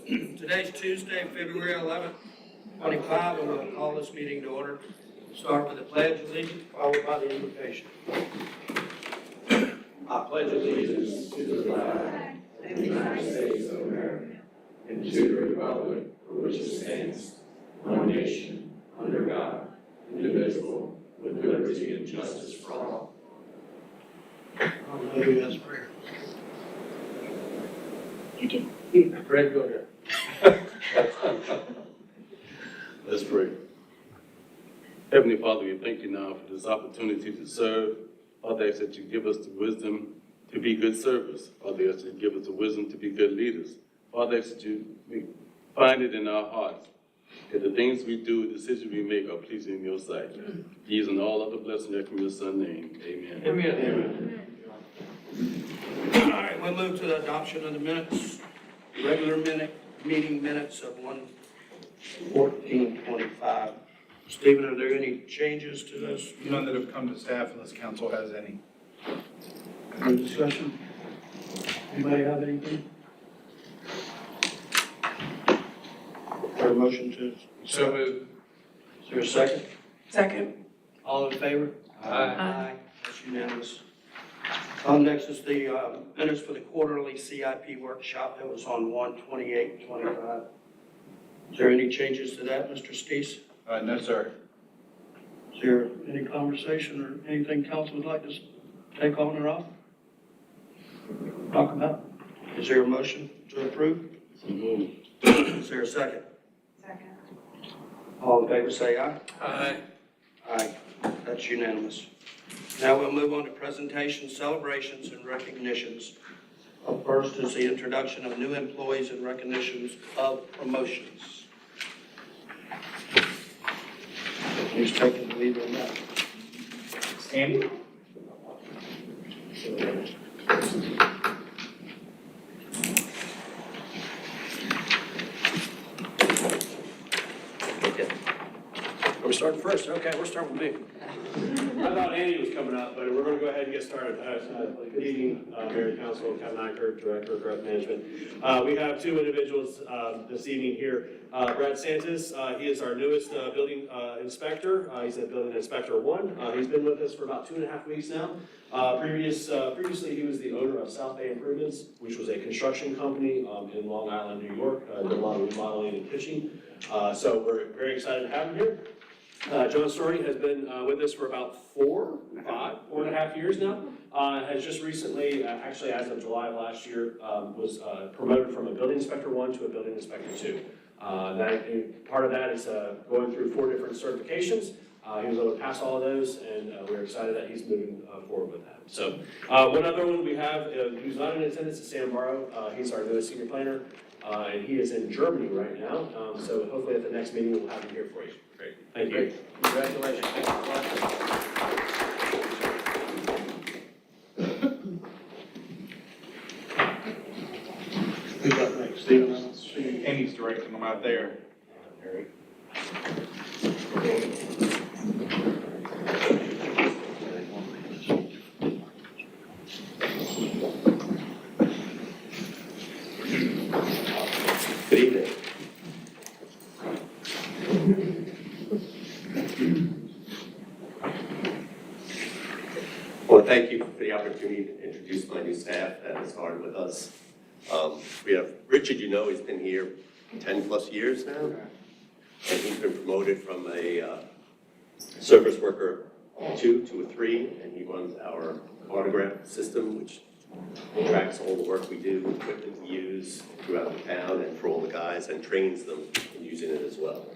Today's Tuesday, February 11th, 25, and we'll call this meeting to order. Start with the Pledge of Allegiance, followed by the invocation. I pledge allegiance to the flag of the United States of America and to the republic for which it stands, one nation, under God, indivisible, with liberty and justice for all. Hallelujah, that's prayer. You do. Fred, go ahead. Let's pray. Heavenly Father, we thank you now for this opportunity to serve. Father, I ask that you give us the wisdom to be good servants. Father, I ask that you give us the wisdom to be good leaders. Father, I ask that you find it in our hearts that the things we do, the decisions we make are pleasing in your sight. These and all other blessings that come in your Son's name. Amen. Amen. All right, we'll move to the adoption of the minutes. Regular meeting minutes of 1/14/25. Stephen, are there any changes to this? None that have come to staff unless council has any. Any discussion? Anybody have anything? Or a motion to? So moved. Is there a second? Second. All in favor? Aye. That's unanimous. Next is the minutes for the quarterly CIP workshop that was on 1/28/25. Is there any changes to that, Mr. Stees? No, sir. Is there any conversation or anything council would like to take on or off? Talk about? Is there a motion to approve? Is there a second? Second. All in favor say aye. Aye. Aye. That's unanimous. Now we'll move on to presentations, celebrations, and recognitions. Up first is the introduction of new employees and recognitions of promotions. Who's taking the lead on that? Andy? Are we starting first? Okay, we're starting with me. I thought Andy was coming up, but we're going to go ahead and get started. Good evening, Mayor and Council, Kevin Eichert, Director of Growth Management. We have two individuals this evening here. Brad Santos, he is our newest building inspector. He's a building inspector 1. He's been with us for about 2.5 weeks now. Previously, he was the owner of South Bay Improvements, which was a construction company in Long Island, New York. Did a lot of remodeling and pitching. So we're very excited to have him here. John Story has been with us for about 4.5 years now. Has just recently, actually as of July of last year, was promoted from a building inspector 1 to a building inspector 2. Part of that is going through 4 different certifications. He was able to pass all of those, and we're excited that he's moving forward with that. So one other one we have, who's not in attendance, is Sam Morrow. He's our newest senior planner, and he is in Germany right now. So hopefully at the next meeting we'll have him here for you. Great. Thank you. Congratulations. Who got next? Stephen, I don't see. Andy's directing them out there. Good evening. Well, thank you for the opportunity to introduce my new staff that has started with us. We have Richard, he's been here 10 plus years now, and he's been promoted from a service worker 2 to a 3, and he runs our autograph system, which tracks all the work we do, equipment we use throughout the town and for all the guys, and trains them in using it as well.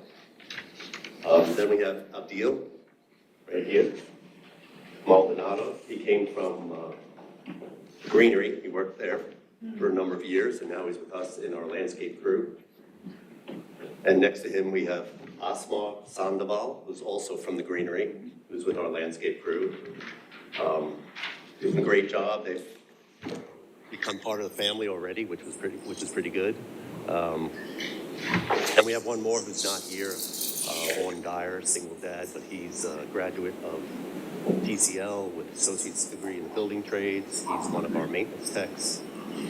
Then we have Abdil, right here. Maldonado, he came from Greenery. He worked there for a number of years, and now he's with us in our landscape crew. And next to him, we have Asma Sandoval, who's also from the Greenery, who's with our landscape crew. Doing a great job. They've become part of the family already, which is pretty good. And we have one more who's not here, Owen Dyer, single dad, but he's a graduate of TCL with associate's degree in the building trades. He's one of our maintenance techs,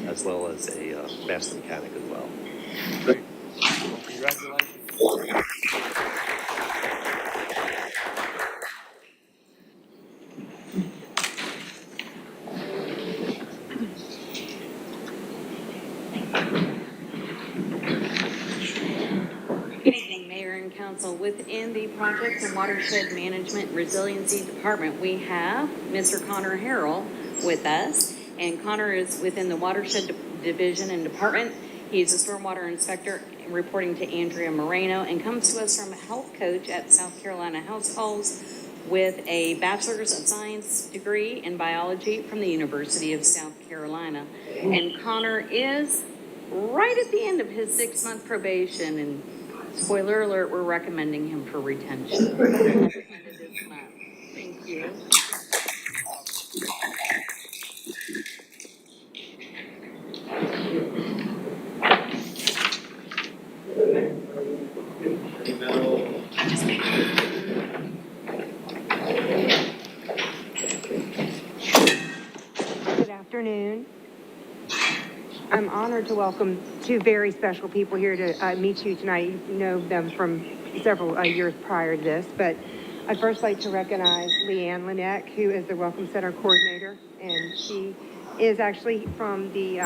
as well as a master mechanic as well. Good evening, Mayor and Council. Within the Project and Watershed Management Resiliency Department, we have Mr. Connor Harrell with us. And Connor is within the Watershed Division and Department. He's a stormwater inspector reporting to Andrea Moreno and comes to us from a health coach at South Carolina House Calls with a Bachelor's of Science degree in biology from the University of South Carolina. And Connor is right at the end of his 6-month probation, and spoiler alert, we're recommending him for retention at the end of this month. Thank you. Good afternoon. I'm honored to welcome two very special people here to meet you tonight. You know them from several years prior to this, but I'd first like to recognize Leanne Lynette, who is the Welcome Center Coordinator, and she is actually from the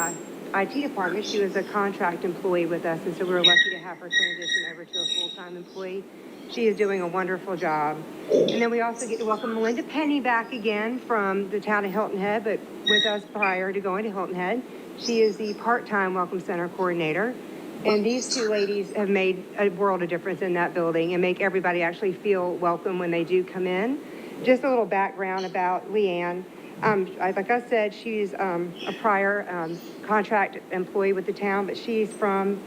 IT department. She was a contract employee with us, and so we were lucky to have her transition over to a full-time employee. She is doing a wonderful job. And then we also get to welcome Melinda Penny back again from the town of Hilton Head, but with us prior to going to Hilton Head. She is the part-time Welcome Center Coordinator. And these two ladies have made a world of difference in that building and make everybody actually feel welcome when they do come in. Just a little background about Leanne. Like I said, she's a prior contract employee with the town, but she's from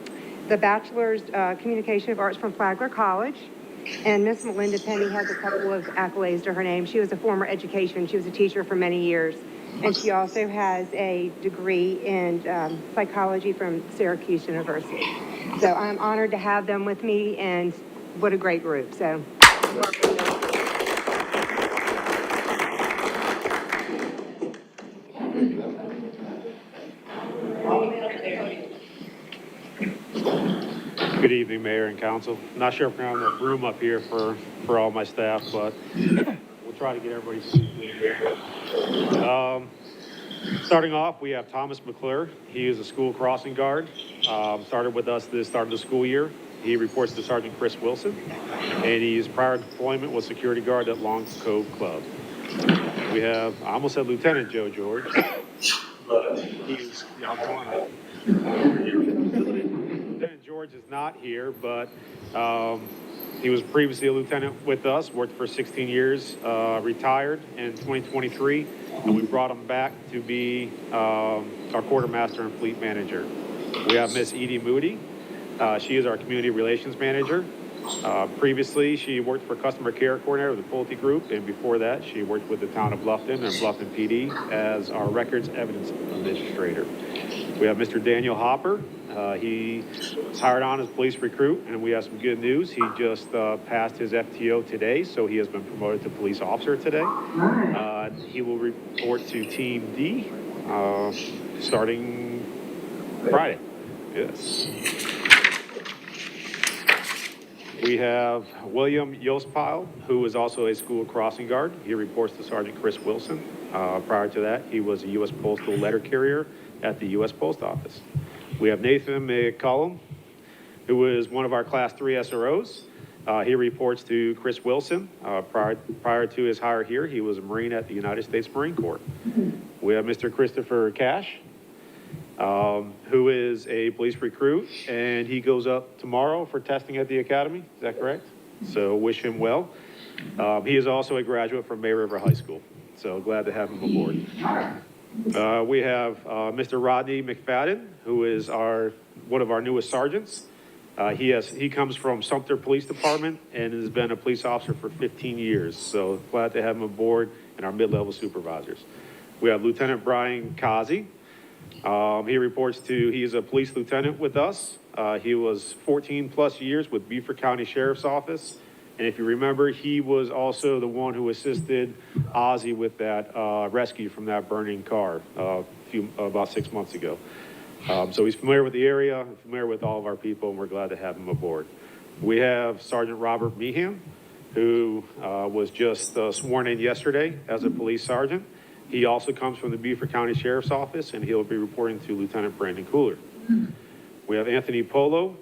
the Bachelor's Communication of Arts from Flagler College. And Miss Melinda Penny has a couple of accolades to her name. She was a former education. She was a teacher for many years. And she also has a degree in psychology from Syracuse University. So I'm honored to have them with me, and what a great group. So. Good evening, Mayor and Council. Not sure if we're going to have enough room up here for all my staff, but we'll try to get everybody seated here. Starting off, we have Thomas McClure. He is a school crossing guard. Started with us the start of the school year. He reports to Sergeant Chris Wilson, and his prior deployment was security guard at Long Cove Club. We have, I almost said Lieutenant Joe George, but he's, Lieutenant George is not here, but he was previously a lieutenant with us, worked for 16 years, retired in 2023, and we brought him back to be our quartermaster and fleet manager. We have Miss Edie Moody. She is our community relations manager. Previously, she worked for customer care coordinator of the Pulte Group, and before that, she worked with the town of Bluffton and Bluffton PD as our records evidence administrator. We have Mr. Daniel Hopper. He was hired on as police recruit, and we have some good news. He just passed his FTO today, so he has been promoted to police officer today. He will report to Team D starting Friday. Yes. We have William Yospile, who is also a school crossing guard. He reports to Sergeant Chris Wilson. Prior to that, he was a U.S. Postal letter carrier at the U.S. Post Office. We have Nathan McCollum, who is one of our Class 3 SROs. He reports to Chris Wilson. Prior to his hire here, he was a Marine at the United States Marine Corps. We have Mr. Christopher Cash, who is a police recruit, and he goes up tomorrow for testing at the academy. Is that correct? So wish him well. He is also a graduate from May River High School, so glad to have him aboard. We have Mr. Rodney McFadden, who is one of our newest sergeants. He comes from Sumter Police Department and has been a police officer for 15 years, so glad to have him aboard and our mid-level supervisors. We have Lieutenant Brian Kazi. He's a police lieutenant with us. He was 14 plus years with Beaufort County Sheriff's Office. And if you remember, he was also the one who assisted Ozzy with that rescue from that burning car about 6 months ago. So he's familiar with the area, familiar with all of our people, and we're glad to have him aboard. We have Sergeant Robert Meehan, who was just sworn in yesterday as a police sergeant. He also comes from the Beaufort County Sheriff's Office, and he'll be reporting to Lieutenant Brandon Cooler. We have Anthony Polo,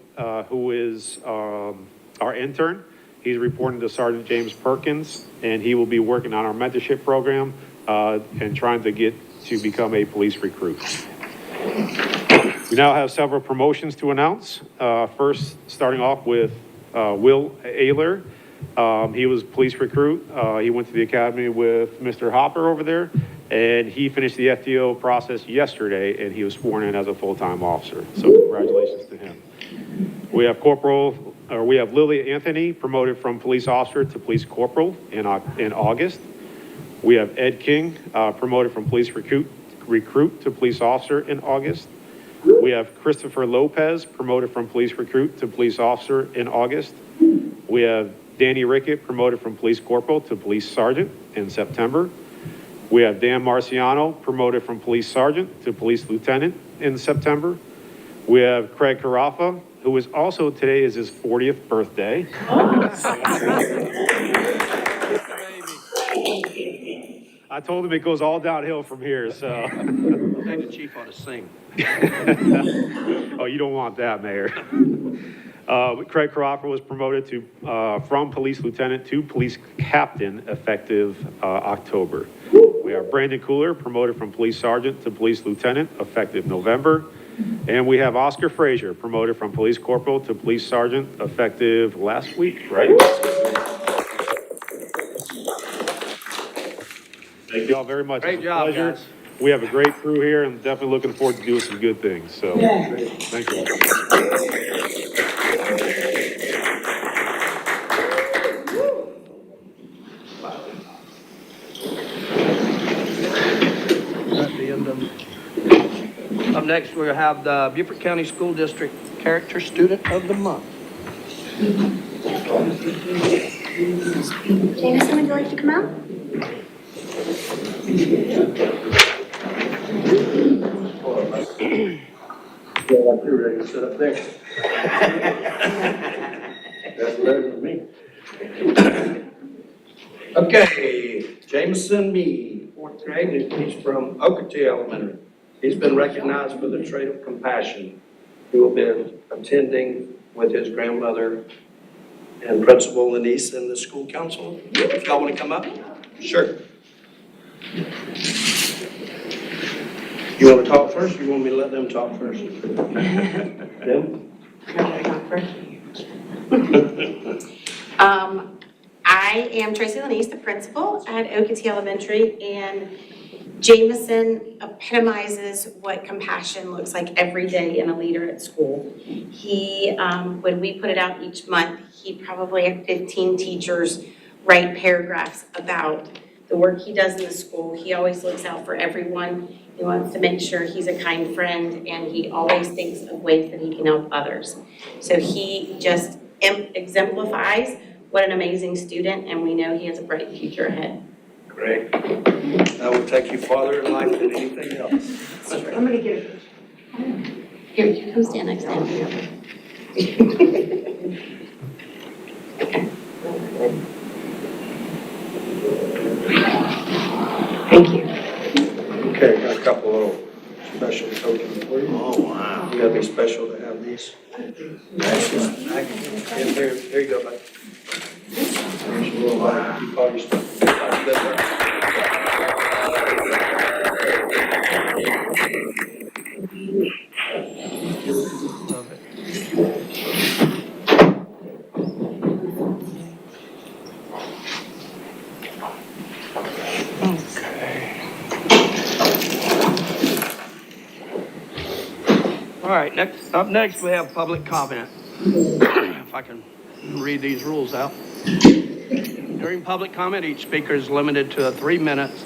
who is our intern. He's reporting to Sergeant James Perkins, and he will be working on our mentorship program and trying to get to become a police recruit. We now have several promotions to announce. First, starting off with Will Ayler. He was police recruit. He went to the academy with Mr. Hopper over there, and he finished the FTO process yesterday, and he was sworn in as a full-time officer. So congratulations to him. We have Lily Anthony promoted from police officer to police corporal in August. We have Ed King promoted from police recruit to police officer in August. We have Christopher Lopez promoted from police recruit to police officer in August. We have Danny Rickett promoted from police corporal to police sergeant in September. We have Dan Marciano promoted from police sergeant to police lieutenant in September. We have Craig Carafa, who is also, today is his 40th birthday. I told him it goes all downhill from here, so. I think the chief ought to sing. Oh, you don't want that, Mayor. Craig Crawford was promoted to from police lieutenant to police captain effective October. We have Brandon Cooler promoted from police sergeant to police lieutenant effective November. And we have Oscar Frazier promoted from police corporal to police sergeant effective last week, right? Thank you all very much. Great It's a job, pleasure. guys. We have a great crew here and definitely looking forward to doing some good things. So, thank you. At the end of. Up next, we'll have the Beaufort County School District Character Student of the Month. Jameson, would you like to come out? Well, like you're ready to sit up there. That's better than me. Okay, Jameson Mead, fourth grade, he's from Okeechobee Elementary. He's been recognized for the trait of compassion. He will be attending with his grandmother and Principal Lenise and the school council. If y'all want to come up? Sure. You want to talk first, or you want me to let them talk first? Them? I am Tracy Lenise, the principal at Okeechobee Elementary, and Jameson epitomizes what compassion looks like every day in a leader at school. He, when we put it out each month, he probably had 15 teachers write paragraphs about the work he does in the school. He always looks out for everyone. He wants to make sure he's a kind friend, and he always thinks of ways that he can help others. So he just exemplifies what an amazing student, and we know he has a bright future ahead. Great. That will take you farther in life than anything else. I'm gonna get it. Here, come stand next to him. Thank you. Okay, got a couple little special tokens for you. Oh, wow. You gotta be special to have these. And here you go, bud. There's your little, you call your stuff. You good there? Love it. All right, up next, we have public comment. If I can read these rules out. During public comment, each speaker is limited to 3 minutes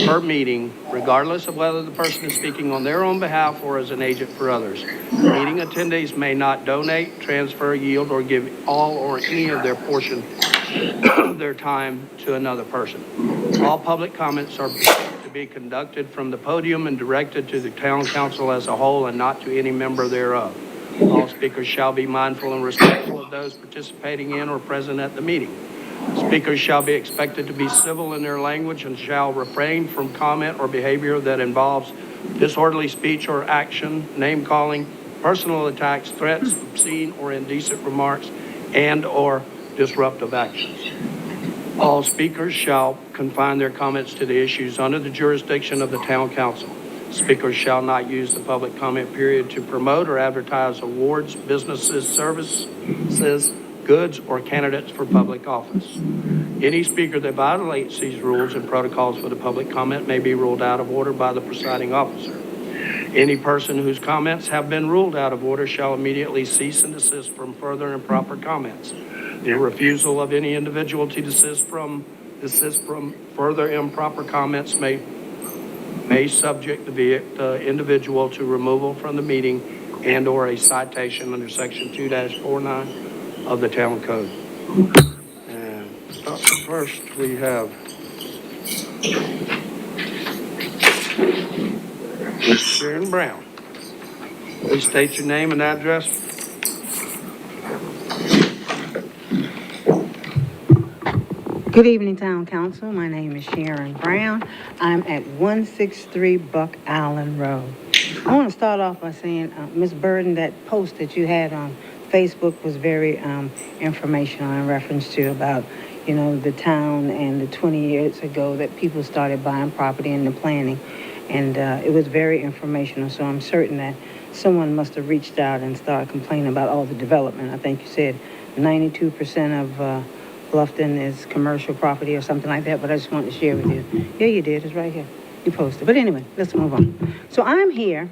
per meeting, regardless of whether the person is speaking on their own behalf or as an agent for others. Meeting attendees may not donate, transfer, yield, or give all or any of their portion of their time to another person. All public comments are to to be conducted from the podium and directed to the town council as a whole and not to any member thereof. All speakers shall be mindful and respectful of those participating in or present at the meeting. Speakers shall be expected to be civil in their language and shall refrain from comment or behavior that involves disorderly speech or action, name-calling, personal attacks, threats, obscene or indecent remarks, and/or disruptive actions. All speakers shall confine their comments to the issues under the jurisdiction of the town council. Speakers shall not use the public comment period to promote or advertise awards, businesses, services, goods, or candidates for public office. Any speaker that violates these rules and protocols for the public comment may be ruled out of order by the presiding officer. Any person whose comments have been ruled out of order shall immediately cease and desist from further improper comments. The refusal of any individual to desist from further improper comments may subject the individual to removal from the meeting and/or a citation under section 2-49 of the town code. And first we have Ms. Sharon Brown. Please state your name and address. Good evening, Town Council. My name is Sharon Brown. I'm at 163 Buck Allen Road. I want to start off by saying, Ms. Burden, that post that you had on Facebook was very informational in reference to about, the town and the 20 years ago that people started buying property and the planning. And it was very informational, so I'm certain that someone must have reached out and started complaining about all the development. I think you said 92% of Bluffton is commercial property or something like that, but I just wanted to share with you. Yeah, you did. It's right here. You posted. But anyway, let's move on. So I'm here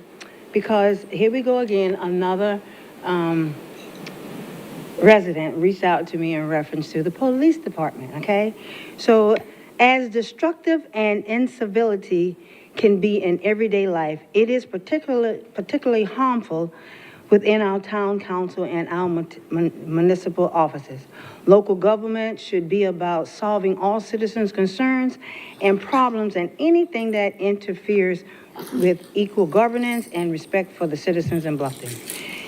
because here we go again. Another resident reached out to me in reference to the police department, okay? So as destructive and incivility can be in everyday life, it is particularly harmful within our town council and our municipal offices. Local government should be about solving all citizens' concerns and problems and anything that interferes with equal governance and respect for the citizens in Bluffton.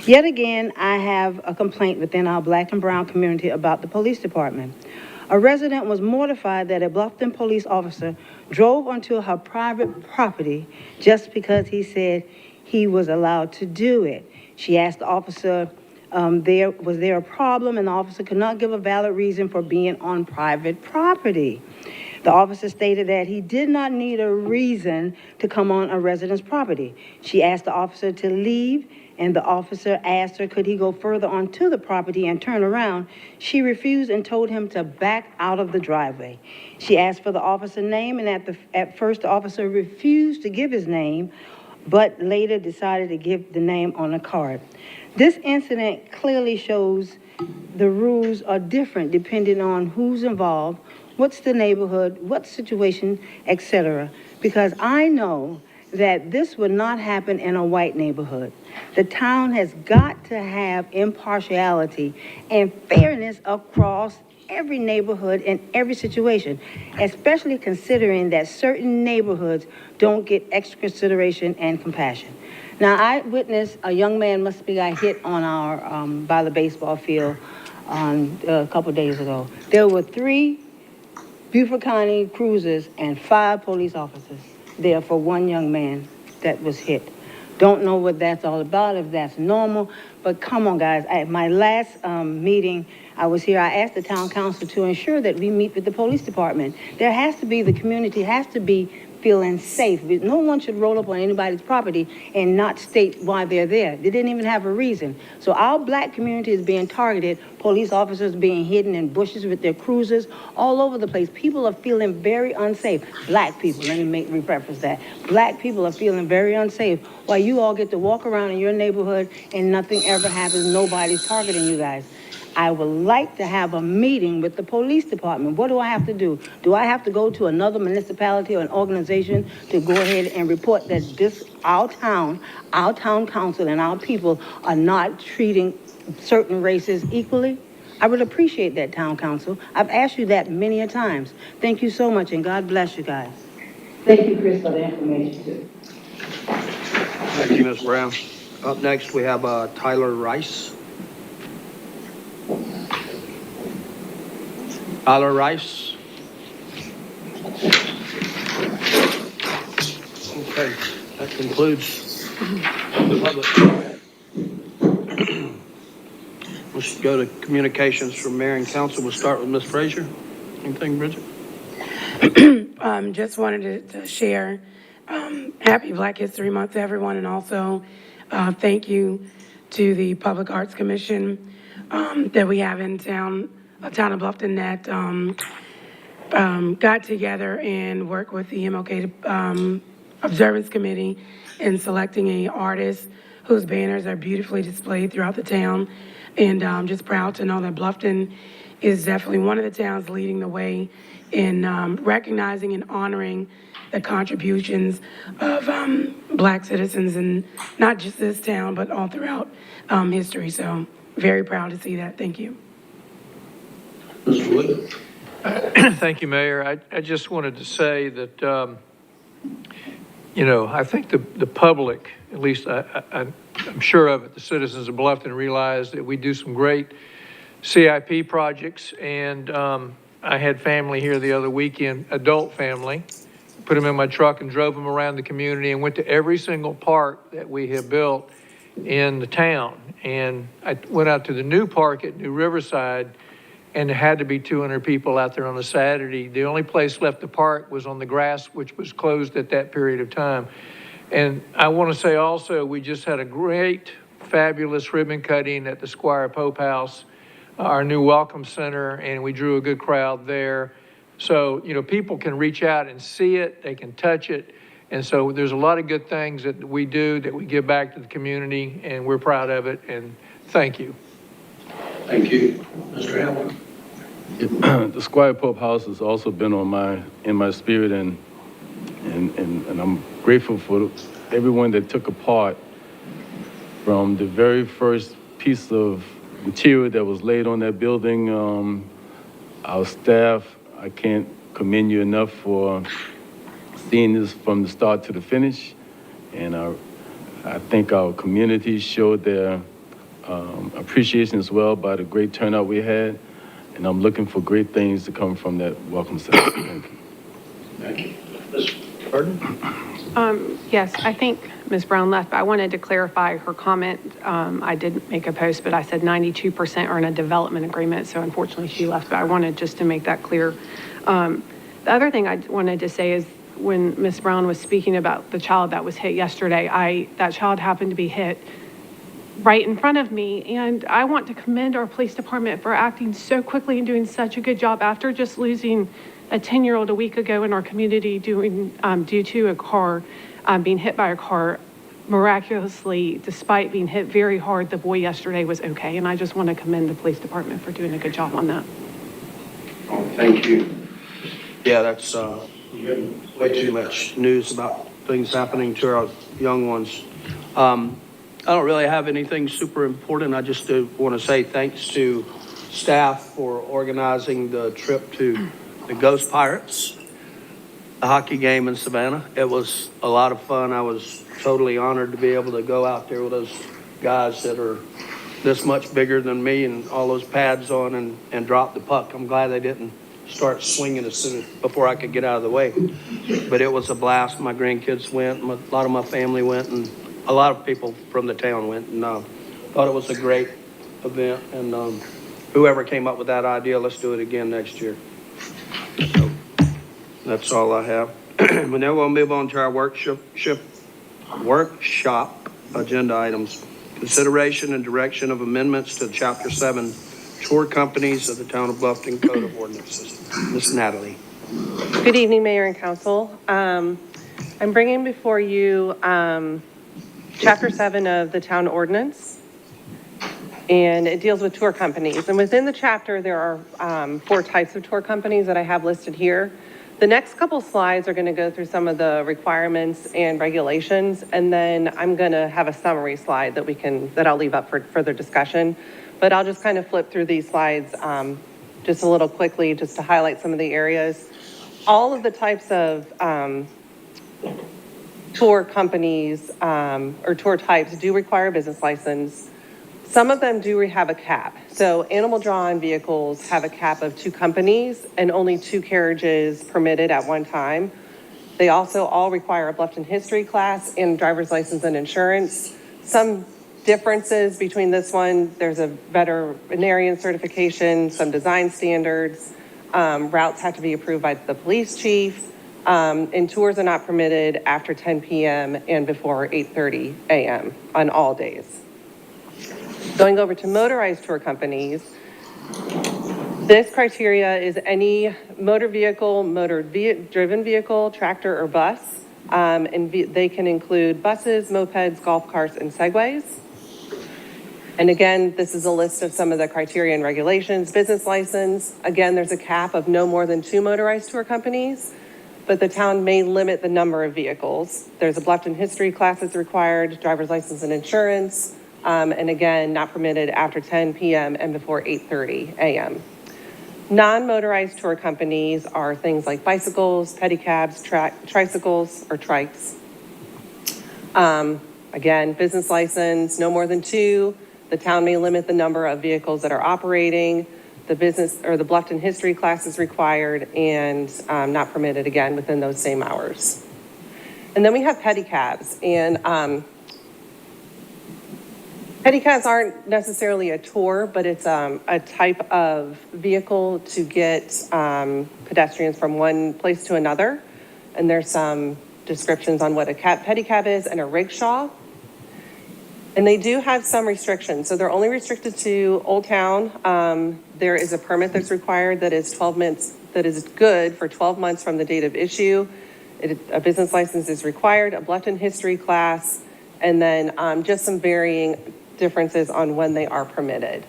Yet again, I have a complaint within our Black and Brown community about the police department. A resident was mortified that a Bluffton police officer drove onto her private property just because he said he was allowed to do it. She asked the officer, was there a problem, and the officer could not give a valid reason for being on private property. The officer stated that he did not need a reason to come on a resident's property. She asked the officer to leave, and the officer asked her, could he go further onto the property and turn around? She refused and told him to back out of the driveway. She asked for the officer's name, and at first the officer refused to give his name, but later decided to give the name on a card. This incident clearly shows the rules are different depending on who's involved, what's the neighborhood, what situation, etc. Because I know that this would not happen in a white neighborhood. The town has got to have impartiality and fairness across every neighborhood and every situation, especially considering that certain neighborhoods don't get extra consideration and compassion. Now, I witnessed a young man must be got hit on our, by the baseball field a couple days ago. There were 3 Beaufort County cruisers and 5 police officers there for one young man that was hit. Don't know what that's all about, if that's normal, but come on, guys. At my last meeting, I was here, I asked the town council to ensure that we meet with the police department. There has to be, the community has to be feeling safe. No one should roll up on anybody's property and not state why they're there. They didn't even have a reason. So our black community is being targeted, police officers being hidden in bushes with their cruisers all over the place. People are feeling very unsafe. Black people, let me repreface that. Black people are feeling very unsafe while you all get to walk around in your neighborhood and nothing ever happens. Nobody's targeting you guys. I would like to have a meeting with the police department. What do I have to do? Do I have to go to another municipality or an organization to go ahead and report that our town council and our people are not treating certain races equally? I would appreciate that, town council. I've asked you that many a times. Thank you so much, and God bless you guys. Thank you, Chris, for the information too. Thank you, Ms. Brown. Up next, we have Tyler Rice. Tyler Rice. Okay, that concludes the public comment. Let's go to communications from mayor and council. We'll start with Ms. Frazier. Anything, Bridget? Just wanted to share, happy Black History Month to everyone, and also, thank you to the Public Arts Commission, that we have in town of Bluffton that, got together and worked with the MLK, Observance Committee in selecting a artist whose banners are beautifully displayed throughout the town. And I'm just proud to know that Bluffton is definitely one of the towns leading the way in recognizing and honoring the contributions of Black citizens in not just this town, but all throughout history. So very proud to see that. Thank you. Mr. Wood? Thank you, Mayor. I just wanted to say that, I think the public, at least I'm sure of it, the citizens of Bluffton realize that we do some great CIP projects, and I had family here the other weekend, adult family, put them in my truck and drove them around the community and went to every single park that we have built in the town. And I went out to the new park at New Riverside, and there had to be 200 people out there on a Saturday. The only place left to park was on the grass, which was closed at that period of time. And I want to say also, we just had a great, fabulous ribbon cutting at the Squire Pope House, our new welcome center, and we drew a good crowd there. So, people can reach out and see it, they can touch it. And so there's a lot of good things that we do, that we give back to the community, and we're proud of it, and thank you. Thank you. Mr. Allen? The Squire Pope House has also been in my spirit, and I'm grateful for everyone that took a part from the very first piece of material that was laid on that building. Our staff, I can't commend you enough for seeing this from the start to the finish, and I think our community showed their appreciation as well by the great turnout we had, and I'm looking for great things to come from that welcome center. Thank you. Thank you. Ms. Burden? Yes, I think Ms. Brown left, but I wanted to clarify her comment. I did make a post, but I said 92% are in a development agreement, so unfortunately she left, but I wanted just to make that clear. The other thing I wanted to say is when Ms. Brown was speaking about the child that was hit yesterday, that child happened to be hit right in front of me, and I want to commend our police department for acting so quickly and doing such a good job after just losing a 10-year-old a week ago in our community due to a car being hit by a car. Miraculously, despite being hit very hard, the boy yesterday was okay, and I just want to commend the police department for doing a good job on that. Oh, thank you. Yeah, that's way too much news about things happening to our young ones. I don't really have anything super important. I just want to say thanks to staff for organizing the trip to the Ghost Pirates, the hockey game in Savannah. It was a lot of fun. I was totally honored to be able to go out there with those guys that are this much bigger than me and all those pads on and drop the puck. I'm glad they didn't start swinging before I could get out of the way. But it was a blast. My grandkids went, a lot of my family went, and a lot of people from the town went, and thought it was a great event. And whoever came up with that idea, let's do it again next year. So that's all I have. But now we'll move on to our workshop agenda items. Consideration and direction of amendments to Chapter 7 Tour Companies of the Town of Bluffton Code of Ordinances. Ms. Natalie. Good evening, Mayor and Council. I'm bringing before you Chapter 7 of the Town Ordinance, and it deals with tour companies. And within the chapter, there are 4 types of tour companies that I have listed here. The next couple slides are going to go through some of the requirements and regulations, and then I'm going to have a summary slide that I'll leave up for further discussion. But I'll just kind of flip through these slides just a little quickly, just to highlight some of the areas. All of the types of tour companies or tour types do require a business license. Some of them do have a cap. So animal-drawn vehicles have a cap of 2 companies and only 2 carriages permitted at one time. They also all require a Bluffton history class and driver's license and insurance. Some differences between this one, there's a veterinarian certification, some design standards. Routes have to be approved by the police chief. And tours are not permitted after 10 p.m. and before 8:30 a.m. on all days. Going over to motorized tour companies, this criteria is any motor vehicle, driven vehicle, tractor, or bus. And they can include buses, mopeds, golf carts, and segways. And again, this is a list of some of the criteria and regulations. Business license, again, there's a cap of no more than 2 motorized tour companies, but the town may limit the number of vehicles. There's a Bluffton history class that's required, driver's license and insurance, and again, not permitted after 10 p.m. and before 8:30 a.m. Non-motorized tour companies are things like bicycles, pedicabs, tricycles, or trikes. Again, business license, no more than 2. The town may limit the number of vehicles that are operating. The business or the Bluffton history class is required and not permitted again within those same hours. And then we have pedicabs, and pedicabs aren't necessarily a tour, but it's a type of vehicle to get pedestrians from one place to another. And there's some descriptions on what a pedicab is and a rickshaw. And they do have some restrictions. So they're only restricted to Old Town. There is a permit that's required that is 12 months, that is good for 12 months from the date of issue. A business license is required, a Bluffton history class, and then just some varying differences on when they are permitted.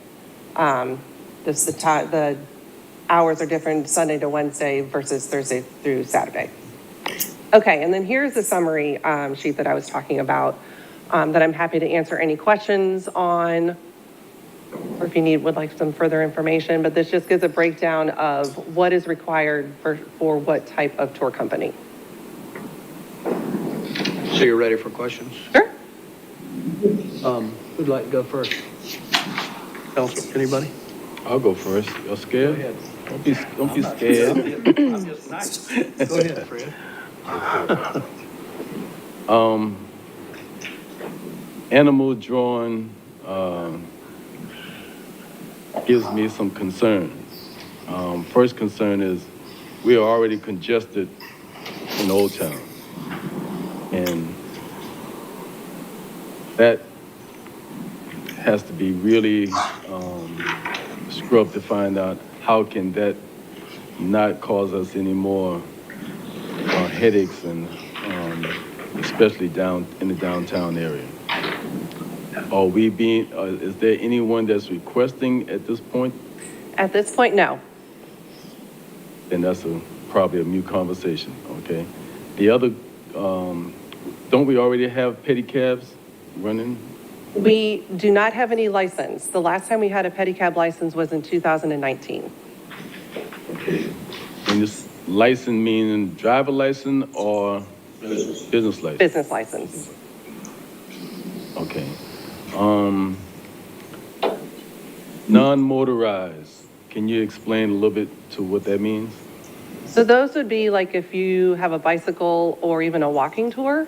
The hours are different Sunday to Wednesday versus Thursday through Saturday. Okay, and then here's the summary sheet that I was talking about that I'm happy to answer any questions on, or if you would like some further information, but this just gives a breakdown of what is required for what type of tour company. So you're ready for questions? Sure. Who'd like to go first? Council, anybody? I'll go first. You're scared? Go ahead. Don't be scared. I'm just nice. Go ahead, Fred. Animal drawing gives me some concerns. First concern is we are already congested in Old Town. And that has to be really scrubbed to find out how can that not cause us any more headaches, and especially down in the downtown area. Are we being, is there anyone that's requesting at this point? At this point, no. Then that's probably a new conversation, okay? The other, don't we already have pedicabs running? We do not have any license. The last time we had a pedicab license was in 2019. Okay. And this license meaning driver license or business license? Business license. Okay. Non-motorized, can you explain a little bit to what that means? So those would be like if you have a bicycle or even a walking tour.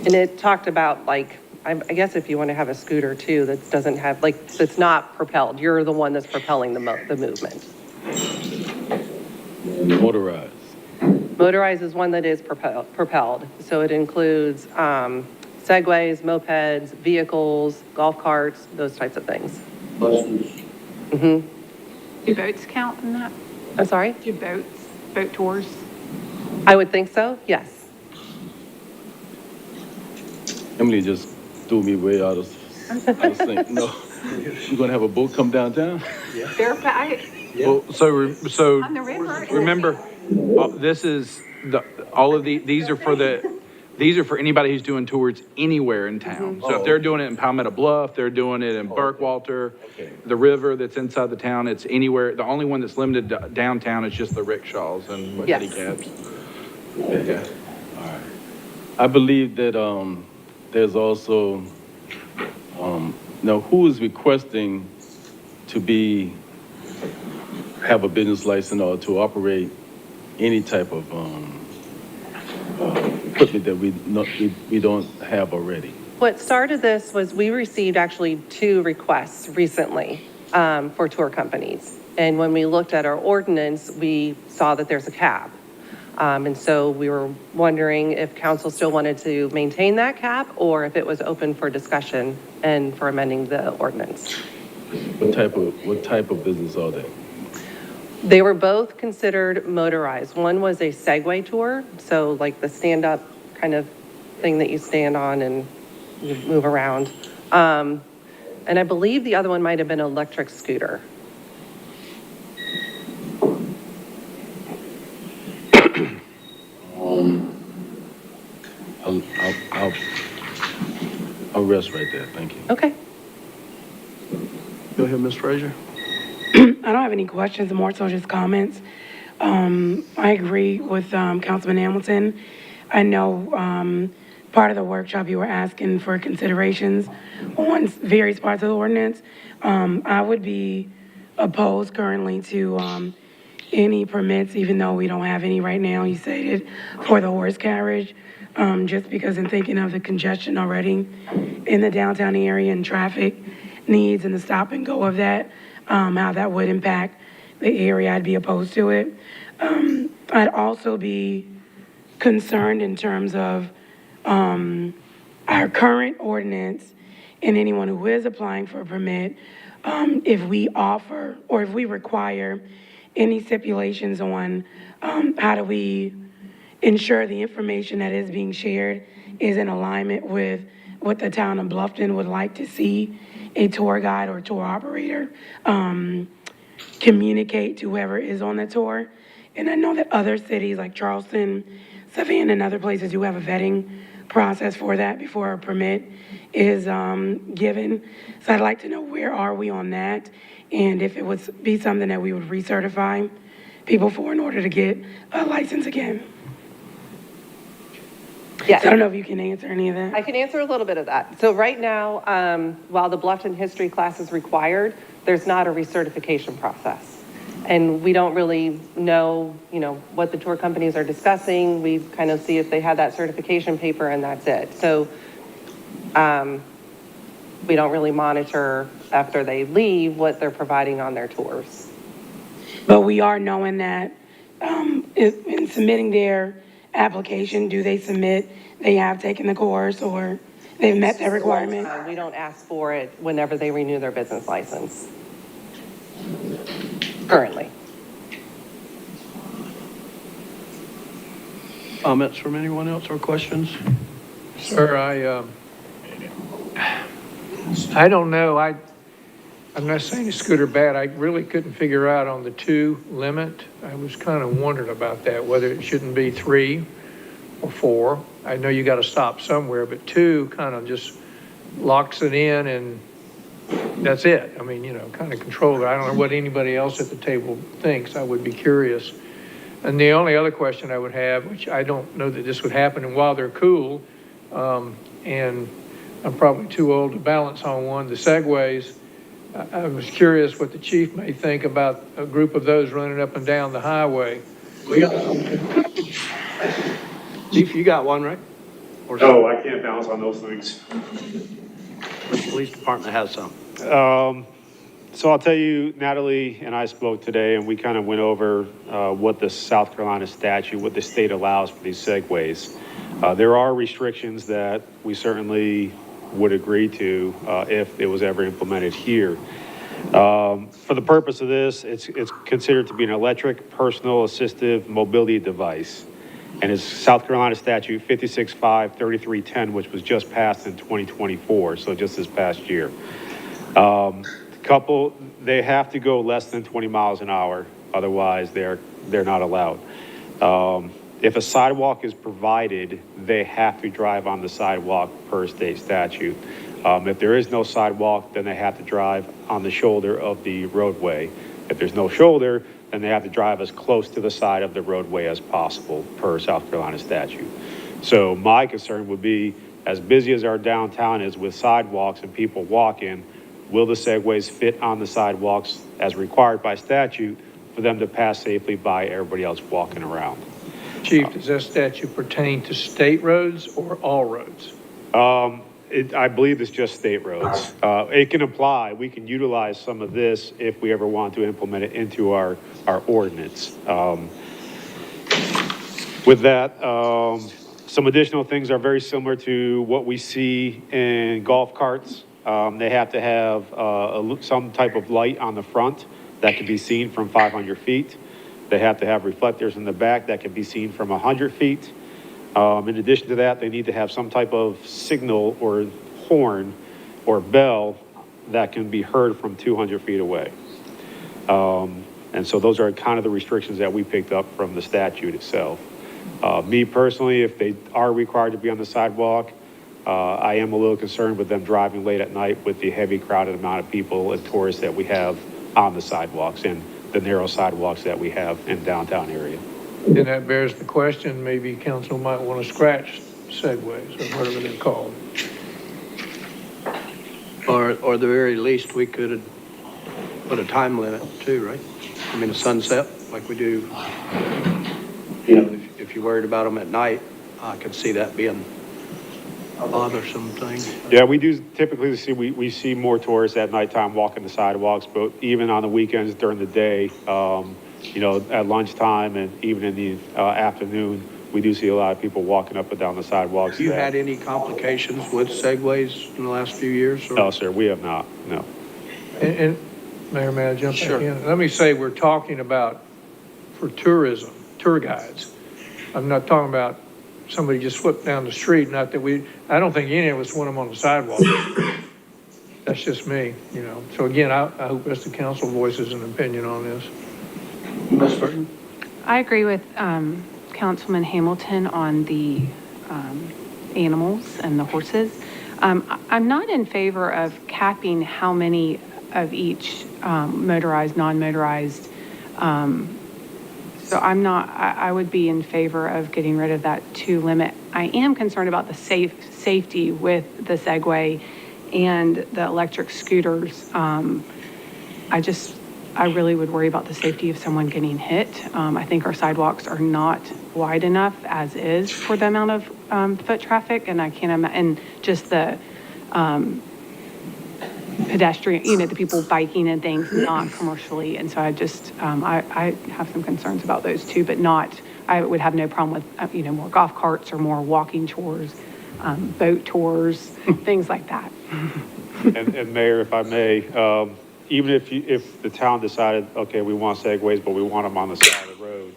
And it talked about like, I guess if you want to have a scooter too, that doesn't have, like, that's not propelled. You're the one that's propelling the movement. Motorized. Motorized is one that is propelled. So it includes segways, mopeds, vehicles, golf carts, those types of things. Buses. Mm-hmm. Do boats count in that? I'm sorry? Do boat tours? I would think so, yes. Emily just threw me way out of sync. No, you're gonna have a boat come downtown? They're, Well, so on the river. remember, this is, these are for the These are for anybody who's doing tours anywhere in town. So if they're doing it in Palmetto Bluff, they're doing it in Burkwalter, the river that's inside the town, it's anywhere. The only one that's limited to downtown is just the rickshaws and Yes. pedicabs. Okay. All right. I believe that, there's also, now who is requesting to have a business license or to operate any type of, equipment that we don't have already? What started this was we received actually 2 requests recently for tour companies. And when we looked at our ordinance, we saw that there's a cap. And so we were wondering if council still wanted to maintain that cap or if it was open for discussion and for amending the ordinance. What type of business are they? They were both considered motorized. One was a Segway tour, so like the stand-up kind of thing that you stand on and you move around. And I believe the other one might have been an electric scooter. I'll rest right there, thank you. Okay. Go ahead, Ms. Frazier. I don't have any questions, more so just comments. I agree with Councilman Hamilton. I know part of the workshop you were asking for considerations on various parts of the ordinance. I would be opposed currently to any permits, even though we don't have any right now, you stated, for the horse carriage. Just because in thinking of the congestion already in the downtown area and traffic needs and the stop and go of that, how that would impact the area, I'd be opposed to it. I'd also be concerned in terms of our current ordinance and anyone who is applying for a permit, if we offer or if we require any stipulations on how do we ensure the information that is being shared is in alignment with what the town of Bluffton would like to see a tour guide or tour operator communicate to whoever is on the tour. And I know that other cities like Charleston, Savannah, and other places do have a vetting process for that before a permit is given. So I'd like to know where are we on that, and if it would be something that we would recertify people for in order to get a license again. Yes. So I don't know if you can answer any of that. I can answer a little bit of that. So right now, while the Bluffton history class is required, there's not a recertification process. And we don't really know, what the tour companies are discussing. We kind of see if they have that certification paper and that's it. So we don't really monitor after they leave what they're providing on their tours. But we are knowing that in submitting their application, do they submit they have taken the course or they've met that requirement? We don't ask for it whenever they renew their business license. Currently. Comments from anyone else or questions? Sir, I don't know. I'm not saying it's good or bad. I really couldn't figure out on the 2 limit. I was kind of wondering about that, whether it shouldn't be 3 or 4. I know you got to stop somewhere, but 2 kind of just locks it in and that's it. I mean, kind of control it. I don't know what anybody else at the table thinks. I would be curious. And the only other question I would have, which I don't know that this would happen, and while they're cool, and I'm probably too old to balance on one, the Segways, I was curious what the chief may think about a group of those running up and down the highway. Chief, you got one, right? Or No, I can't balance on those things. the police department has some. So I'll tell you, Natalie and I spoke today, and we kind of went over what the South Carolina statute, what the state allows for these segways. There are restrictions that we certainly would agree to if it was ever implemented here. For the purpose of this, it's considered to be an electric personal assistive mobility device. And it's South Carolina statute 56.5.3310, which was just passed in 2024, so just this past year. They have to go less than 20 miles an hour, otherwise they're not allowed. If a sidewalk is provided, they have to drive on the sidewalk per state statute. If there is no sidewalk, then they have to drive on the shoulder of the roadway. If there's no shoulder, then they have to drive as close to the side of the roadway as possible per South Carolina statute. So my concern would be, as busy as our downtown is with sidewalks and people walking, will the segways fit on the sidewalks as required by statute for them to pass safely by everybody else walking around? Chief, does that statute pertain to state roads or all roads? I believe it's just state roads. It can apply, we can utilize some of this if we ever want to implement it into our ordinance. With that, some additional things are very similar to what we see in golf carts. They have to have some type of light on the front that can be seen from 500 feet. They have to have reflectors in the back that can be seen from 100 feet. In addition to that, they need to have some type of signal or horn or bell that can be heard from 200 feet away. And so those are kind of the restrictions that we picked up from the statute itself. Me personally, if they are required to be on the sidewalk, I am a little concerned with them driving late at night with the heavy crowded amount of people and tourists that we have on the sidewalks and the narrow sidewalks that we have in downtown area. And that bears the question, maybe council might want to scratch segways or whatever they're called. Or the very least, we could put a time limit too, right? I mean, a sunset, like we do, you know, if you're worried about them at night, I could see that being a bothersome thing. Yeah, we do typically see, we see more tourists at nighttime walking the sidewalks, but even on the weekends during the day, you know, at lunchtime and even in the afternoon, we do see a lot of people walking up and down the sidewalks. Have you had any complications with segways in the last few years? Or? No, sir, we have not, no. And Mayor, may I jump Sure. back in? Let me say, we're talking about for tourism, tour guides. I'm not talking about somebody just slipped down the street, not that I don't think any of us want them on the sidewalk. That's just me, you know. So again, I hope as the council voices an opinion on this. Ms. Burton? I agree with Councilman Hamilton on the animals and the horses. I'm not in favor of capping how many of each motorized, non-motorized. So I would be in favor of getting rid of that to limit. I am concerned about the safety with the Segway and the electric scooters. I really would worry about the safety of someone getting hit. I think our sidewalks are not wide enough as is for the amount of foot traffic, and I can't imagine, and just the pedestrian, you know, the people biking and things, not commercially. And so I have some concerns about those too, but I would have no problem with, you know, more golf carts or more walking tours, boat tours, things like that. And Mayor, if I may, even if the town decided, okay, we want segways, but we want them on the side of the road,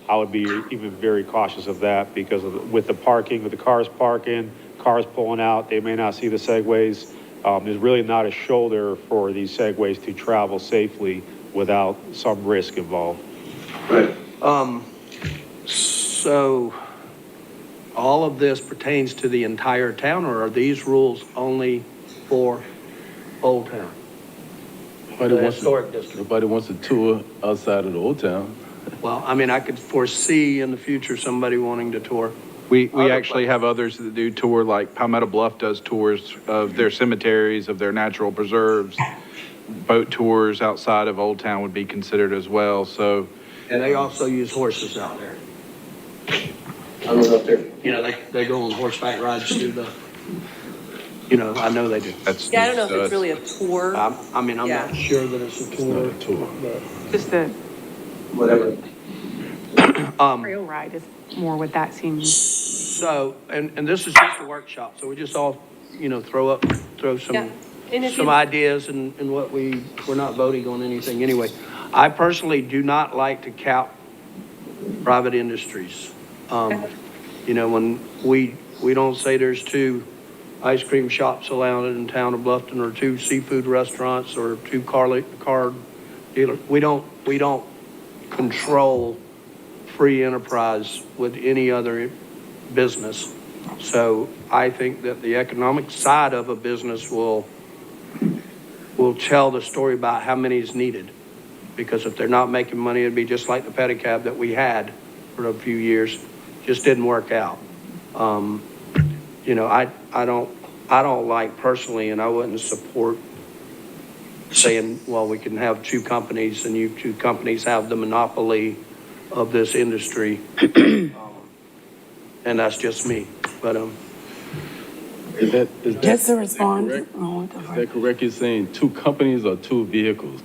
I would be even very cautious of that because with the parking, with the cars parking, cars pulling out, they may not see the segways. There's really not a shoulder for these segways to travel safely without some risk involved. Right. So all of this pertains to the entire town, or are these rules only for Old Town? The historic district? Nobody wants to tour outside of the Old Town. Well, I mean, I could foresee in the future somebody wanting to tour. We actually have others that do tour, like Palmetto Bluff does tours of their cemeteries, of their natural preserves. Boat tours outside of Old Town would be considered as well, so. And they also use horses out there. I don't know if they're, you know, they go on horseback rides through the, you know, I know they do. Yeah, I don't know if it's really a tour. I mean, I'm not sure that it's a tour. It's not a tour. Just the Whatever. trail ride is more what that seems. So, and this is just a workshop, so we just all, you know, throw some, Yeah. And if some you- ideas and what we're not voting on anything anyway. I personally do not like to cap private industries. You know, when we don't say there's 2 ice cream shops allowed in the town of Bluffton, or 2 seafood restaurants, or 2 car dealers. We don't control free enterprise with any other business. So I think that the economic side of a business will tell the story about how many is needed. Because if they're not making money, it'd be just like the pedicab that we had for a few years, just didn't work out. You know, I don't like personally, and I wouldn't support saying, well, we can have two companies and you two companies have the monopoly of this industry. And that's just me, but, Is that Just to respond. correct? Oh, what the Is fuck? that correct? You're saying two companies or two vehicles?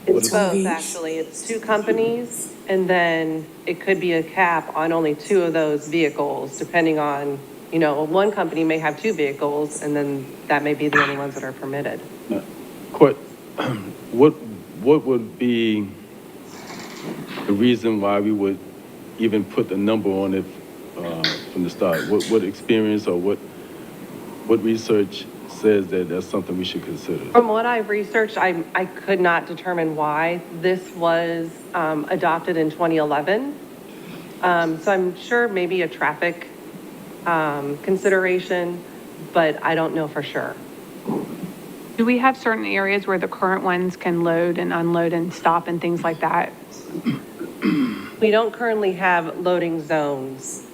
It's is- both, actually. It's two companies, and then it could be a cap on only two of those vehicles, depending on, you know, one company may have two vehicles, and then that may be the only ones that are permitted. What would be the reason why we would even put the number on it from the start? What experience or what research says that that's something we should consider? From what I've researched, I could not determine why this was adopted in 2011. So I'm sure maybe a traffic consideration, but I don't know for sure. Do we have certain areas where the current ones can load and unload and stop and things like that? We don't currently have loading zones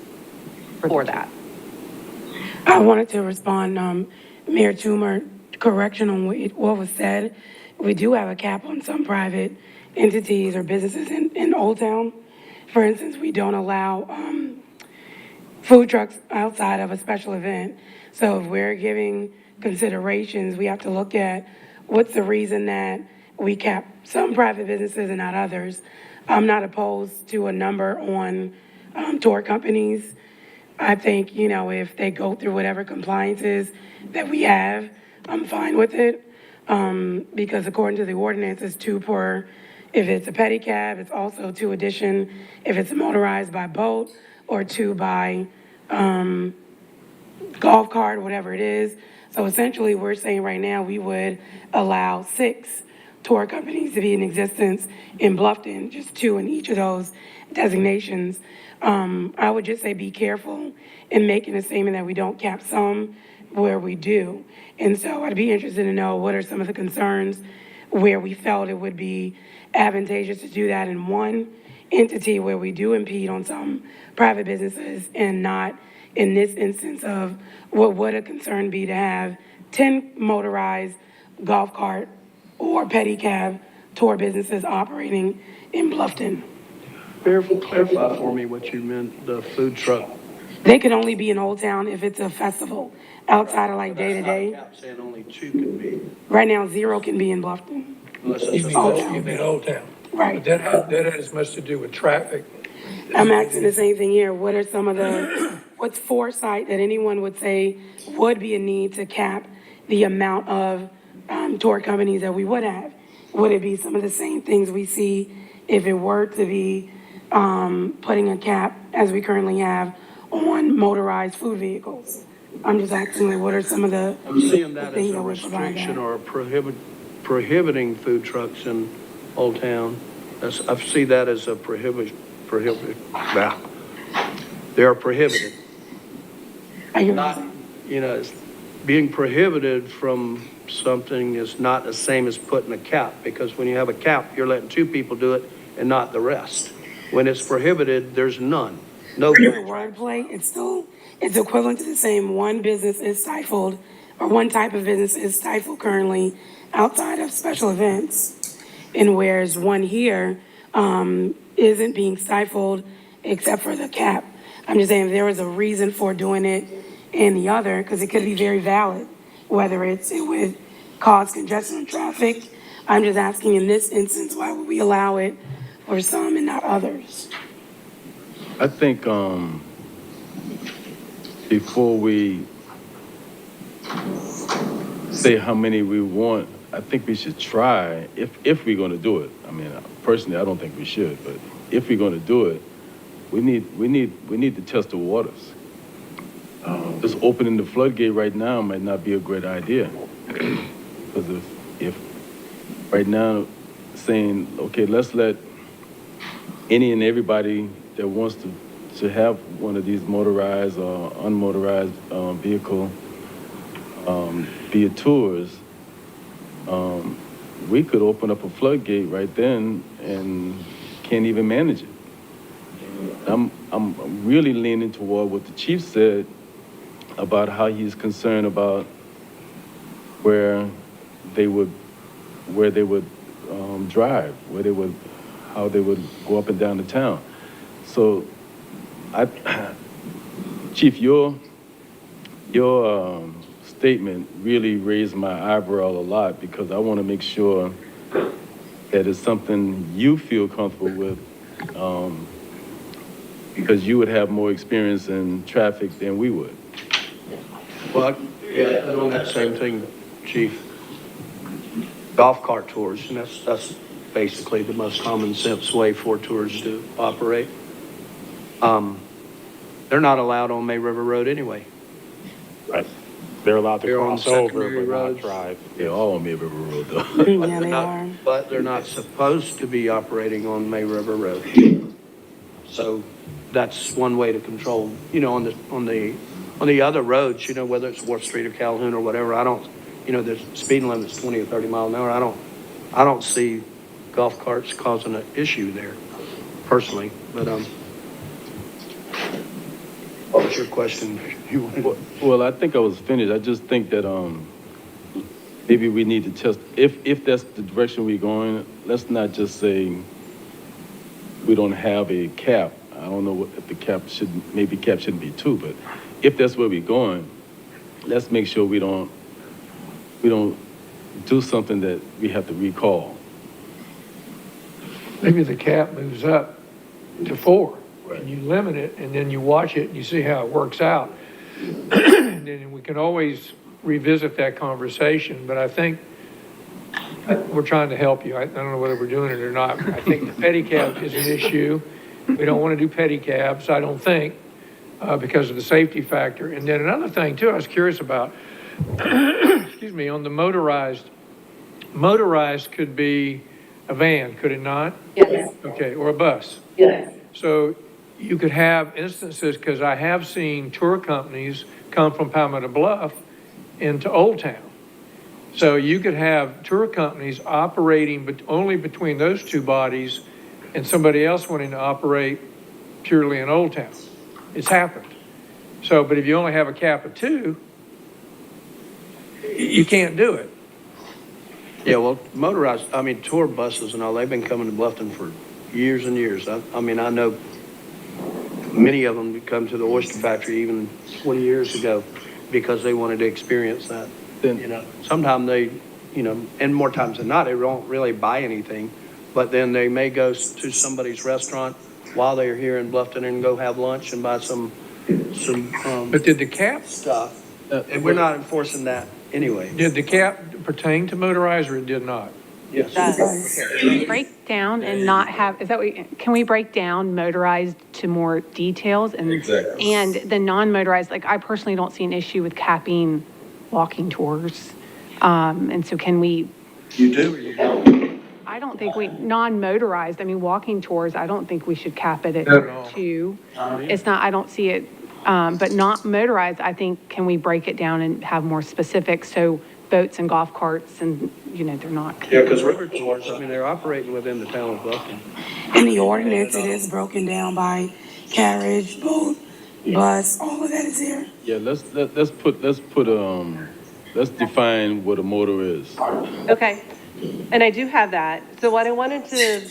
for that. I wanted to respond, Mayor Toomer, correction on what was said. We do have a cap on some private entities or businesses in Old Town. For instance, we don't allow food trucks outside of a special event. So if we're giving considerations, we have to look at what's the reason that we cap some private businesses and not others. I'm not opposed to a number on tour companies. I think, you know, if they go through whatever compliances that we have, I'm fine with it. Because according to the ordinance, it's 2 per, if it's a pedicab, it's also 2 addition, if it's motorized by boat, or 2 by golf cart, whatever it is. So essentially, we're saying right now, we would allow 6 tour companies to be in existence in Bluffton, just 2 in each of those designations. I would just say be careful in making a statement that we don't cap some where we do. And so I'd be interested to know what are some of the concerns where we felt it would be advantageous to do that in one entity where we do impede on some private businesses and not in this instance of what would a concern be to have 10 motorized golf cart or pedicab tour businesses operating in Bluffton. Clarify for me what you meant, the food truck. They could only be in Old Town if it's a festival outside of like day to day. Cap saying only 2 can be. Right now, 0 can be in Bluffton. Unless You it's mean, a Old you Town. mean Old Town? Right. But that has as much to do with traffic. I'm asking the same thing here. What are some of the, what's foresight that anyone would say would be a need to cap the amount of tour companies that we would have? Would it be some of the same things we see if it were to be putting a cap, as we currently have, on motorized food vehicles? I'm just asking, like, what are some of the I'm seeing that as things a that would provide restriction that? or prohibiting food trucks in Old Town. I see that as a nah. They are prohibited. I hear what you're Not, saying. you know, it's being prohibited from something is not the same as putting a cap, because when you have a cap, you're letting 2 people do it and not the rest. When it's prohibited, there's none. No. The wordplay, it's equivalent to the same. One business is stifled, or one type of business is stifled currently outside of special events. And whereas one here, isn't being stifled except for the cap. I'm just saying if there was a reason for doing it and the other, because it could be very valid, whether it would cause congestion of traffic. I'm just asking in this instance, why would we allow it for some and not others? I think, before we say how many we want, I think we should try, if we're gonna do it. I mean, personally, I don't think we should, but if we're gonna do it, we need to test the waters. Just opening the floodgate right now might not be a great idea. Because if right now saying, okay, let's let any and everybody that wants to have one of these motorized or unmotorized vehicle, be it tours, we could open up a floodgate right then and can't even manage it. I'm really leaning toward what the chief said about how he's concerned about where they would drive, how they would go up and down the town. So, Chief, your statement really raised my eyebrow a lot because I want to make sure that it's something you feel comfortable with, because you would have more experience in traffic than we would. Well, yeah, on that same thing, Chief, golf cart tours, and that's basically the most common sense way for tours to operate. They're not allowed on May River Road anyway. Right. They're allowed to They're on cross over, secondary but not roads. drive. They're all on May River Road, though. Yeah, they are. But they're not supposed to be operating on May River Road. So that's one way to control, on the other roads, whether it's Wharf Street or Calhoun or whatever, the speed limit's 20 or 30 miles an hour. I don't see golf carts causing an issue there personally, but, what was your question? You wanted- Well, I think I was finished. I just think that maybe we need to test, if that's the direction we're going, let's not just say we don't have a cap. I don't know if the cap shouldn't be 2, but if that's where we're going, let's make sure we don't do something that we have to recall. Maybe the cap moves up to 4. Right. And you limit it, and then you watch it, and you see how it works out. And then we can always revisit that conversation, but I think we're trying to help you. I don't know whether we're doing it or not. I think the pedicab is an issue. We don't want to do pedicabs, I don't think, because of the safety factor. And then another thing, too, I was curious about, excuse me, on the motorized could be a van, could it not? Yes. Okay, or a bus. Yes. So you could have instances, because I have seen tour companies come from Palmetto Bluff into Old Town. So you could have tour companies operating but only between those two bodies and somebody else wanting to operate purely in Old Town. It's happened. So, but if you only have a cap of 2, you can't do it. Yeah, well, tour buses and all, they've been coming to Bluffton for years and years. I know many of them come to the Oyster Factory even 20 years ago because they wanted to experience that. Sometimes they, and more times than not, they don't really buy anything, but then they may go to somebody's restaurant while they're here in Bluffton and go have lunch and buy some But did the cap, stuff. And we're not enforcing that anyway. did the cap pertain to motorized or it did not? Yes. Can we break down and not have, can we break down motorized to more details? Exactly. And the non-motorized, like I personally don't see an issue with capping walking tours. And so can we? You do or you don't? I don't think non-motorized, walking tours, I don't think we should cap it at 2. It's not, I don't see it, but not motorized, I think, can we break it down and have more specifics? So boats and golf carts and, they're not. Yeah, because river tours, they're operating within the town of Bluffton. In the ordinance, it is broken down by carriage, boat, bus, all of that is there. Yeah, let's define what a motor is. Okay, and I do have that. So what I wanted to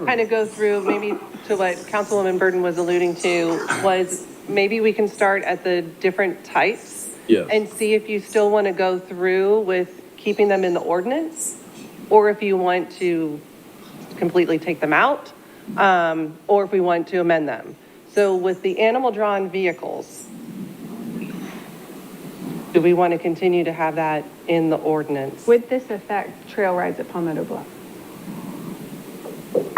kind of go through, maybe to what Councilwoman Burton was alluding to, was maybe we can start at the different types. Yes. And see if you still want to go through with keeping them in the ordinance, or if you want to completely take them out, or if we want to amend them. So with the animal-drawn vehicles, do we want to continue to have that in the ordinance? Would this affect trail rides at Palmetto Bluff?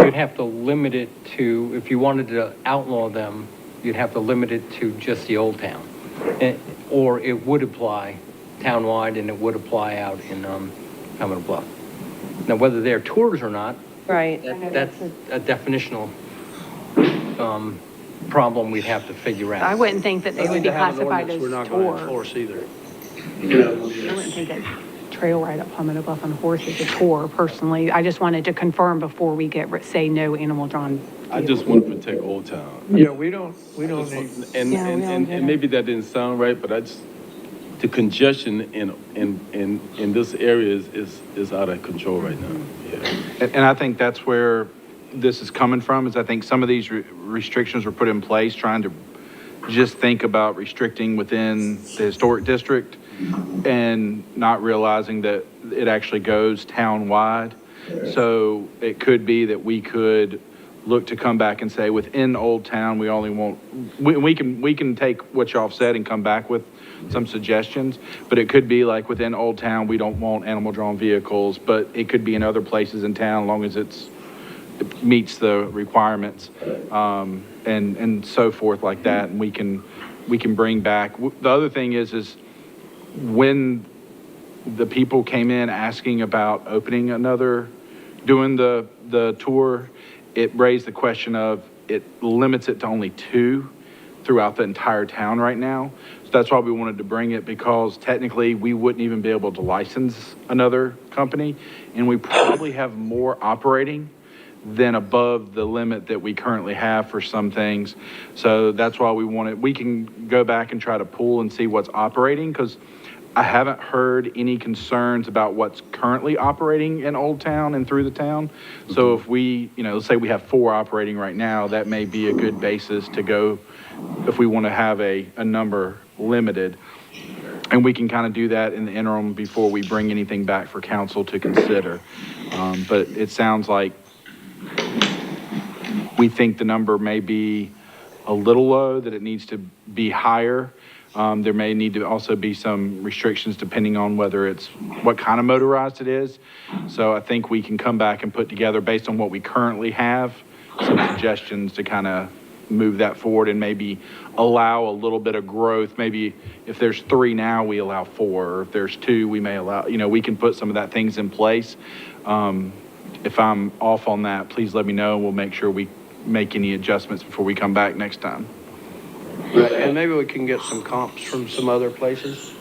You'd have to limit it to, if you wanted to outlaw them, you'd have to limit it to just the Old Town. Or it would apply townwide and it would apply out in Palmetto Bluff. Now, whether they're tours or not, Right. That's a definitional problem we'd have to figure out. I wouldn't think that they would be classified as We're not going to tour. enforce either. I wouldn't think a trail ride up Palmetto Bluff on a horse is a tour, personally. I just wanted to confirm before we say no animal-drawn. I just want to protect Old Town. Yeah, we don't need. And, Yeah, we all do that. maybe that didn't sound right, but the congestion in this area is out of control right now. Yeah. And I think that's where this is coming from, is I think some of these restrictions were put in place trying to just think about restricting within the historic district and not realizing that it actually goes town-wide. So it could be that we could look to come back and say, within Old Town, we only want, we can take what y'all said and come back with some suggestions, but it could be like within Old Town, we don't want animal-drawn vehicles, but it could be in other places in town, as long as it meets the requirements, and so forth like that, and we can bring back. The other thing is when the people came in asking about opening doing the tour, it raised the question of, it limits it to only 2 throughout the entire town right now. So that's why we wanted to bring it, because technically we wouldn't even be able to license another company, and we probably have more operating than above the limit that we currently have for some things. So that's why we can go back and try to pull and see what's operating, because I haven't heard any concerns about what's currently operating in Old Town and through the town. So if we, let's say we have 4 operating right now, that may be a good basis to go if we want to have a number limited. And we can kind of do that in the interim before we bring anything back for council to consider. But it sounds like we think the number may be a little low, that it needs to be higher. There may need to also be some restrictions depending on what kind of motorized it is. So I think we can come back and put together, based on what we currently have, some suggestions to kind of move that forward and maybe allow a little bit of growth. Maybe if there's 3 now, we allow 4, or if there's 2, we may allow, we can put some of that things in place. If I'm off on that, please let me know. We'll make sure we make any adjustments before we come back next time. Right, and maybe we can get some comps from some other places.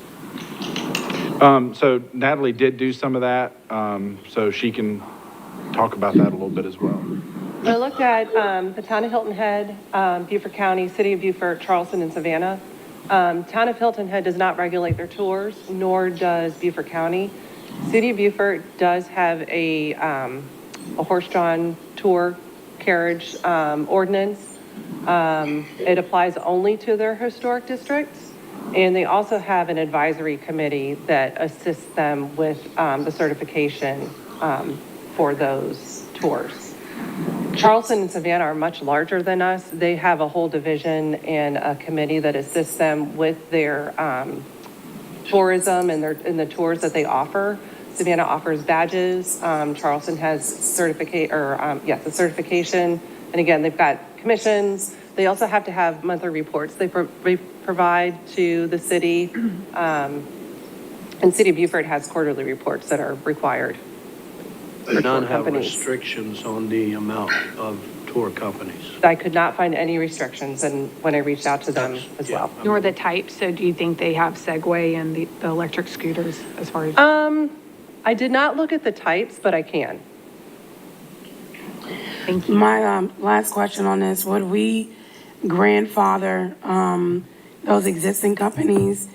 So Natalie did do some of that, so she can talk about that a little bit as well. I looked at the town of Hilton Head, Beaufort County, City of Beaufort, Charleston, and Savannah. Town of Hilton Head does not regulate their tours, nor does Beaufort County. City of Beaufort does have a horse-drawn tour carriage ordinance. It applies only to their historic districts, and they also have an advisory committee that assists them with the certification for those tours. Charleston and Savannah are much larger than us. They have a whole division and a committee that assists them with their tourism and the tours that they offer. Savannah offers badges. Charleston has the certification. And again, they've got commissions. They also have to have monthly reports they provide to the city. And City of Beaufort has quarterly reports that are required. None have restrictions on the amount of tour companies. I could not find any restrictions and when I reached out to them as well. Nor the type, so do you think they have Segway and the electric scooters as far as? I did not look at the types, but I can. Thank you. My last question on this, would we grandfather those existing companies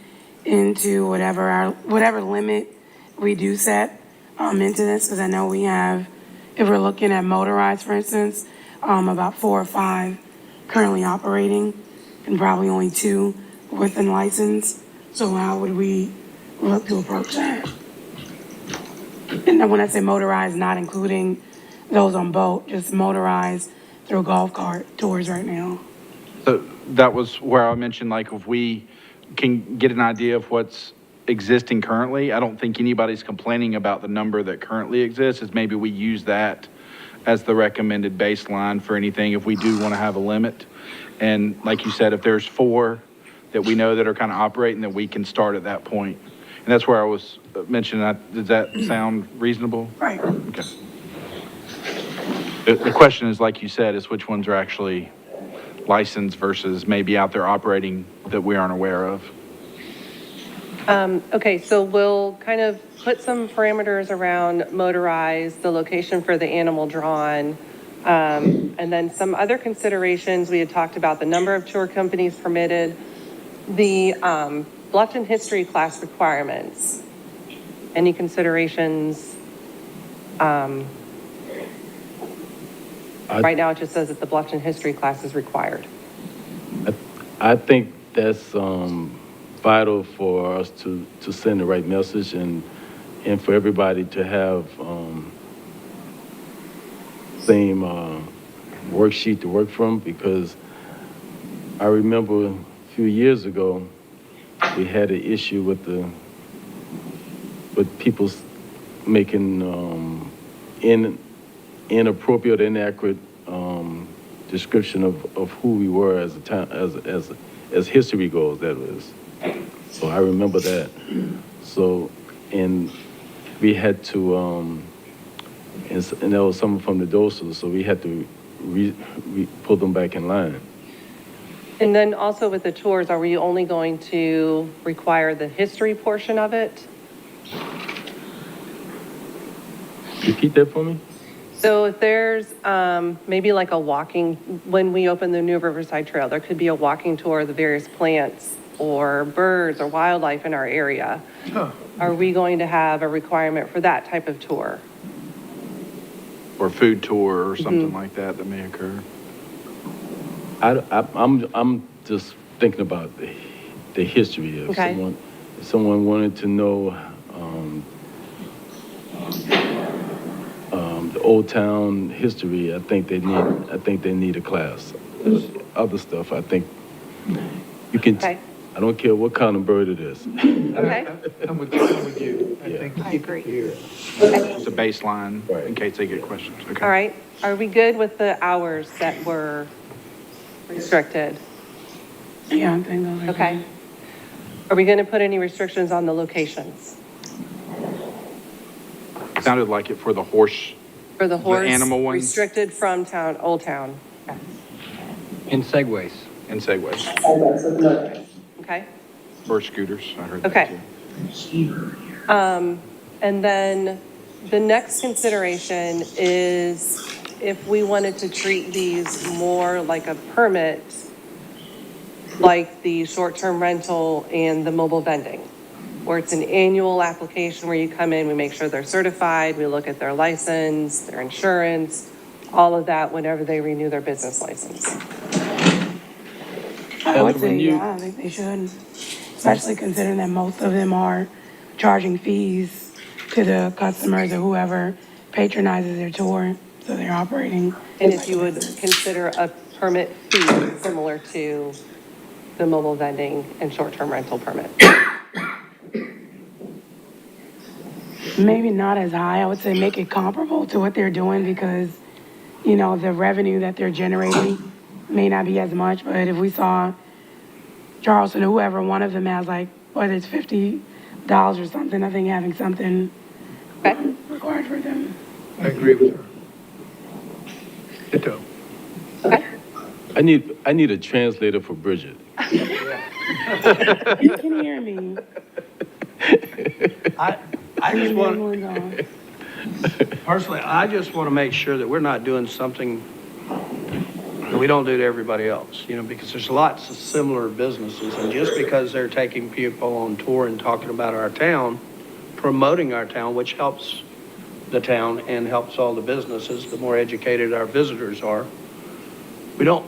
into whatever limit we do set into this? Because I know we have, if we're looking at motorized, for instance, about 4 or 5 currently operating, and probably only 2 with a license. So how would we look to approach that? And then when I say motorized, not including those on boat, just motorized through golf cart tours right now. So that was where I mentioned, like, if we can get an idea of what's existing currently, I don't think anybody's complaining about the number that currently exists, is maybe we use that as the recommended baseline for anything if we do want to have a limit. And like you said, if there's 4 that we know that are kind of operating, that we can start at that point. And that's where I was mentioning that. Does that sound reasonable? Right. Okay. The question is, like you said, is which ones are actually licensed versus maybe out there operating that we aren't aware of. Okay, so we'll kind of put some parameters around motorized, the location for the animal drawn, and then some other considerations. We had talked about the number of tour companies permitted, the Bluffton history class requirements. Any considerations? Right now, it just says that the Bluffton history class is required. I think that's vital for us to send the right message and for everybody to have same worksheet to work from, because I remember a few years ago we had an issue with people making inappropriate, inaccurate description of who we were as a town, as history goes, that is. So I remember that. So, and we had to, and that was someone from the DOSA, so we had to pull them back in line. And then also with the tours, are we only going to require the history portion of it? Repeat that for me? So if there's maybe like a walking, when we open the new Riverside Trail, there could be a walking tour of the various plants or birds or wildlife in our area. Are we going to have a requirement for that type of tour? Or food tour or something like that may occur. I'm just thinking about the history of Okay. if someone wanted to know the Old Town history, I think they need a class. Other stuff, I think you can. Okay. I don't care what kind of bird it is. Okay. I'm with you. I think I agree. It's a baseline in case they get questions. Okay. All right. Are we good with the hours that were restricted? Yeah, I think those are Okay. Are we going to put any restrictions on the locations? Sounded like it for the horse. For the horse? animal ones? Restricted from town, Old Town. In segways. And segways. Okay. Or scooters, I heard that Okay. too. And then the next consideration is if we wanted to treat these more like a permit, like the short-term rental and the mobile vending, where it's an annual application where you come in, we make sure they're certified, we look at their license, their insurance, all of that whenever they renew their business license. I would say, yeah, I think they should, especially considering that most of them are charging fees to the customers or whoever patronizes their tour, so they're operating. And if you would consider a permit fee similar to the mobile vending and short-term rental permit. Maybe not as high, I would say make it comparable to what they're doing because, you know, the revenue that they're generating may not be as much, but if we saw Charleston, whoever, one of them has like, whether it's $50 or something, I think having something required for them. I agree with her. Ditto. I need a translator for Bridget. You can hear me. I just want, Everyone's on. personally, I just want to make sure that we're not doing something that we don't do to everybody else, you know, because there's lots of similar businesses, and just because they're taking people on tour and talking about our town, promoting our town, which helps the town and helps all the businesses, the more educated our visitors are, we don't,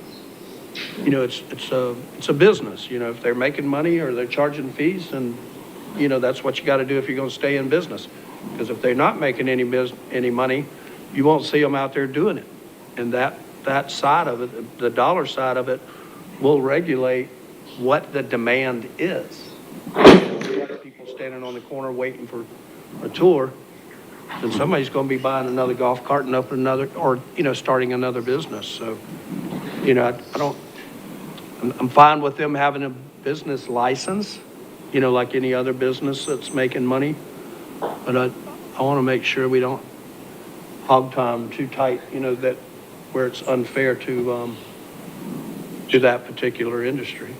you know, it's a business, you know, if they're making money or they're charging fees, and, you know, that's what you got to do if you're going to stay in business. Because if they're not making any money, you won't see them out there doing it. And that side of it, the dollar side of it, will regulate what the demand is. If you have people standing on the corner waiting for a tour, then somebody's going to be buying another golf cart and opening another, or, you know, starting another business. So, you know, I'm fine with them having a business license, you know, like any other business that's making money. But I want to make sure we don't hog time too tight, you know, that where it's unfair to that particular industry.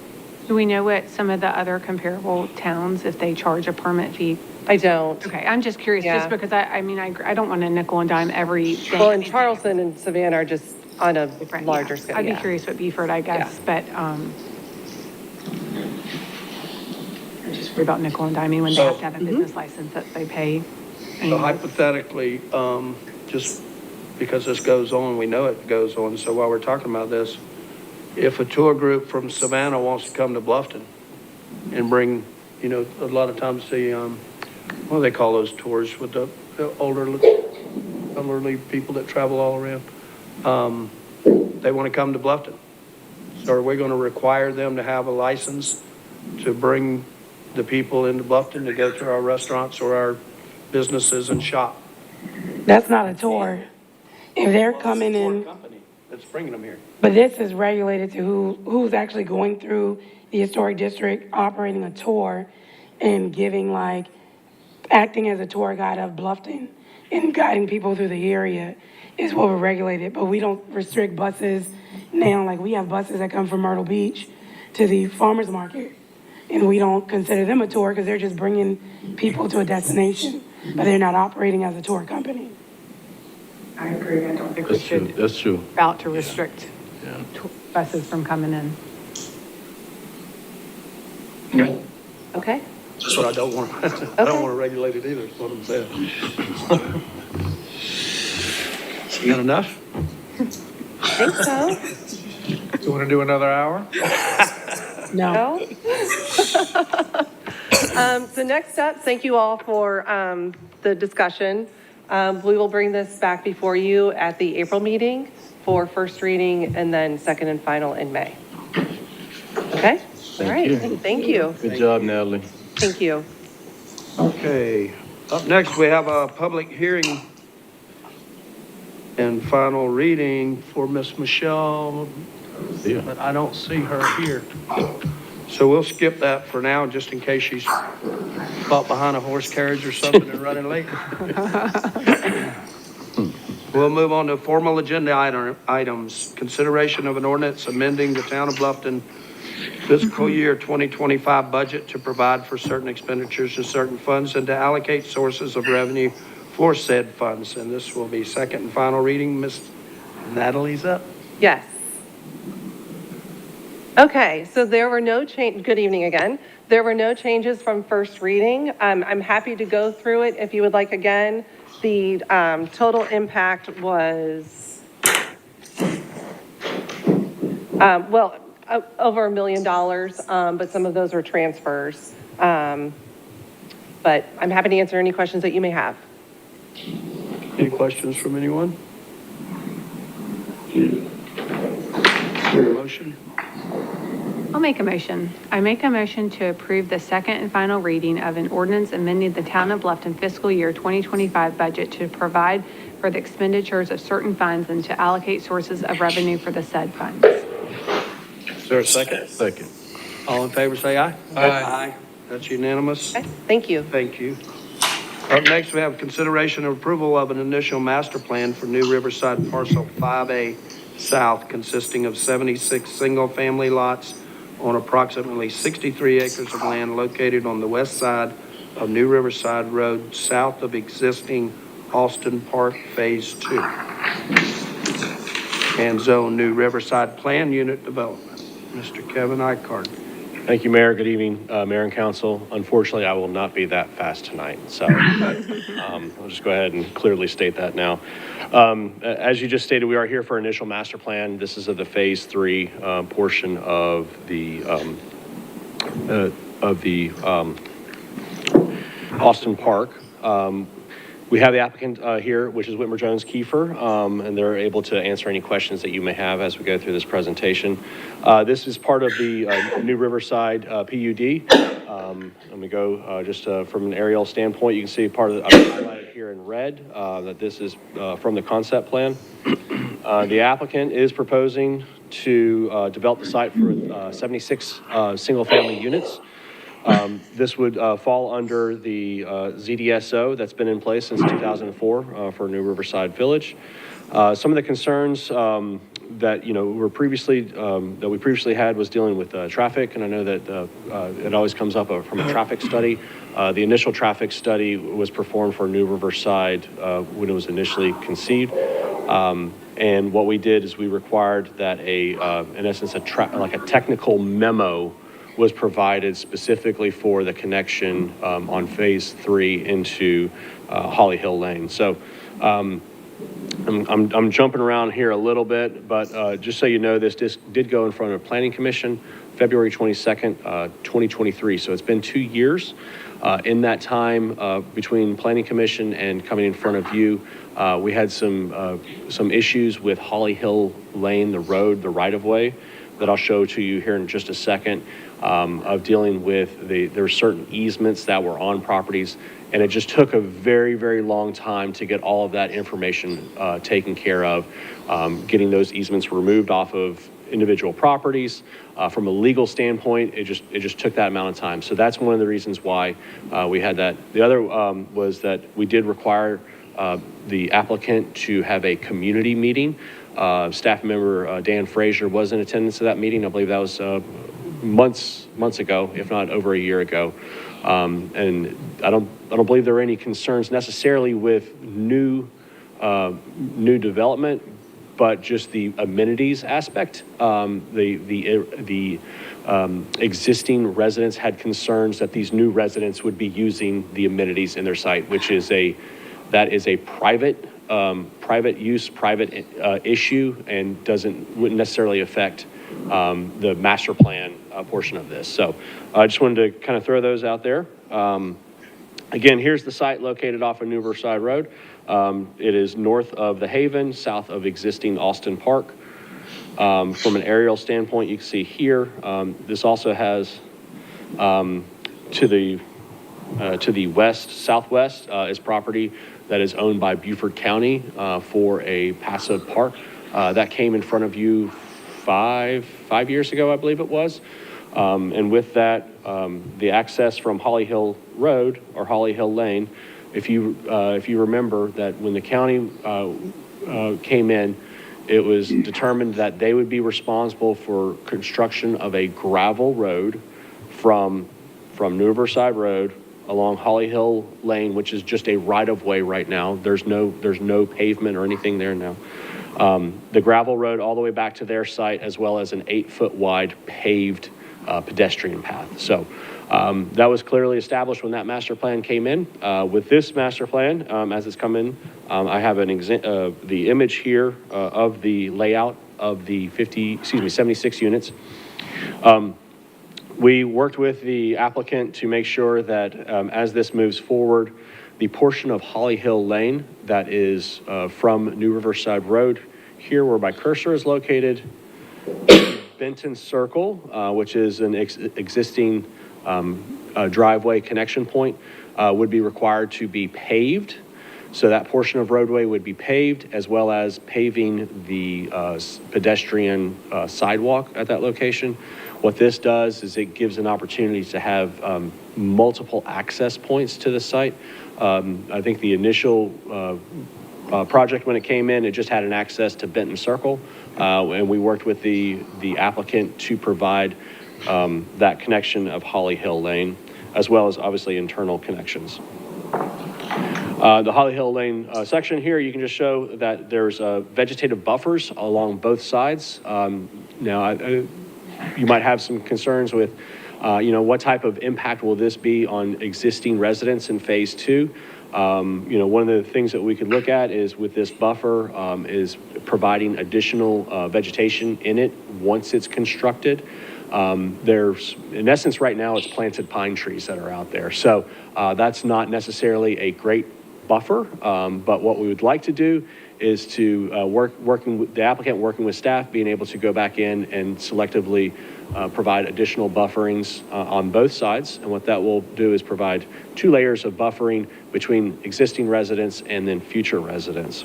Do we know what some of the other comparable towns, if they charge a permit fee? I don't. Okay, I'm just curious, Yeah. just because I mean, I don't want to nickel and dime everything. Well, and Charleston and Savannah are just on a Different, larger yeah. scale. I'd be yeah. curious what Beaufort, I guess, but, I'm just worried about nickel and diming when they have to have a business license that they pay. So hypothetically, just because this goes on, we know it goes on, so while we're talking about this, if a tour group from Savannah wants to come to Bluffton and bring, you know, a lot of times the, what do they call those tours with the elderly people that travel all around? They want to come to Bluffton. So are we going to require them to have a license to bring the people into Bluffton to go to our restaurants or our businesses and shop? That's not a tour. If they're coming in, Company that's bringing them here. but this is regulated to who's actually going through the historic district, operating a tour and giving like, acting as a tour guide of Bluffton and guiding people through the area is what we're regulated, but we don't restrict buses now. Like, we have buses that come from Myrtle Beach to the farmer's market, and we don't consider them a tour because they're just bringing people to a destination, but they're not operating as a tour company. I agree, I don't think we That's true, should that's true. route to restrict buses from coming in. Okay. That's what I don't want. I don't want to regulate it either, is what I'm saying. Got enough? I think so. You want to do another hour? No. So next up, thank you all for the discussion. We will bring this back before you at the April meeting for first reading and then second and final in May. Okay? All right. you. Thank you. Good job, Natalie. Thank you. Okay, up next, we have a public hearing and final reading for Miss Michelle, Yeah. but I don't see her here. So we'll skip that for now, just in case she's caught behind a horse carriage or something and running late. We'll move on to formal agenda items. Consideration of an ordinance amending the Town of Bluffton fiscal year 2025 budget to provide for certain expenditures and certain funds and to allocate sources of revenue for said funds. And this will be second and final reading. Miss Natalie's up. Yes. Okay, so there were no good evening again. There were no changes from first reading. I'm happy to go through it if you would like again. The total impact was, over $1 million, but some of those were transfers. But I'm happy to answer any questions that you may have. Any questions from anyone? Your motion? I'll make a motion. I make a motion to approve the second and final reading of an ordinance amending the Town of Bluffton fiscal year 2025 budget to provide for the expenditures of certain funds and to allocate sources of revenue for the said funds. Is there a second? Second. All in favor, say aye. Aye. That's unanimous. Okay, thank you. Thank you. Up next, we have consideration of approval of an initial master plan for New Riverside Parcel 5A South, consisting of 76 single-family lots on approximately 63 acres of land located on the west side of New Riverside Road, south of existing Austin Park Phase 2 and Zone New Riverside Plan Unit Development. Mr. Kevin Icard. Thank you, Mayor. Good evening, Mayor and Council. Unfortunately, I will not be that fast tonight, so I'll just go ahead and clearly state that now. As you just stated, we are here for initial master plan. This is of the Phase 3 portion of the Austin Park. We have the applicant here, which is Whitmer Jones Kiefer, and they're able to answer any questions that you may have as we go through this presentation. This is part of the New Riverside PUD. Let me go just from an aerial standpoint. You can see part of the highlighted here in red that this is from the concept plan. The applicant is proposing to develop the site for 76 single-family units. This would fall under the ZDSO that's been in place since 2004 for New Riverside Village. Some of the concerns that, were previously, that we previously had was dealing with traffic, and I know that it always comes up from a traffic study. The initial traffic study was performed for New Riverside when it was initially conceived. And what we did is we required that in essence, like a technical memo was provided specifically for the connection on Phase 3 into Holly Hill Lane. So I'm jumping around here a little bit, but just so you know, this did go in front of Planning Commission February 22nd, 2023. So it's been 2 years. In that time between Planning Commission and coming in front of you, we had some issues with Holly Hill Lane, the road, the right-of-way, that I'll show to you here in just a second, of dealing with there were certain easements that were on properties, and it just took a very, very long time to get all of that information taken care of, getting those easements removed off of individual properties. From a legal standpoint, it just took that amount of time. So that's one of the reasons why we had that. The other was that we did require the applicant to have a community meeting. Staff member Dan Frazier was in attendance at that meeting. I believe that was months ago, if not over a year ago. And I don't believe there were any concerns necessarily with new development, but just the amenities aspect. The existing residents had concerns that these new residents would be using the amenities in their site, which is a private use, private issue, and wouldn't necessarily affect the master plan portion of this. So I just wanted to kind of throw those out there. Again, here's the site located off of New Riverside Road. It is north of the Haven, south of existing Austin Park. From an aerial standpoint, you can see here, this also has to the west, southwest is property that is owned by Beaufort County for a passive park. That came in front of you five years ago, I believe it was. And with that, the access from Holly Hill Road or Holly Hill Lane, if you remember that when the county came in, it was determined that they would be responsible for construction of a gravel road from New Riverside Road along Holly Hill Lane, which is just a right-of-way right now. There's no pavement or anything there now. The gravel road all the way back to their site, as well as an 8-foot wide paved pedestrian path. So that was clearly established when that master plan came in. With this master plan, as it's come in, I have the image here of the layout of the 76 units. We worked with the applicant to make sure that as this moves forward, the portion of Holly Hill Lane that is from New Riverside Road, here where my cursor is located, Benton Circle, which is an existing driveway connection point, would be required to be paved. So that portion of roadway would be paved, as well as paving the pedestrian sidewalk at that location. What this does is it gives an opportunity to have multiple access points to the site. I think the initial project when it came in, it just had an access to Benton Circle, and we worked with the applicant to provide that connection of Holly Hill Lane, as well as obviously internal connections. The Holly Hill Lane section here, you can just show that there's vegetative buffers along both sides. Now, you might have some concerns with, what type of impact will this be on existing residents in Phase 2? One of the things that we could look at is with this buffer is providing additional vegetation in it once it's constructed. There's, in essence, right now it's planted pine trees that are out there. So that's not necessarily a great buffer, but what we would like to do is to working with the applicant, working with staff, being able to go back in and selectively provide additional bufferings on both sides. And what that will do is provide 2 layers of buffering between existing residents and then future residents.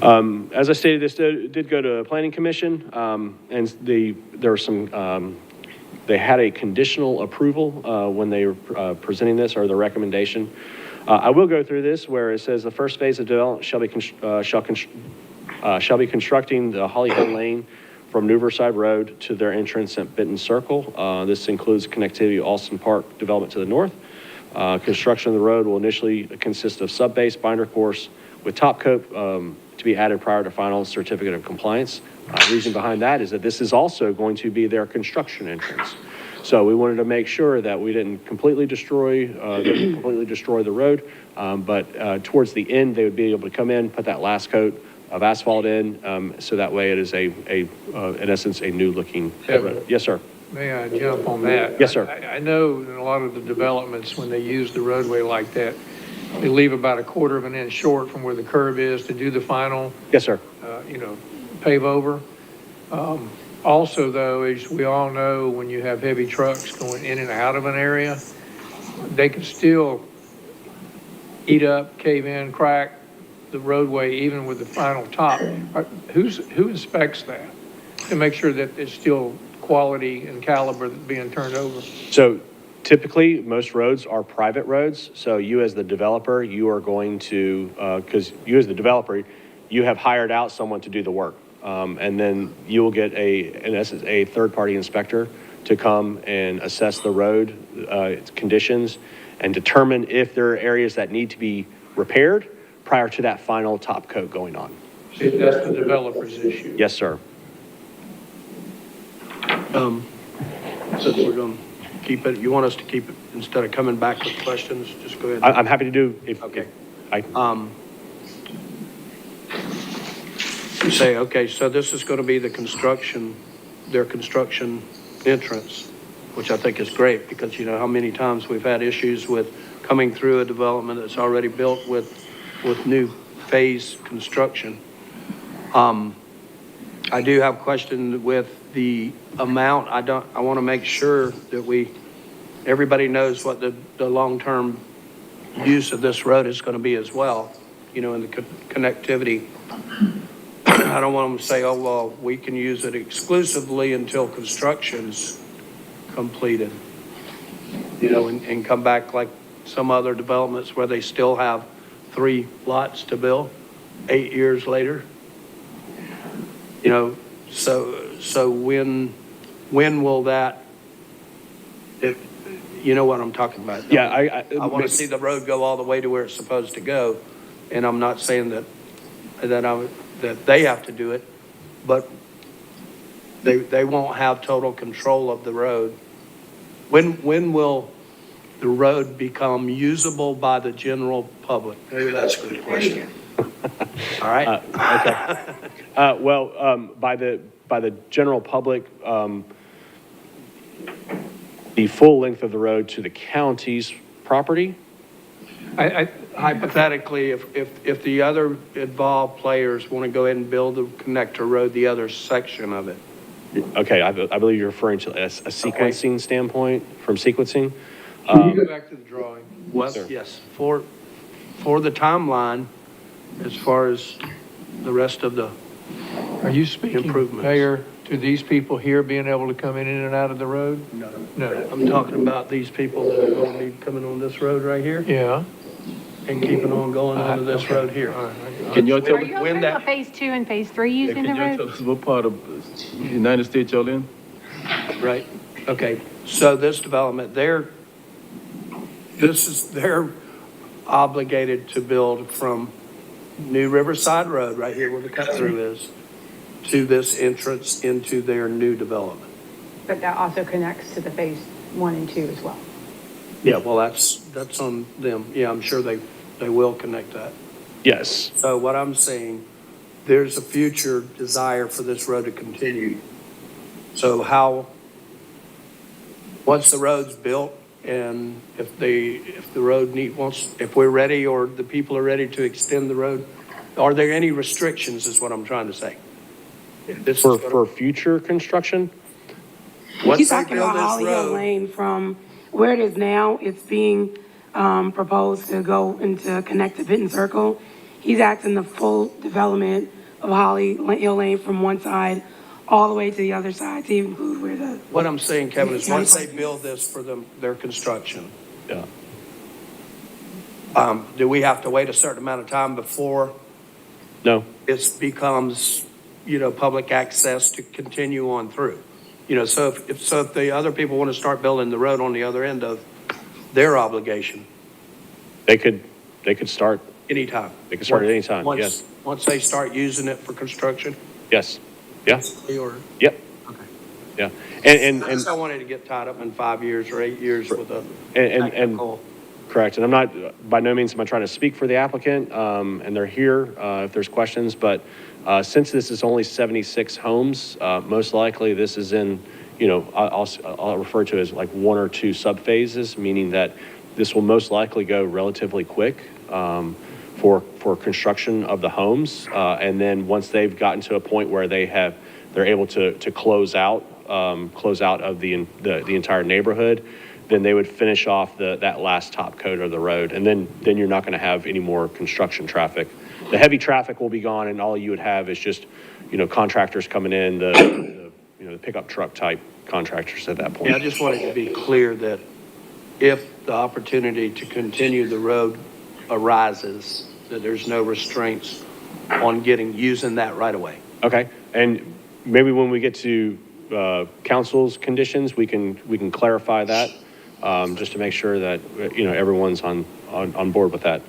As I stated, this did go to Planning Commission, and there were some they had a conditional approval when they were presenting this, or the recommendation. I will go through this where it says the first phase of development shall be constructing the Holly Hill Lane from New Riverside Road to their entrance at Benton Circle. This includes connectivity to Austin Park development to the north. Construction of the road will initially consist of sub-base binder course with top coat to be added prior to final certificate of compliance. Reason behind that is that this is also going to be their construction entrance. So we wanted to make sure that we didn't completely destroy the road, but towards the end, they would be able to come in, put that last coat of asphalt in, so that way it is in essence, a new looking road. Yes, sir. May I jump on that? Yes, sir. I know in a lot of the developments, when they use the roadway like that, they leave about a quarter of an inch short from where the curb is to do the final, Yes, sir. pave over. Also, though, as we all know, when you have heavy trucks going in and out of an area, they can still eat up, cave in, crack the roadway, even with the final top. Who inspects that to make sure that it's still quality and caliber that's being turned over? So typically, most roads are private roads. So you as the developer, you are going to, because you as the developer, you have hired out someone to do the work. And then you will get in essence, a third-party inspector to come and assess the road, its conditions, and determine if there are areas that need to be repaired prior to that final top coat going on. See, that's the developer's issue. Yes, sir. Since we're going to keep it, you want us to keep it, instead of coming back with questions, just go ahead. I'm happy to do, Okay. You say, okay, so this is going to be their construction entrance, which I think is great, because you know how many times we've had issues with coming through a development that's already built with new phase construction. I do have a question with the amount. I want to make sure that everybody knows what the long-term use of this road is going to be as well, in the connectivity. I don't want them to say, oh, well, we can use it exclusively until construction's completed, and come back like some other developments where they still have 3 lots to build 8 years later. So when will that, you know what I'm talking about? Yeah, I want to see the road go all the way to where it's supposed to go, and I'm not saying that they have to do it, but they won't have total control of the road. When will the road become usable by the general public? Maybe that's a good question. All right. Okay. Well, by the general public, the full length of the road to the county's property. Hypothetically, if the other involved players want to go ahead and build the connector road, the other section of it. Okay, I believe you're referring to a sequencing standpoint, from sequencing. Can you go back to the drawing? Well, yes, for the timeline, as far as the rest of the Are you speaking, improvements. Mayor, to these people here being able to come in and out of the road? No. I'm talking about these people that are going to be coming on this road right here Yeah. and keeping on going onto this Okay. road here. All right. Can you tell When me, okay about phase 2 and phase 3 using can you tell us what part of the United States y'all in? Right, okay, so this development, they're obligated to build from New Riverside Road, right here where the cut through is, to this entrance into their new development. But that also connects to the phase 1 and 2 as well. Yeah, well, that's on them. Yeah, I'm sure they will connect that. Yes. So what I'm saying, there's a future desire for this road to continue. So once the road's built, and if the road if we're ready, or the people are ready to extend the road, are there any restrictions, is what I'm trying to say? For future construction? He's talking about Holly Hill Lane from where it is now. It's being proposed to go into connect to Benton Circle. He's asking the full development of Holly Hill Lane from one side all the way to the other side to include where the, What I'm saying, Kevin, is once they build this for their construction, Yeah. do we have to wait a certain amount of time before No, it becomes, public access to continue on through? So if the other people want to start building the road on the other end of their obligation, they could start, anytime. they could start at any time, Once- yes. Once they start using it for construction? Yes, yeah, Or, yep. okay. Yeah, I and, just don't want it to get tied up in 5 years or 8 years with a and, technical. correct, and I'm not, by no means am I trying to speak for the applicant, and they're here, if there's questions, but, since this is only 76 homes, most likely this is in, I'll refer to it as like 1 or 2 subphases, meaning that this will most likely go relatively quick, for construction of the homes, and then once they've gotten to a point where they're able to close out of the entire neighborhood, then they would finish off that last top coat of the road, and then you're not going to have any more construction traffic. The heavy traffic will be gone, and all you would have is just, contractors coming in, the pickup truck type contractors at that point. Yeah, I just wanted to be clear that if the opportunity to continue the road arises, that there's no restraints on using that right away. Okay, and maybe when we get to council's conditions, we can clarify that, just to make sure that, everyone's on board with that.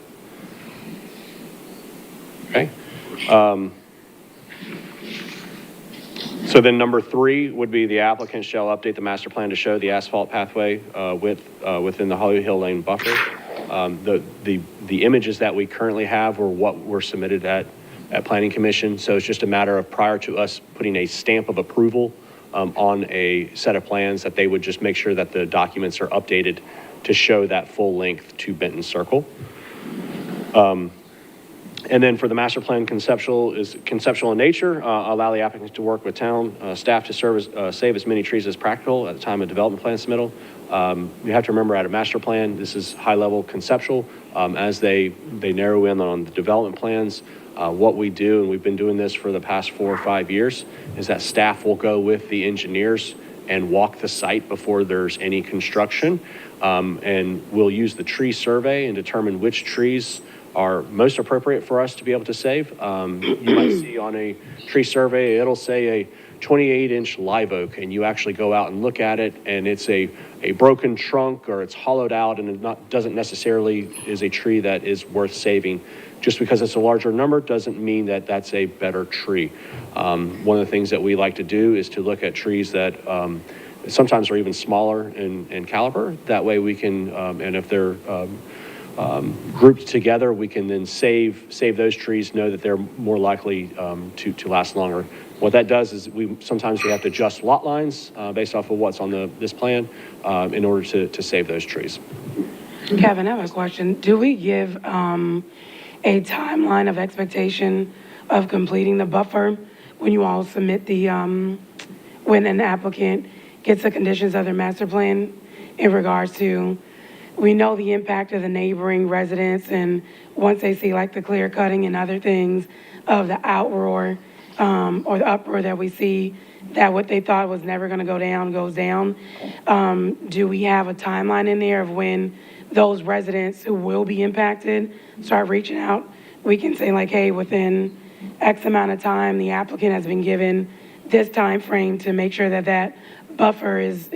Okay. So then number 3 would be the applicant shall update the master plan to show the asphalt pathway within the Holly Hill Lane buffer. The images that we currently have were what were submitted at Planning Commission. So it's just a matter of, prior to us putting a stamp of approval on a set of plans, that they would just make sure that the documents are updated to show that full length to Benton Circle. And then for the master plan, conceptual in nature, allow the applicants to work with town staff to save as many trees as practical at the time of development plan submittal. You have to remember, at a master plan, this is high level conceptual. As they narrow in on the development plans, what we do, and we've been doing this for the past 4 or 5 years, is that staff will go with the engineers and walk the site before there's any construction. And we'll use the tree survey and determine which trees are most appropriate for us to be able to save. You might see on a tree survey, it'll say a 28-inch live oak, and you actually go out and look at it, and it's a broken trunk, or it's hollowed out, and it doesn't necessarily is a tree that is worth saving. Just because it's a larger number doesn't mean that that's a better tree. One of the things that we like to do is to look at trees that sometimes are even smaller in caliber. That way we can, and if they're grouped together, we can then save those trees, know that they're more likely to last longer. What that does is sometimes we have to adjust lot lines based off of what's on this plan in order to save those trees. Kevin, I have a question. Do we give a timeline of expectation of completing the buffer when you all submit when an applicant gets the conditions of their master plan in regards to, we know the impact of the neighboring residents, and once they see like the clear cutting and other things of the outroar or the uproar that we see, that what they thought was never going to go down goes down. Do we have a timeline in there of when those residents who will be impacted start reaching out? We can say like, hey, within X amount of time, the applicant has been given this time frame to make sure that that buffer is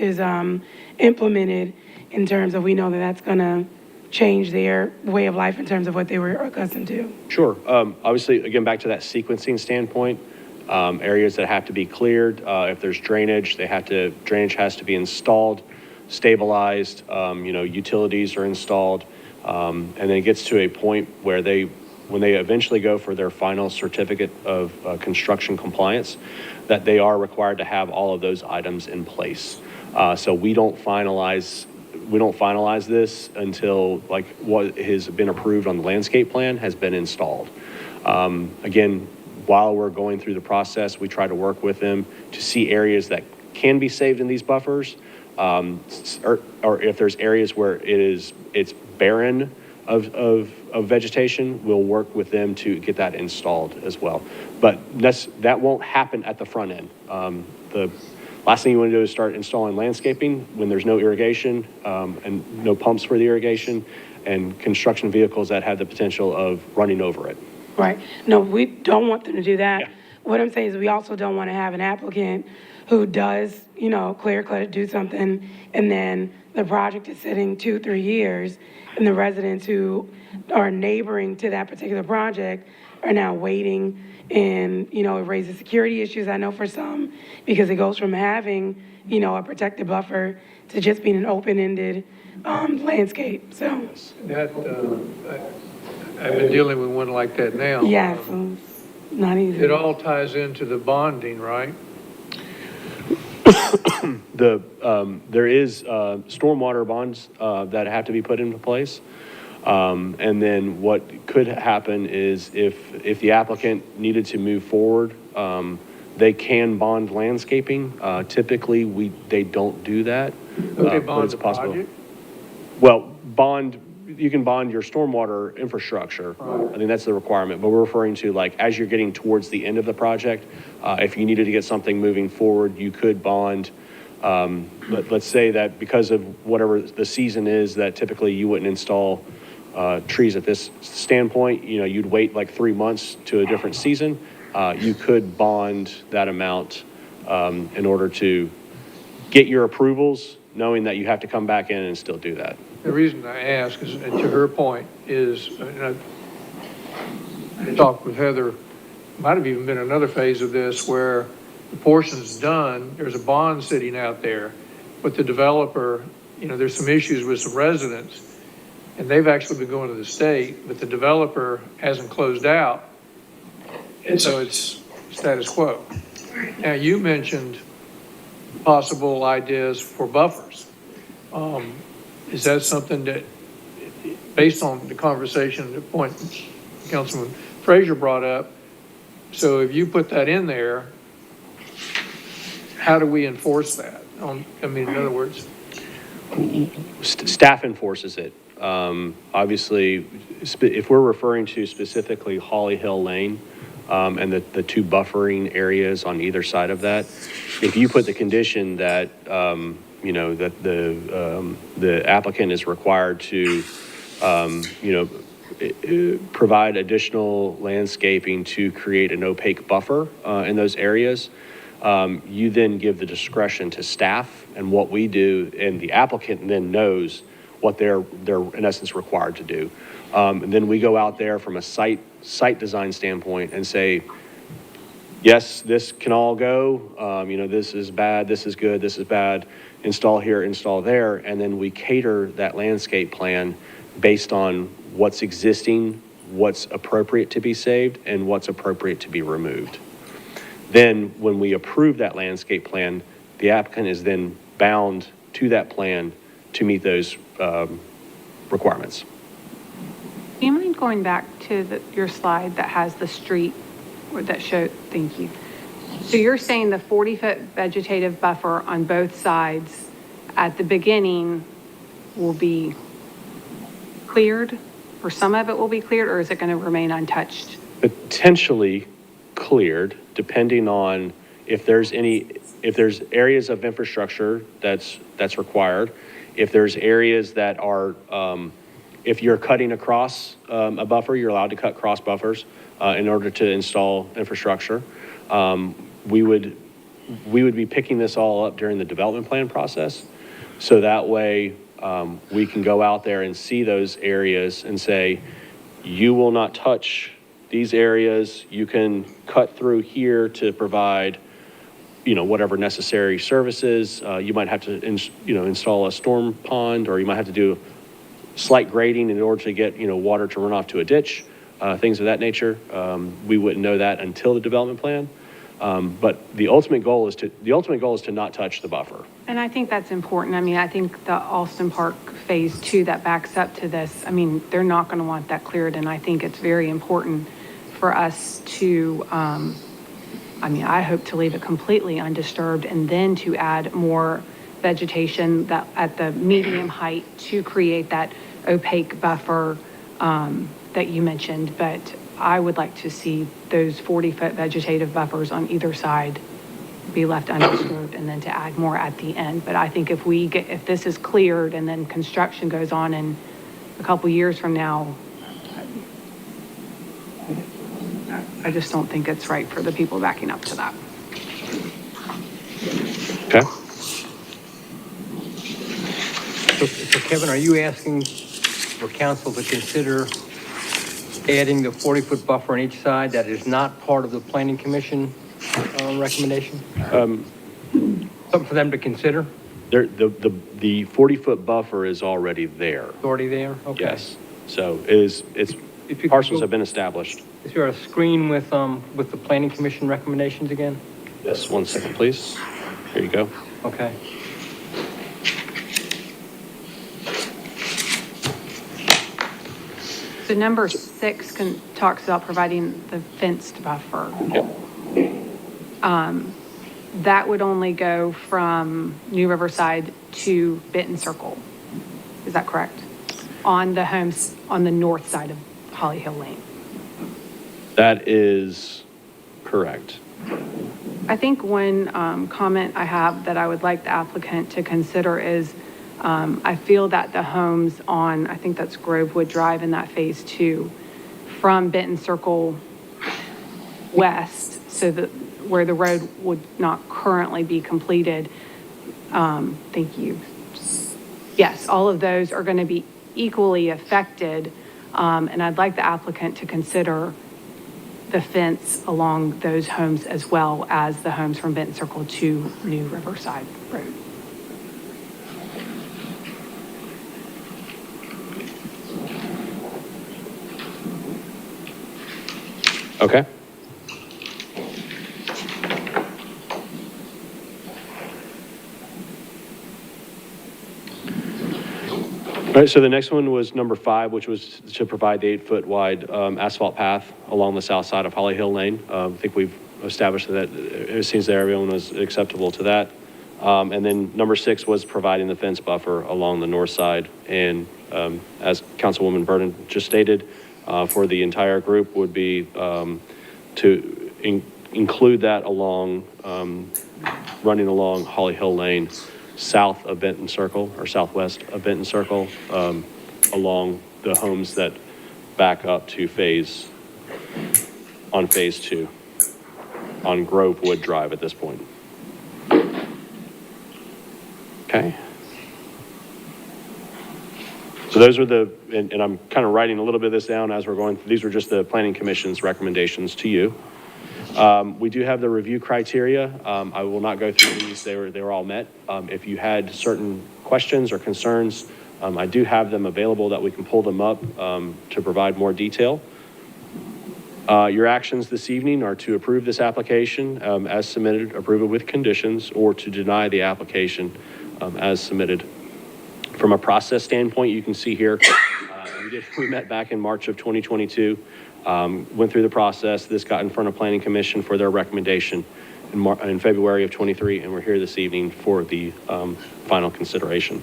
implemented, in terms of, we know that that's going to change their way of life in terms of what they were accustomed to. Sure. Obviously, again, back to that sequencing standpoint, areas that have to be cleared. If there's drainage, drainage has to be installed, stabilized, utilities are installed. And then it gets to a point where when they eventually go for their final certificate of construction compliance, that they are required to have all of those items in place. So we don't finalize this until like what has been approved on the landscape plan has been installed. Again, while we're going through the process, we try to work with them to see areas that can be saved in these buffers, or if there's areas where it's barren, of vegetation, we'll work with them to get that installed as well. But that won't happen at the front end. The last thing you want to do is start installing landscaping when there's no irrigation and no pumps for the irrigation and construction vehicles that have the potential of running over it. Right. No, we don't want them to do that. What I'm saying is we also don't want to have an applicant who does, clear cut, do something, and then the project is sitting 2-3 years, and the residents who are neighboring to that particular project are now waiting, and, it raises security issues, I know for some, because it goes from having, a protected buffer to just being an open-ended landscape, so. That, I've been dealing with one like that now. Yeah, so it's not easy. It all ties into the bonding, right? There is stormwater bonds that have to be put into place. And then what could happen is if the applicant needed to move forward, they can bond landscaping. Typically, they don't do that. Okay, but bond it's the possible. project? Well, you can bond your stormwater infrastructure. I think that's the requirement, but we're referring to like, as you're getting towards the end of the project, if you needed to get something moving forward, you could bond. Let's say that because of whatever the season is, that typically you wouldn't install trees at this standpoint, you'd wait like 3 months to a different season. You could bond that amount in order to get your approvals, knowing that you have to come back in and still do that. The reason I ask is, and to her point, is, and I talked with Heather, might have even been another phase of this where the portion's done, there's a bond sitting out there, but the developer, there's some issues with some residents, and they've actually been going to the state, but the developer hasn't closed out, and so it's status quo. Now, you mentioned possible ideas for buffers. Is that something that, based on the conversation, the point Councilman Frazier brought up, so if you put that in there, how do we enforce that? In other words, Staff enforces it. Obviously, if we're referring to specifically Holly Hill Lane and the two buffering areas on either side of that, if you put the condition that that the applicant is required to provide additional landscaping to create an opaque buffer in those areas, you then give the discretion to staff, and what we do, and the applicant then knows what they're in essence required to do. And then we go out there from a site design standpoint and say, yes, this can all go, this is bad, this is good, this is bad, install here, install there, and then we cater that landscape plan based on what's existing, what's appropriate to be saved, and what's appropriate to be removed. Then when we approve that landscape plan, the applicant is then bound to that plan to meet those requirements. Do you mind going back to your slide that has the street, or that showed, thank you. So you're saying the 40-foot vegetative buffer on both sides at the beginning will be cleared, or some of it will be cleared, or is it going to remain untouched? Potentially cleared, depending on if there's areas of infrastructure that's required, if there's areas that are, if you're cutting across a buffer, you're allowed to cut cross buffers in order to install infrastructure. We would be picking this all up during the development plan process. So that way we can go out there and see those areas and say, you will not touch these areas. You can cut through here to provide, whatever necessary services. You might have to, install a storm pond, or you might have to do slight grading in order to get, water to run off to a ditch, things of that nature. We wouldn't know that until the development plan. But the ultimate goal is to not touch the buffer. And I think that's important. I think the Alston Park Phase 2 that backs up to this, they're not going to want that cleared, and I think it's very important for us to, I hope to leave it completely undisturbed and then to add more vegetation that at the medium height to create that opaque buffer that you mentioned, but I would like to see those 40-foot vegetative buffers on either side be left undisturbed and then to add more at the end. But I think if this is cleared and then construction goes on in a couple years from now, I just don't think it's right for the people backing up to that. Okay. So Kevin, are you asking for council to consider adding the 40-foot buffer on each side that is not part of the planning commission recommendation? Something for them to consider? The 40-foot buffer is already there. It's already there? Okay. Yes. So it's parcels have been established. Is there a screen with the planning commission recommendations again? Yes, 1 second, please. Here you go. Okay. So number 6 talks about providing the fenced buffer. That would only go from New Riverside to Benton Circle. Is that correct? On the homes on the north side of Holly Hill Lane. That is correct. I think one comment I have that I would like the applicant to consider is I feel that the homes on, I think that's Grovewood Drive in that phase 2, from Benton Circle west, so that where the road would not currently be completed. Thank you. Yes, all of those are going to be equally affected, and I'd like the applicant to consider the fence along those homes as well as the homes from Benton Circle to New Riverside Road. Okay. All right, so the next one was number 5, which was to provide the 8-foot wide asphalt path along the south side of Holly Hill Lane. I think we've established that it seems that everyone was acceptable to that. And then number 6 was providing the fence buffer along the north side. And as Councilwoman Burton just stated, for the entire group would be to include that along, running along Holly Hill Lane, south of Benton Circle or southwest of Benton Circle, along the homes that back up to phase 2 on Grovewood Drive at this point. Okay. So those are and I'm kind of writing a little bit of this down as we're going through. These were just the Planning Commission's recommendations to you. We do have the review criteria. I will not go through these. They were all met. If you had certain questions or concerns, I do have them available that we can pull them up to provide more detail. Your actions this evening are to approve this application as submitted, approve it with conditions, or to deny the application as submitted. From a process standpoint, you can see here, we met back in March of 2022. Went through the process. This got in front of Planning Commission for their recommendation in February of 23, and we're here this evening for the final consideration.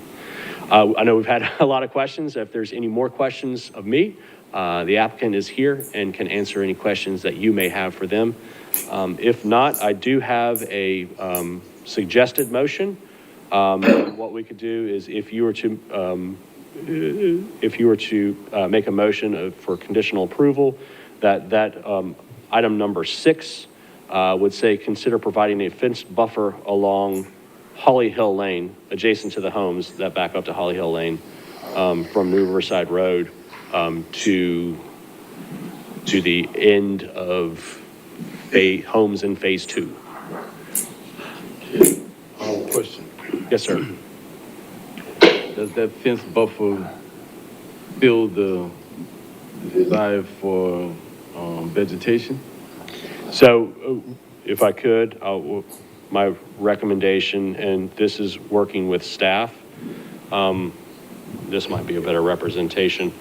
I know we've had a lot of questions. If there's any more questions of me, the applicant is here and can answer any questions that you may have for them. If not, I do have a suggested motion. What we could do is if you were to make a motion for conditional approval, that item number 6 would say, consider providing a fenced buffer along Holly Hill Lane, adjacent to the homes that back up to Holly Hill Lane, from New Riverside Road to the end of homes in phase 2. Question. Yes, sir. Does that fence buffer fill the desire for vegetation? So if I could, my recommendation, and this is working with staff, this might be a better representation.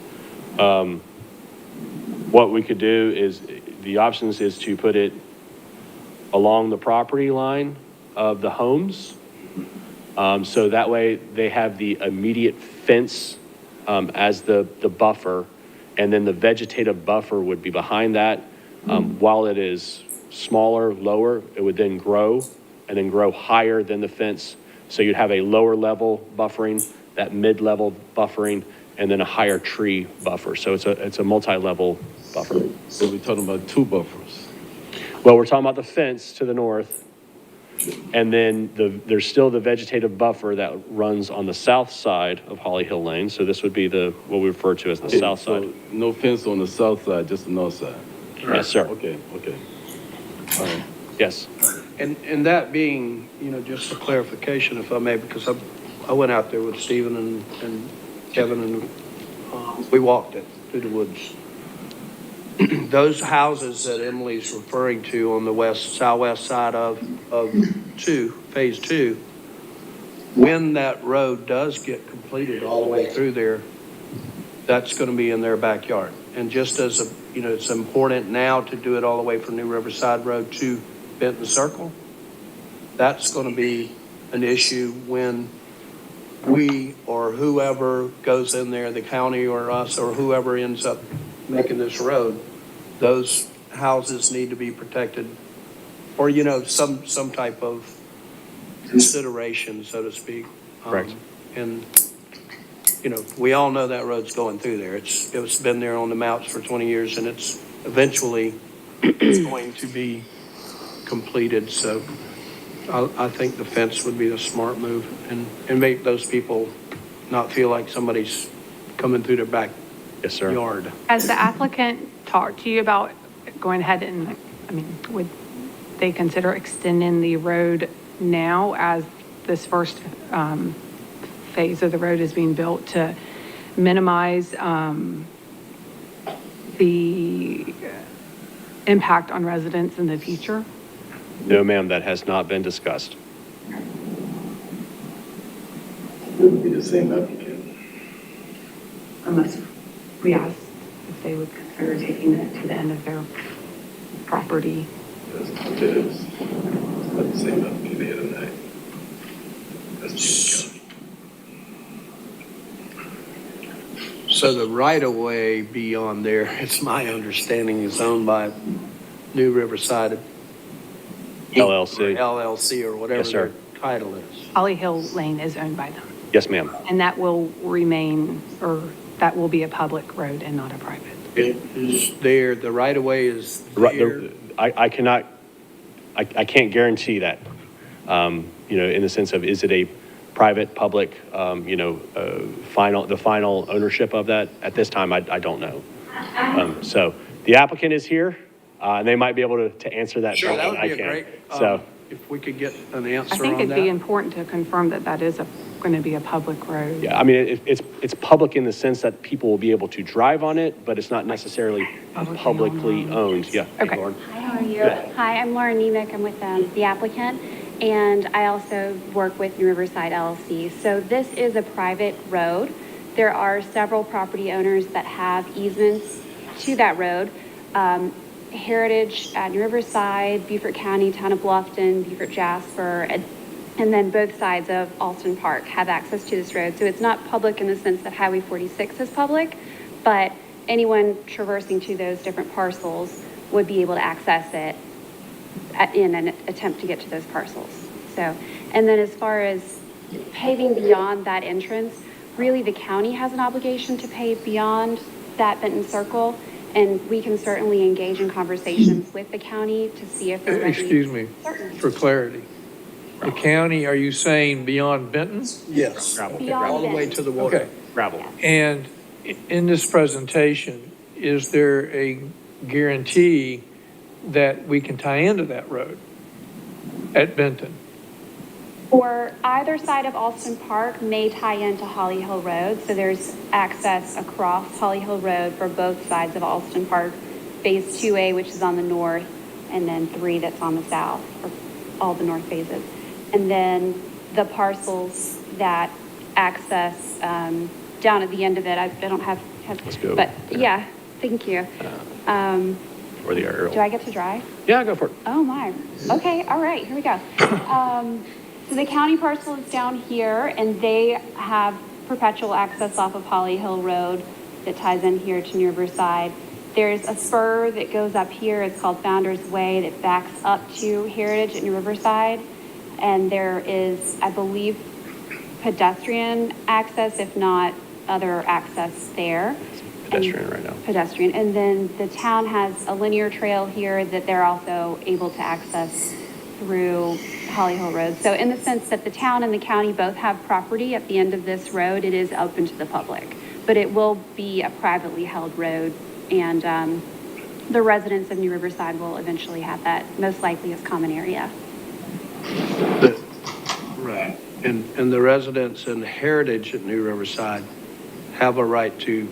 What we could do is, the options is to put it along the property line of the homes. So that way they have the immediate fence as the buffer, and then the vegetative buffer would be behind that. While it is smaller, lower, it would then grow and then grow higher than the fence. So you'd have a lower level buffering, that mid-level buffering, and then a higher tree buffer. So it's a multi-level buffer. So we're talking about two buffers. Well, we're talking about the fence to the north, and then there's still the vegetative buffer that runs on the south side of Holly Hill Lane. So this would be what we refer to as the south side. So no fence on the south side, just the north side? Yes, sir. Okay. Yes. And that being, just for clarification, if I may, because I went out there with Stephen and Kevin, and we walked it through the woods. Those houses that Emily's referring to on the southwest side of phase two, when that road does get completed all the way through there, that's going to be in their backyard. And just as it's important now to do it all the way from New Riverside Road to Benton Circle, that's going to be an issue when we or whoever goes in there, the county or us or whoever ends up making this road, those houses need to be protected, or, some type of consideration, so to speak. Correct. And, we all know that road's going through there. It's been there on the maps for 20 years, and it's eventually going to be completed. So I think the fence would be a smart move and make those people not feel like somebody's coming through their back. Yes, sir. Yard. Has the applicant talked to you about going ahead and, would they consider extending the road now as this first phase of the road is being built to minimize the impact on residents in the future? No, ma'am, that has not been discussed. It would be the same applicant. Unless we asked if they would consider taking it to the end of their property. That's what it is. It's not the same applicant here tonight. That's the county. So the right-of-way beyond there, it's my understanding, is owned by New Riverside LLC. LLC or whatever Yes, sir. their title is. Holly Hill Lane is owned by them, Yes, ma'am. and that will remain, or that will be a public road and not a private. It is there, the right-of-way is there. I can't guarantee that, in the sense of, is it a private, public, the final ownership of that? At this time, I don't know. So the applicant is here, and they might be able to answer that. Sure, better that than would be I can. great, So, if we could get an answer I on think it'd be that. important to confirm that that is going to be a public road. yeah, I mean, it's public in the sense that people will be able to drive on it, but it's not necessarily publicly owned. Yeah. Okay. Lauren? Hi, how are you? Good. Hi, I'm Laura Nemec. I'm with the applicant, and I also work with New Riverside LLC. So this is a private road. There are several property owners that have easements to that road. Heritage at New Riverside, Beaufort County, Town of Bluffton, Beaufort Jasper, and then both sides of Alston Park have access to this road. So it's not public in the sense that Highway 46 is public, but anyone traversing to those different parcels would be able to access it in an attempt to get to those parcels. So, and then as far as paving beyond that entrance, really the county has an obligation to pave beyond that Benton Circle, and we can certainly engage in conversations with the county to see if they're ready. Excuse me, for clarity. The county, are you saying beyond Benton? Yes. Beyond All the way it. to the water. Okay. Gravel. And in this presentation, is there a guarantee that we can tie into that road at Benton? Or either side of Alston Park may tie into Holly Hill Road, so there's access across Holly Hill Road for both sides of Alston Park. Phase 2A, which is on the north, and then 3 that's on the south, or all the north phases. And then the parcels that access down at the end of it, I don't have Let's go. but yeah, thank you. Or the aerial. Do I get to drive? Yeah, go for it. Oh my, okay, all right, here we go. So the county parcel is down here, and they have perpetual access off of Holly Hill Road that ties in here to New Riverside. There's a spur that goes up here, it's called Founder's Way, that backs up to Heritage at New Riverside. And there is, I believe, pedestrian access, if not other access there. Pedestrian right now. Pedestrian. And then the town has a linear trail here that they're also able to access through Holly Hill Road. So in the sense that the town and the county both have property at the end of this road, it is open to the public. But it will be a privately held road, and the residents of New Riverside will eventually have that, most likely as common area. Right. And the residents in Heritage at New Riverside have a right to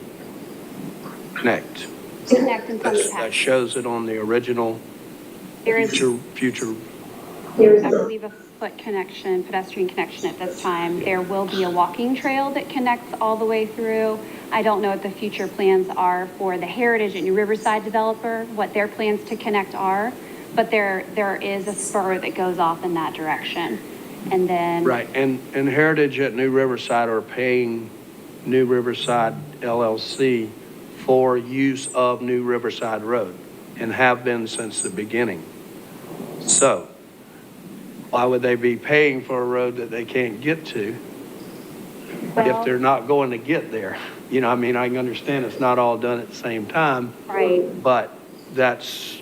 connect. To connect in some That capacity. shows it on the original There is, future. I believe, a foot connection, pedestrian connection at this time. There will be a walking trail that connects all the way through. I don't know what the future plans are for the Heritage at New Riverside developer, what their plans to connect are, but there is a spur that goes off in that direction. And then. Right, and Heritage at New Riverside are paying New Riverside LLC for use of New Riverside Road and have been since the beginning. So why would they be paying for a road that they can't get to if they're not going to get there? You know, I mean, I can understand it's not all done at the same time. Right. But that's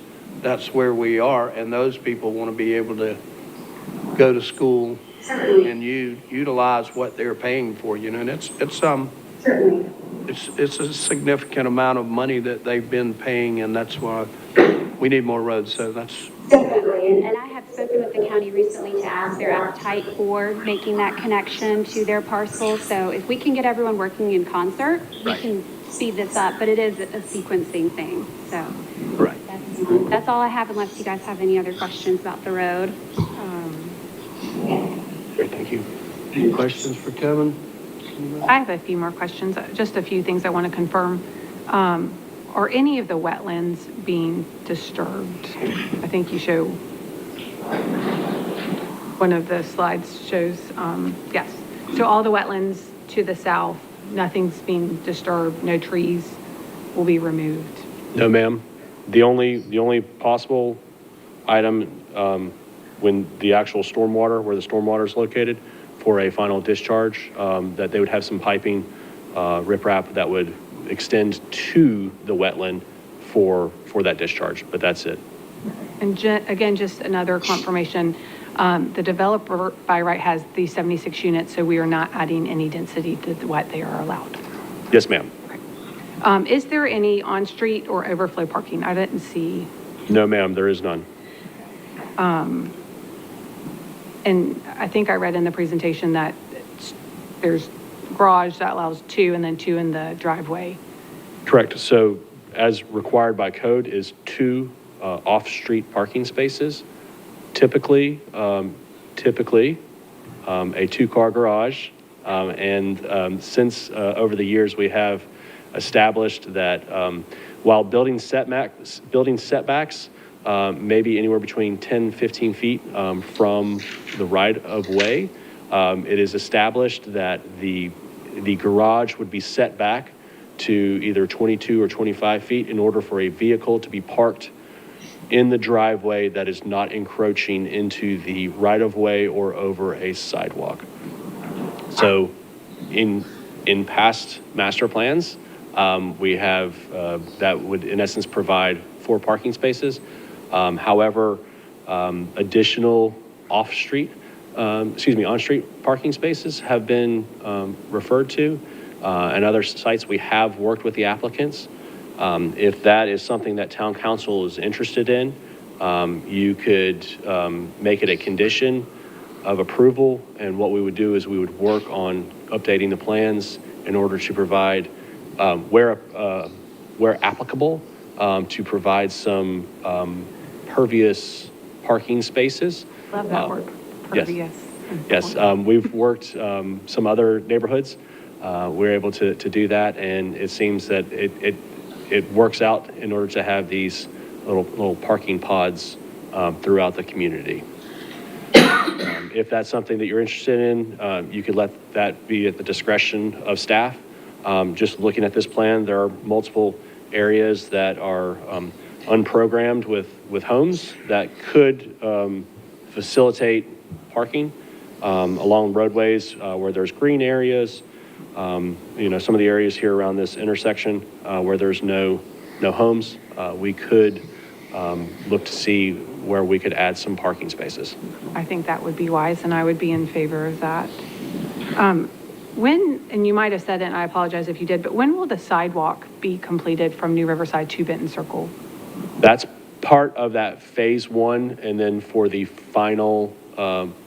where we are, and those people want to be able to go to school and utilize what they're paying for, you know, and it's a significant amount of money that they've been paying, and that's why we need more roads, so that's. Definitely, and I have spoken with the county recently to ask their appetite for making that connection to their parcel. So if we can get everyone working in concert, we can speed this up, but it is a sequencing thing, so. Right. That's all I have, unless you guys have any other questions about the road. Great, thank you. Any questions for Kevin? I have a few more questions, just a few things I want to confirm. Are any of the wetlands being disturbed? I think you show, one of the slides shows, yes. So all the wetlands to the south, nothing's being disturbed, no trees will be removed? No, ma'am. The only possible item, when the actual stormwater, where the stormwater is located, for a final discharge, that they would have some piping, riprap that would extend to the wetland for that discharge, but that's it. And again, just another confirmation, the developer by right has the 76 units, so we are not adding any density to what they are allowed. Yes, ma'am. Is there any on-street or overflow parking? I didn't see. No, ma'am, there is none. And I think I read in the presentation that there's garage that allows 2 and then 2 in the driveway. Correct. So as required by code is 2 off-street parking spaces. Typically, a 2-car garage. Since over the years, we have established that while building setbacks maybe anywhere between 10, 15 feet from the right-of-way, it is established that the garage would be set back to either 22 or 25 feet in order for a vehicle to be parked in the driveway that is not encroaching into the right-of-way or over a sidewalk. So in past master plans, we have, that would in essence provide 4 parking spaces. However, additional on-street parking spaces have been referred to, and other sites we have worked with the applicants. If that is something that town council is interested in, you could make it a condition of approval, and what we would do is we would work on updating the plans in order to provide, where applicable, to provide some pervious parking spaces. Love that word, pervious. Yes, we've worked some other neighborhoods. We're able to do that, and it seems that it works out in order to have these little parking pods throughout the community. If that's something that you're interested in, you could let that be at the discretion of staff. Just looking at this plan, there are multiple areas that are unprogrammed with homes that could facilitate parking along roadways where there's green areas. Some of the areas here around this intersection where there's no homes, we could look to see where we could add some parking spaces. I think that would be wise, and I would be in favor of that. When, and you might have said it, and I apologize if you did, but when will the sidewalk be completed from New Riverside to Benton Circle? That's part of that phase one, and then for the final,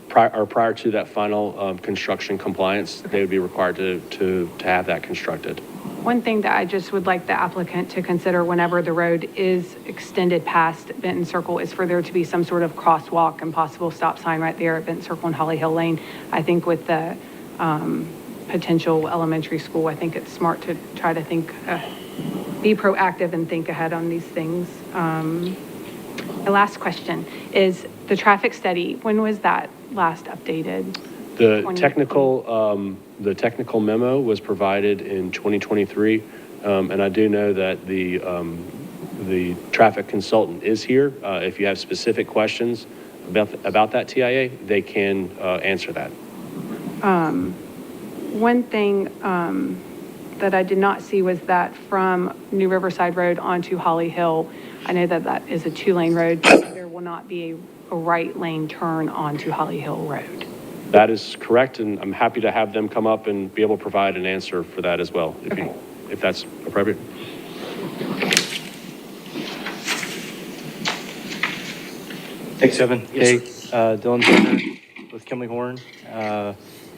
prior to that final construction compliance, they would be required to have that constructed. One thing that I just would like the applicant to consider whenever the road is extended past Benton Circle is for there to be some sort of crosswalk and possible stop sign right there at Benton Circle and Holly Hill Lane. I think with the potential elementary school, I think it's smart to try to think, be proactive and think ahead on these things. The last question is the traffic study. When was that last updated? The technical memo was provided in 2023, and I do know that the traffic consultant is here. If you have specific questions about that TIA, they can answer that. One thing that I did not see was that from New Riverside Road onto Holly Hill, I know that that is a 2-lane road, but there will not be a right lane turn onto Holly Hill Road. That is correct, and I'm happy to have them come up and be able to provide an answer for that as well, if that's appropriate. Thanks, Kevin. Yes, Hey, Dylan Turner with Kimley Horn.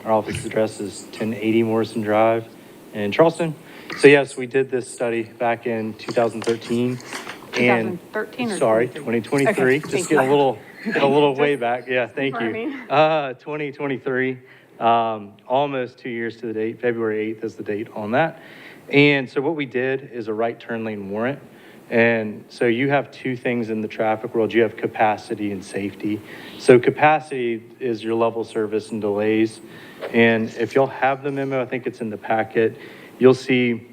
Our office address is 1080 Morrison Drive in Charleston. So yes, we did this study back in 2013. 2013 or sorry, 2023? 2023. Okay, Just get a little way back. Yeah, thank you. confirming. 2023, almost 2 years to the date. February 8th is the date on that. And so what we did is a right turn lane warrant. And so you have two things in the traffic world. You have capacity and safety. So capacity is your level of service and delays. And if you'll have the memo, I think it's in the packet, you'll see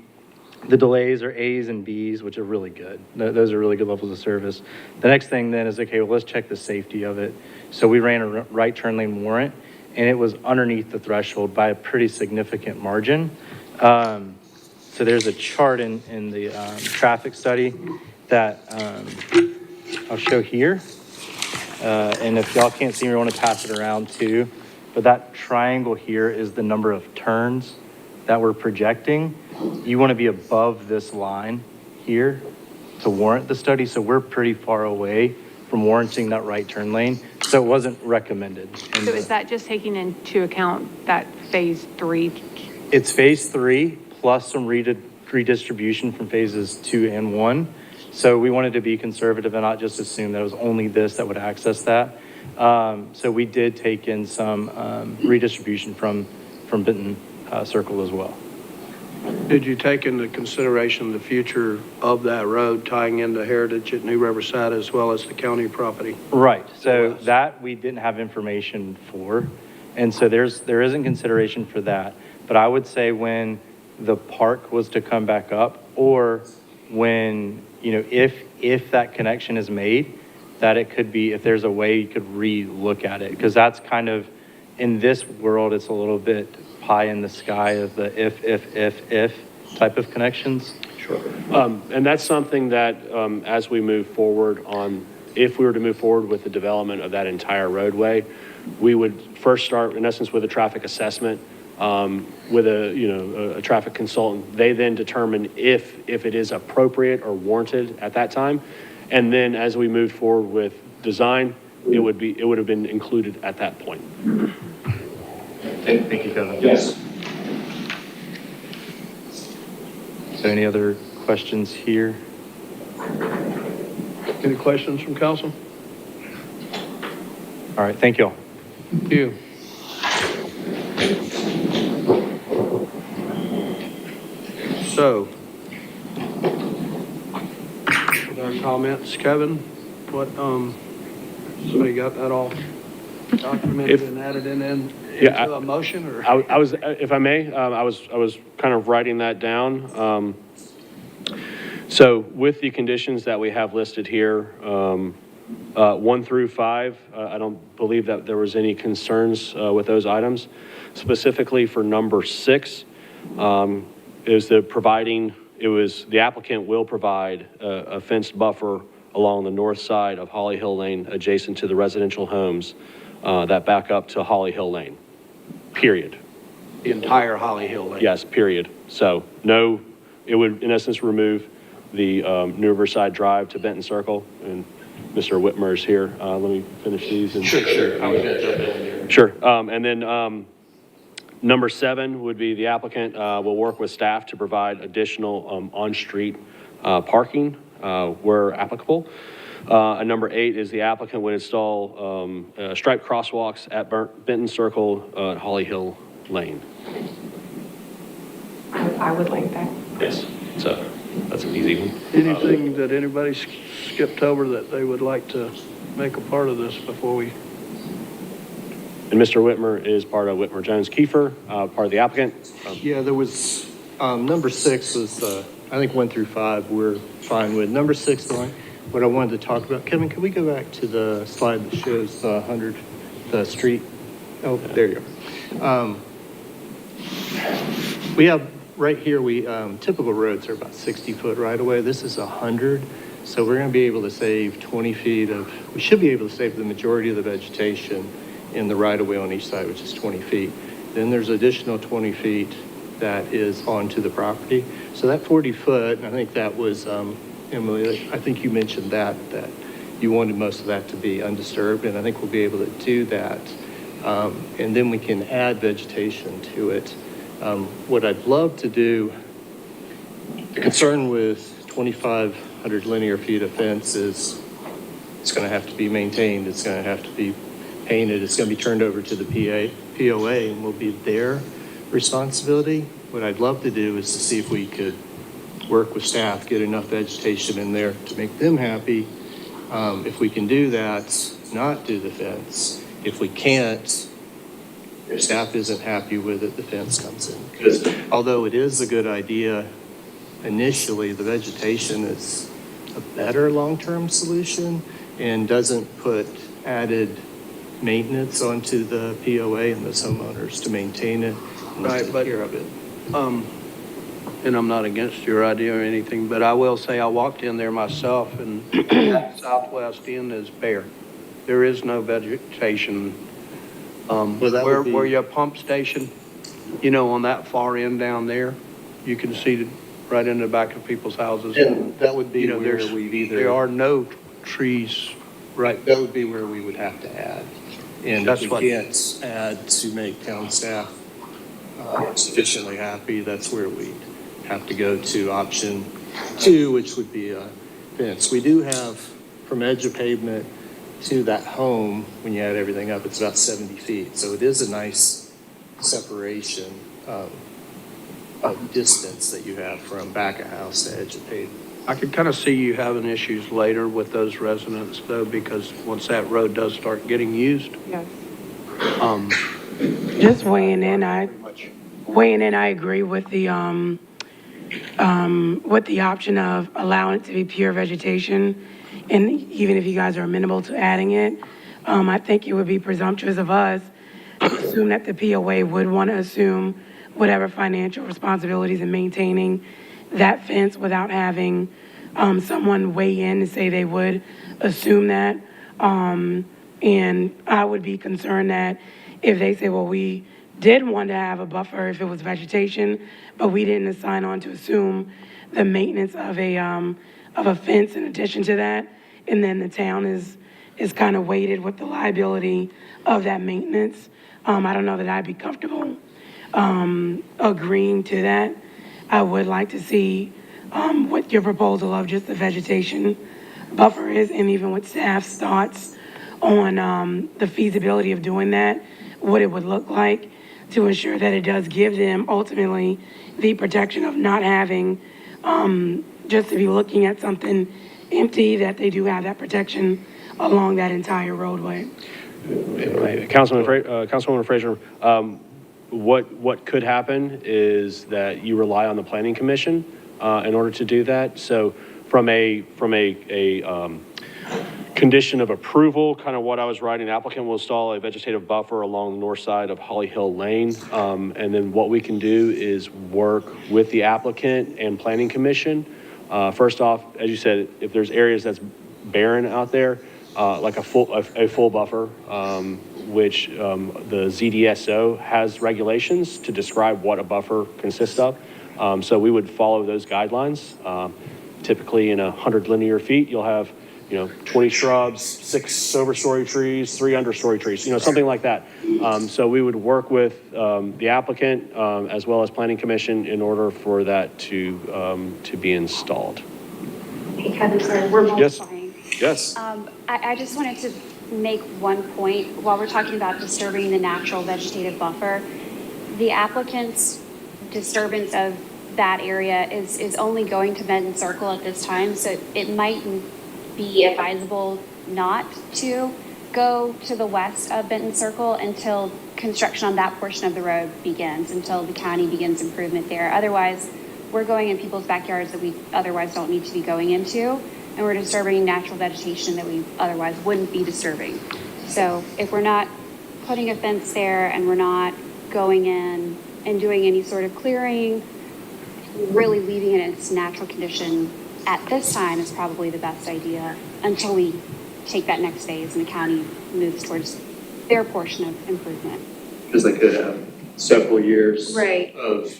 the delays are A's and B's, which are really good. Those are really good levels of service. The next thing then is, okay, well, let's check the safety of it. So we ran a right turn lane warrant, and it was underneath the threshold by a pretty significant margin. So there's a chart in the traffic study that I'll show here. And if y'all can't see me, I want to pass it around too. But that triangle here is the number of turns that we're projecting. You want to be above this line here to warrant the study. So we're pretty far away from warranting that right turn lane. So it wasn't recommended. So is that just taking into account that phase 3? It's phase 3 plus some redistribution from phases 2 and 1. So we wanted to be conservative and not just assume that it was only this that would access that. So we did take in some redistribution from Benton Circle as well. Did you take into consideration the future of that road tying into Heritage at New Riverside as well as the county property? Right. So that we didn't have information for. And so there isn't consideration for that. But I would say when the park was to come back up, or when, if that connection is made, that it could be, if there's a way you could re-look at it. Because that's kind of, in this world, it's a little bit pie in the sky of the if type of connections. Sure. And that's something that as we move forward on, if we were to move forward with the development of that entire roadway, we would first start, in essence, with a traffic assessment with a traffic consultant. They then determine if it is appropriate or warranted at that time. And then as we moved forward with design, it would have been included at that point. Thank you, Kevin. Yes. So any other questions here? Any questions from council? All right, thank you all. Thank you. So, with our comments, Kevin, what, somebody got that all documented and added in? Yeah, into a motion, or? I was, if I may, I was kind of writing that down. So with the conditions that we have listed here, 1 through 5, I don't believe that there was any concerns with those items. Specifically for number 6, is the applicant will provide a fenced buffer along the north side of Holly Hill Lane adjacent to the residential homes that back up to Holly Hill Lane, period. The entire Holly Hill Lane? Yes, period. So no, it would in essence remove the New Riverside Drive to Benton Circle, and Mr. Whitmer is here. Let me finish these. Sure. I was gonna jump in there. Sure. And then number 7 would be the applicant will work with staff to provide additional on-street parking where applicable. And number 8 is the applicant would install striped crosswalks at Benton Circle, Holly Hill Lane. I would like that. Yes. So that's an easy one. Anything that anybody skipped over that they would like to make a part of this before we? And Mr. Whitmer is part of Whitmer Jones Kiefer, part of the applicant. Yeah, there was, number 6 was, I think 1 through 5 we're fine with. Number 6, the one, what I wanted to talk about, Kevin, can we go back to the slide that shows the street? Oh, there you go. We have, right here, typical roads are about 60-foot right away. This is 100. So we're going to be able to save 20 feet we should be able to save the majority of the vegetation in the right-of-way on each side, which is 20 feet. Then there's additional 20 feet that is onto the property. So that 40 foot, and I think that was, Emily, I think you mentioned that you wanted most of that to be undisturbed, and I think we'll be able to do that. And then we can add vegetation to it. What I'd love to do, the concern with 2,500 linear feet of fence is it's going to have to be maintained. It's going to have to be painted. It's going to be turned over to the POA and will be their responsibility. What I'd love to do is to see if we could work with staff, get enough vegetation in there to make them happy. If we can do that, not do the fence. If we can't, if staff isn't happy with it, the fence comes in. Because although it is a good idea, initially the vegetation is a better long-term solution and doesn't put added maintenance onto the POA and those homeowners to maintain it and take care of it. And I'm not against your idea or anything, but I will say I walked in there myself, and that southwest end is bare. There is no vegetation. Where your pump station, on that far end down there, you can see right in the back of people's houses. And that would be where we'd either... There are no trees. Right, that would be where we would have to add. And if we can't add to make town staff sufficiently happy, that's where we'd have to go to option 2, which would be a fence. We do have, from edge of pavement to that home, when you add everything up, it's about 70 feet. So it is a nice separation of distance that you have from back of house to edge of pavement. I could kind of see you having issues later with those residents, though, because once that road does start getting used. Yes. Just weighing in, I agree with the option of allowing it to be pure vegetation. And even if you guys are amenable to adding it, I think it would be presumptuous of us to assume that the POA would want to assume whatever financial responsibilities in maintaining that fence without having someone weigh in to say they would assume that. And I would be concerned that if they say, well, we did want to have a buffer if it was vegetation, but we didn't assign on to assume the maintenance of a fence in addition to that, and then the town is kind of weighted with the liability of that maintenance. I don't know that I'd be comfortable agreeing to that. I would like to see what your proposal of just the vegetation buffer is, and even what staff's thoughts on the feasibility of doing that, what it would look like to ensure that it does give them ultimately the protection of not having just to be looking at something empty, that they do have that protection along that entire roadway. Councilwoman Frazier, what could happen is that you rely on the Planning Commission in order to do that. So from a condition of approval, kind of what I was writing, applicant will install a vegetative buffer along the north side of Holly Hill Lane. And then what we can do is work with the applicant and Planning Commission. First off, as you said, if there's areas that's barren out there, like a full buffer, which the ZDSO has regulations to describe what a buffer consists of. So we would follow those guidelines. Typically in 100 linear feet, you'll have 20 shrubs, 6 overstory trees, 3 understory trees, something like that. So we would work with the applicant as well as Planning Commission in order for that to be installed. Hey, Kevin, sorry, we're multiplying. Yes. I just wanted to make one point. While we're talking about disturbing the natural vegetative buffer, the applicant's disturbance of that area is only going to Benton Circle at this time, so it might be advisable not to go to the west of Benton Circle until construction on that portion of the road begins, until the county begins improvement there. Otherwise, we're going in people's backyards that we otherwise don't need to be going into, and we're disturbing natural vegetation that we otherwise wouldn't be disturbing. So if we're not putting a fence there and we're not going in and doing any sort of clearing, really leaving it in its natural condition at this time is probably the best idea until we take that next phase and the county moves towards their portion of improvement. Because they could have several years Right. of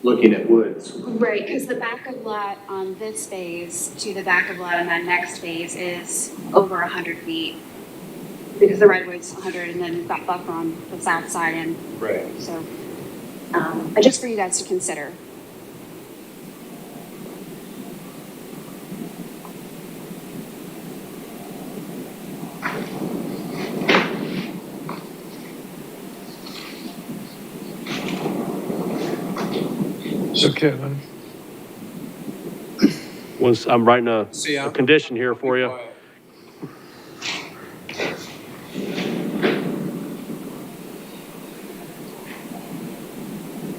looking at woods. Right, because the back of lot on this phase to the back of lot on that next phase is over 100 feet. Because the right of way is 100 and then we've got buffer on the south side and Right. so, just for you guys to consider. So Kevin. I'm writing a condition here for you.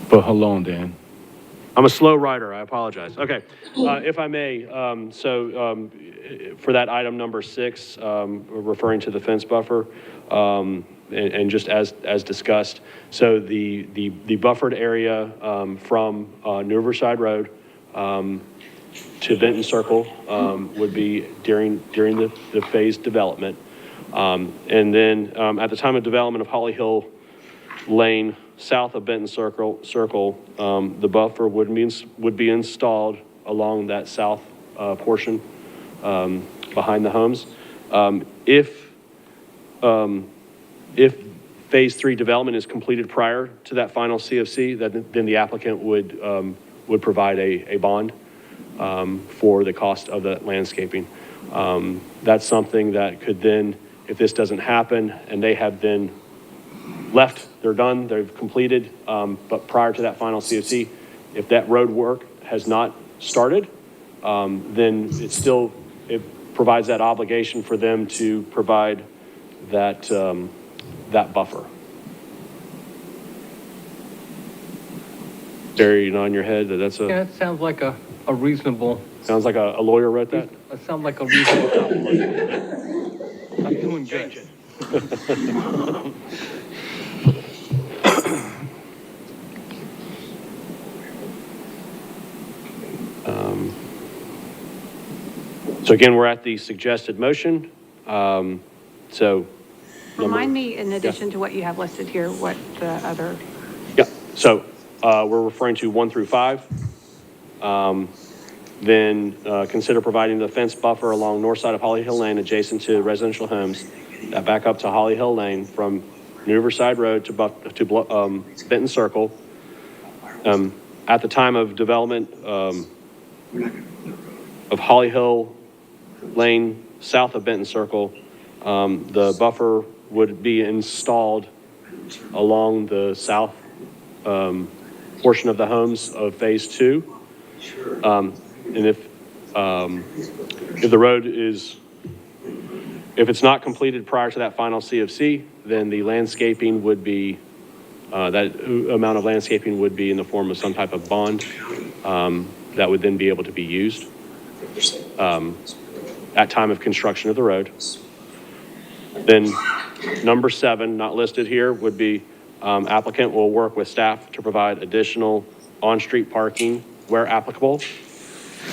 But hold on, Dan. I'm a slow writer, I apologize. Okay, if I may, for that item number 6, referring to the fence buffer, and just as discussed, so the buffered area from New Riverside Road to Benton Circle would be during the phased development. And then at the time of development of Holly Hill Lane, south of Benton Circle, the buffer would be installed along that south portion behind the homes. If phase 3 development is completed prior to that final CFC, then the applicant would provide a bond for the cost of that landscaping. That's something that could then, if this doesn't happen and they have then left, they're done, they've completed, but prior to that final CFC, if that road work has not started, then it provides that obligation for them to provide that buffer. Barry, you nodding your head, that's Yeah, it sounds like a reasonable. Sounds like a lawyer wrote that? It sounds like a reasonable compromise. I'm doing good. So again, we're at the suggested motion. So. Remind me, in addition to what you have listed here, what the other, Yeah, so we're referring to 1 through 5. Then consider providing the fence buffer along north side of Holly Hill Lane adjacent to residential homes that back up to Holly Hill Lane from New Riverside Road to Benton Circle. At the time of development of Holly Hill Lane south of Benton Circle, the buffer would be installed along the south portion of the homes of phase 2. And if the road is If it's not completed prior to that final CFC, then the landscaping would be, that amount of landscaping would be in the form of some type of bond that would then be able to be used at time of construction of the road. Then number 7, not listed here, would be applicant will work with staff to provide additional on-street parking where applicable.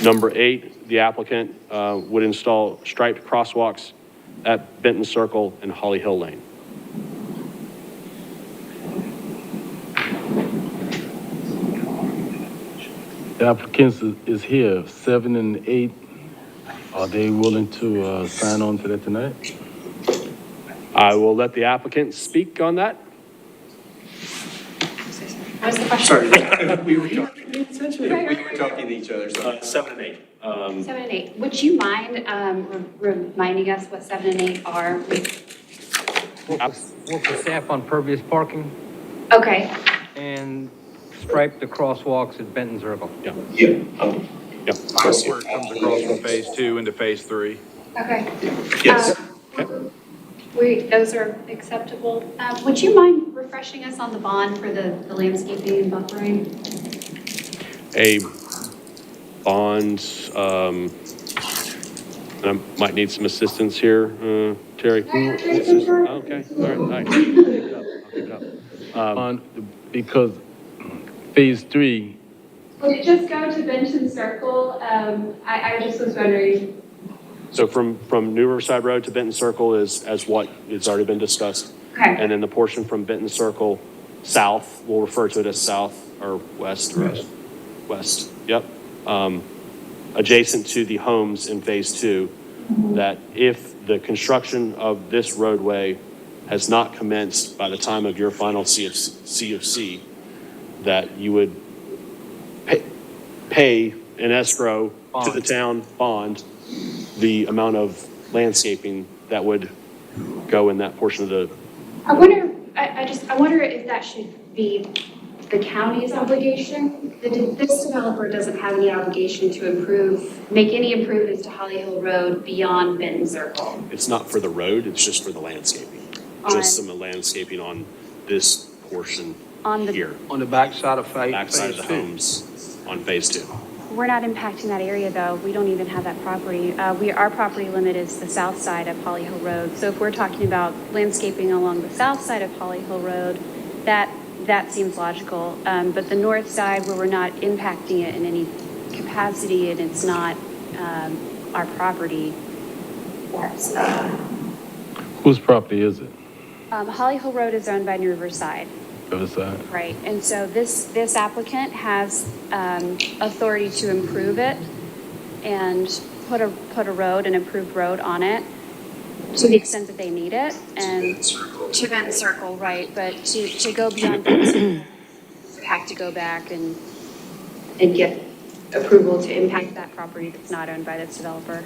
Number 8, the applicant would install striped crosswalks at Benton Circle and Holly Hill Lane. The applicants is here, 7 and 8. Are they willing to sign on to that tonight? I will let the applicant speak on that. What was the question? Sorry, we were talking to each other, so. 7 and 8. 7 and 8. Would you mind reminding us what 7 and 8 are? Work with staff on pervious parking Okay. and stripe the crosswalks at Benton Circle. Yeah. Yeah. Yep. Where it comes across from phase 2 into phase 3. Okay. Yes. Those are acceptable. Would you mind refreshing us on the bond for the landscaping and buffering? A bond, I might need some assistance here, Terry. Okay, all right. I'll keep it up. Because phase 3, Would it just go to Benton Circle? I just was wondering. So from New Riverside Road to Benton Circle is as what it's already been discussed. Okay. And then the portion from Benton Circle south, we'll refer to it as south or west. West, yep. Adjacent to the homes in phase 2, that if the construction of this roadway has not commenced by the time of your final CFC, that you would pay an escrow to the town bond the amount of landscaping that would go in that portion of the. I wonder, I wonder if that should be the county's obligation. This developer doesn't have any obligation to make any improvements to Holly Hill Road beyond Benton Circle. It's not for the road, it's just for the landscaping. Just some landscaping on this portion here. On the backside of phase 2. Backside of the homes on phase 2. We're not impacting that area though. We don't even have that property. Our property limit is the south side of Holly Hill Road. So if we're talking about landscaping along the south side of Holly Hill Road, that seems logical. But the north side where we're not impacting it in any capacity and it's not our property, that's, whose property is it? Holly Hill Road is owned by New Riverside. Riverside? Right, and so this applicant has authority to improve it and put a road, an improved road on it to the extent that they need it, and to Benton Circle, right, but to go beyond Benton Circle, you have to go back and get approval to impact that property that's not owned by this developer.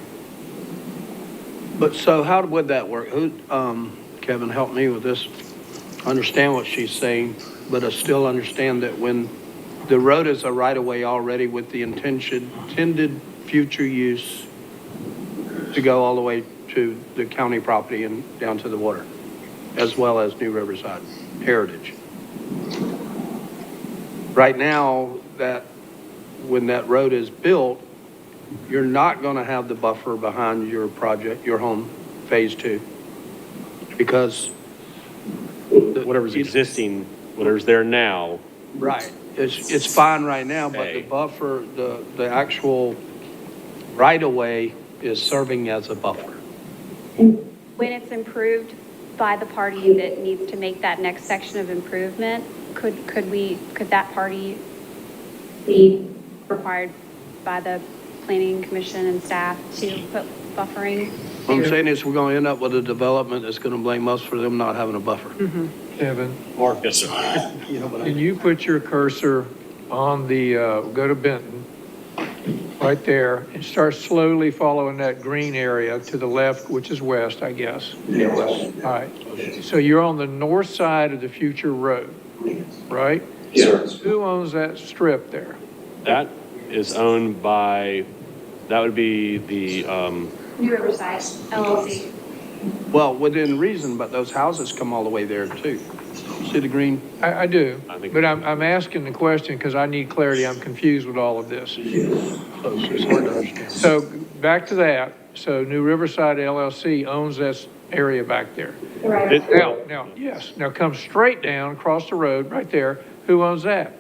But so how would that work? Kevin, help me with this. I understand what she's saying, but I still understand that when the road is a right-of-way already with the intended future use to go all the way to the county property and down to the water, as well as New Riverside Heritage. Right now, when that road is built, you're not going to have the buffer behind your project, your home, phase 2, because whatever's existing, whatever's there now. Right. It's fine right now, but the buffer, the actual right-of-way is serving as a buffer. When it's improved by the party that needs to make that next section of improvement, could that party be required by the planning commission and staff to put buffering? What I'm saying is we're going to end up with a development that's going to blame us for them not having a buffer. Kevin, Yes, sir. can you put your cursor on the, go to Benton, right there, and start slowly following that green area to the left, which is west, I guess? Yes. All right. So you're on the north side of the future road, right? Yes. Who owns that strip there? That is owned by, that would be the, New Riverside LLC. Well, within reason, but those houses come all the way there too. See the green? I do, but I'm asking the question because I need clarity. I'm confused with all of this. So back to that. So New Riverside LLC owns this area back there. Right. Now come straight down, across the road, right there. Who owns that?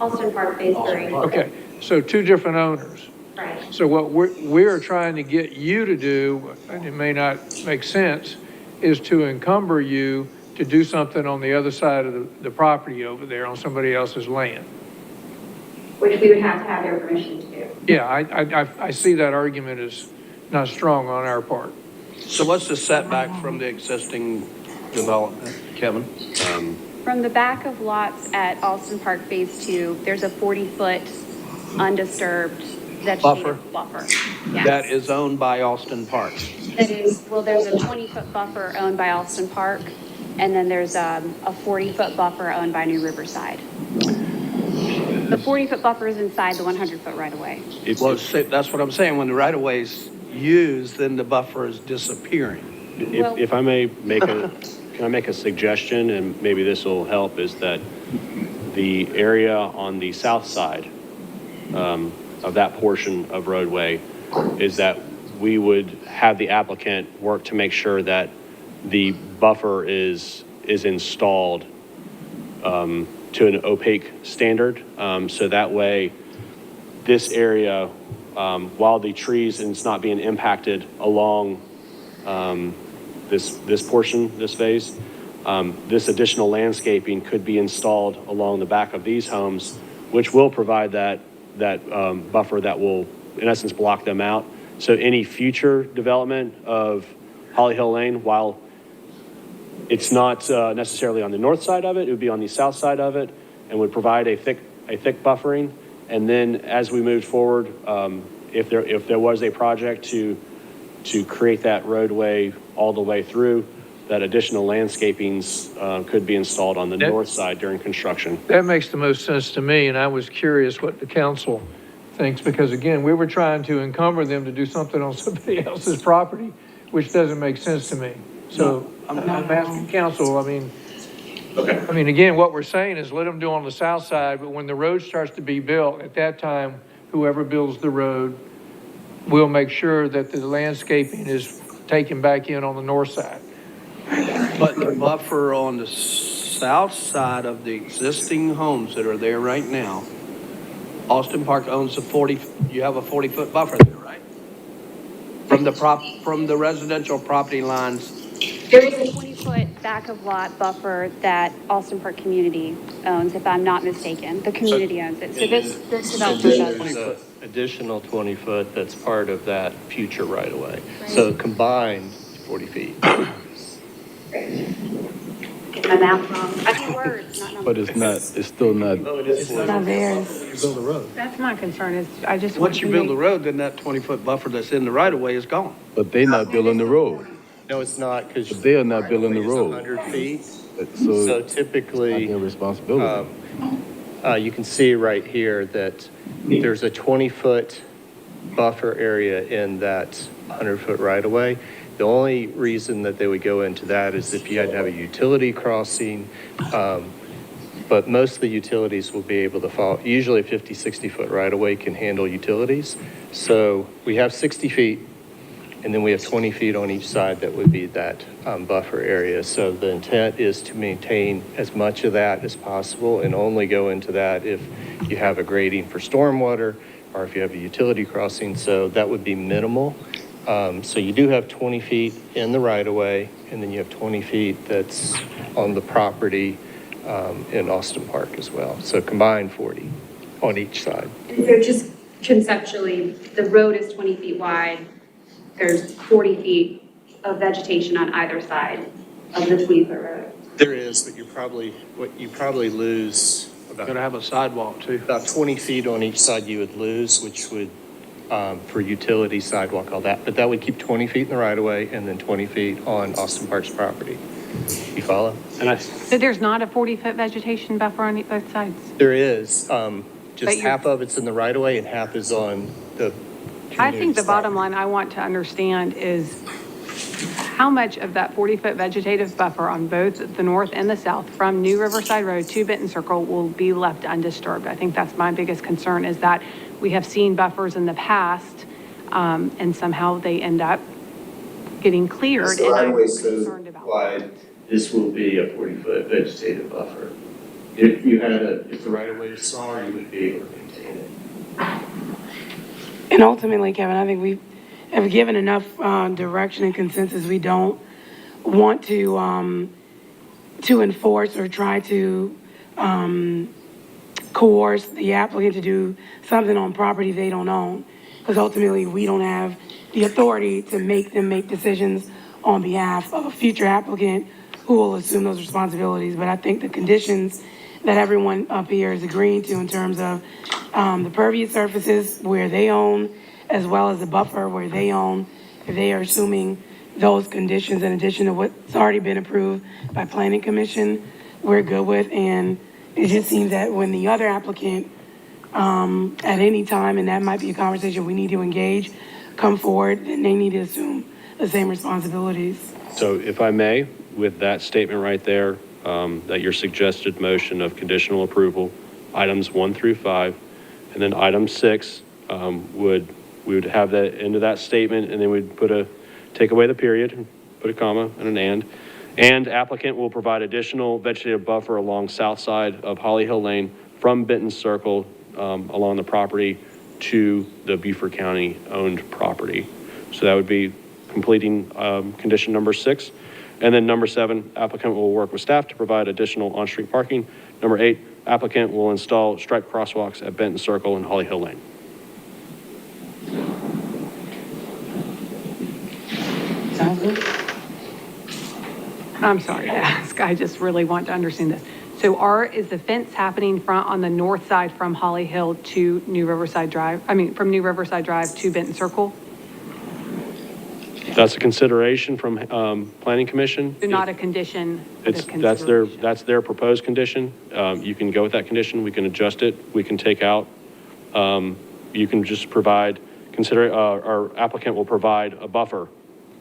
Alston Park Phase 3. Okay, so two different owners. Right. So what we're trying to get you to do, and it may not make sense, is to encumber you to do something on the other side of the property over there on somebody else's land. Which we would have to have their permission to do. Yeah, I see that argument as not strong on our part. So what's the setback from the existing development, Kevin? From the back of lots at Alston Park Phase 2, there's a 40-foot undisturbed vegetative buffer. Yes. That is owned by Alston Park. That is, well, there's a 20-foot buffer owned by Alston Park, and then there's a 40-foot buffer owned by New Riverside. The 40-foot buffer is inside the 100-foot right-of-way. Well, that's what I'm saying. When the right-of-way is used, then the buffer is disappearing. If I may make can I make a suggestion, and maybe this will help, is that the area on the south side of that portion of roadway is that we would have the applicant work to make sure that the buffer is installed to an opaque standard. So that way, this area, while the trees, and it's not being impacted along this portion, this phase, this additional landscaping could be installed along the back of these homes, which will provide that buffer that will, in essence, block them out. So any future development of Holly Hill Lane, while it's not necessarily on the north side of it, it would be on the south side of it, and would provide a thick buffering. And then as we move forward, if there was a project to create that roadway all the way through, that additional landscapings could be installed on the north side during construction. That makes the most sense to me, and I was curious what the council thinks, because again, we were trying to encumber them to do something on somebody else's property, which doesn't make sense to me. So I'm asking council, I mean, again, what we're saying is let them do on the south side, but when the road starts to be built, at that time, whoever builds the road will make sure that the landscaping is taken back in on the north side. But the buffer on the south side of the existing homes that are there right now, Alston Park owns you have a 40-foot buffer there, right? From the residential property lines. There is a 20-foot back of lot buffer that Alston Park Community owns, if I'm not mistaken. The community owns it. So this development does. There's an additional 20 foot that's part of that future right-of-way. So combined, 40 feet. Get my math wrong. I do words, not numbers. But it's still not. It's not theirs. You build a road. That's my concern is I just want Once to you build the make- road, then that 20-foot buffer that's in the right-of-way is gone. But they not building the road. No, it's not, because. But they are not building the road. 100 feet. So So it's typically, not their responsibility. you can see right here that there's a 20-foot buffer area in that 100-foot right-of-way. The only reason that they would go into that is if you had to have a utility crossing, but most of the utilities will be able to follow. Usually a 50, 60-foot right-of-way can handle utilities. So we have 60 feet, and then we have 20 feet on each side that would be that buffer area. So the intent is to maintain as much of that as possible and only go into that if you have a grading for stormwater or if you have a utility crossing. So that would be minimal. So you do have 20 feet in the right-of-way, and then you have 20 feet that's on the property in Alston Park as well. So combined 40 on each side. And so just conceptually, the road is 20 feet wide. There's 40 feet of vegetation on either side of the 20-foot road. There is, but you probably lose about. Gonna have a sidewalk too. About 20 feet on each side you would lose, which would, for utility sidewalk, all that. But that would keep 20 feet in the right-of-way and then 20 feet on Alston Park's property. You follow? So there's not a 40-foot vegetation buffer on both sides? There is, But just you're- half of it's in the right-of-way and half is on the I think the community bottom side. line I want to understand is how much of that 40-foot vegetative buffer on both the north and the south from New Riverside Road to Benton Circle will be left undisturbed? I think that's my biggest concern, is that we have seen buffers in the past, and somehow they end up getting cleared. The And I'm right-of-way says concerned about why this will be a 40-foot vegetative buffer. If the right-of-way is smaller, you would be able to maintain it. And ultimately, Kevin, I think we have given enough direction and consensus. We don't want to enforce or try to coerce the applicant to do something on property they don't own. Because ultimately, we don't have the authority to make them make decisions on behalf of a future applicant who will assume those responsibilities. But I think the conditions that everyone up here is agreeing to in terms of the pervious surfaces where they own, as well as the buffer where they own, if they are assuming those conditions in addition to what's already been approved by Planning Commission, we're good with. And it just seems that when the other applicant, at any time, and that might be a conversation we need to engage, come forward, then they need to assume the same responsibilities. So if I may, with that statement right there, that your suggested motion of conditional approval, items 1 through 5, and then item 6, we would have that into that statement, and then we'd take away the period, put a comma and an and applicant will provide additional vegetative buffer along south side of Holly Hill Lane from Benton Circle along the property to the Beaufort County owned property. So that would be completing condition number 6. And then number 7, applicant will work with staff to provide additional on-street parking. Number 8, applicant will install striped crosswalks at Benton Circle and Holly Hill Lane. Sounds good. I'm sorry to ask, I just really want to understand this. So is the fence happening on the north side from Holly Hill to New Riverside Drive? From New Riverside Drive to Benton Circle? That's a consideration from Planning Commission. Not a condition? That's their proposed condition. You can go with that condition. We can adjust it. We can take out. You can just provide, our applicant will provide a buffer.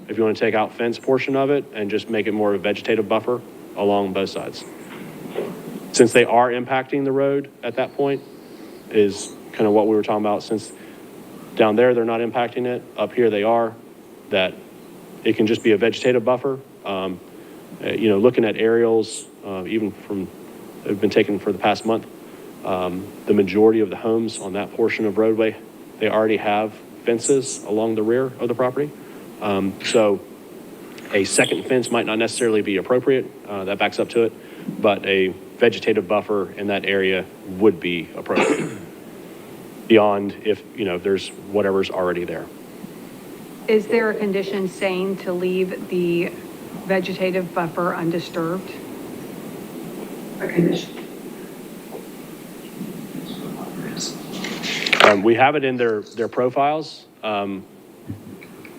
If you want to take out fence portion of it and just make it more of a vegetative buffer along both sides. Since they are impacting the road at that point is kind of what we were talking about. Since down there, they're not impacting it. Up here, they are. That it can just be a vegetative buffer. Looking at aerials, even from that have been taken for the past month, the majority of the homes on that portion of roadway, they already have fences along the rear of the property. So a second fence might not necessarily be appropriate. That backs up to it, but a vegetative buffer in that area would be appropriate beyond if there's whatever's already there. Is there a condition saying to leave the vegetative buffer undisturbed? A condition. We have it in their profiles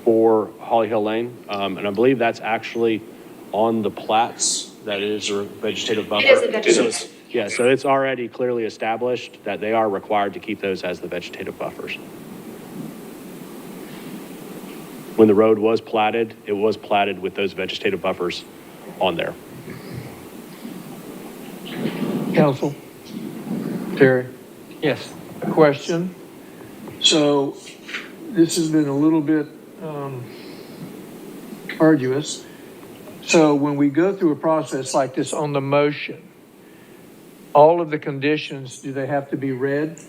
for Holly Hill Lane, and I believe that's actually on the plats that is a vegetative buffer. It is a vegetative. Yeah, so it's already clearly established that they are required to keep those as the vegetative buffers. When the road was platted, it was platted with those vegetative buffers on there. Counsel? Terry? Yes. A question. So this has been a little bit arduous. So when we go through a process like this on the motion, all of the conditions, do they have to be read?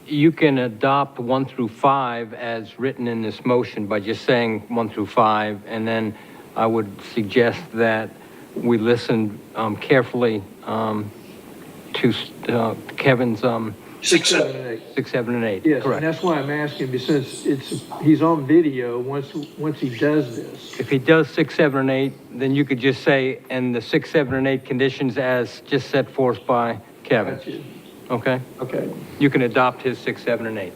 You can adopt 1 through 5 as written in this motion by just saying 1 through 5, and then I would suggest that we listen carefully to Kevin's 6, 7, and 8. 6, 7, and 8. Yes, Correct. and that's why I'm asking, because he's on video once he does this. If he does 6, 7, and 8, then you could just say, and the 6, 7, and 8 conditions as just set forth by Kevin. Got you. Okay? Okay. You can adopt his 6, 7, and 8.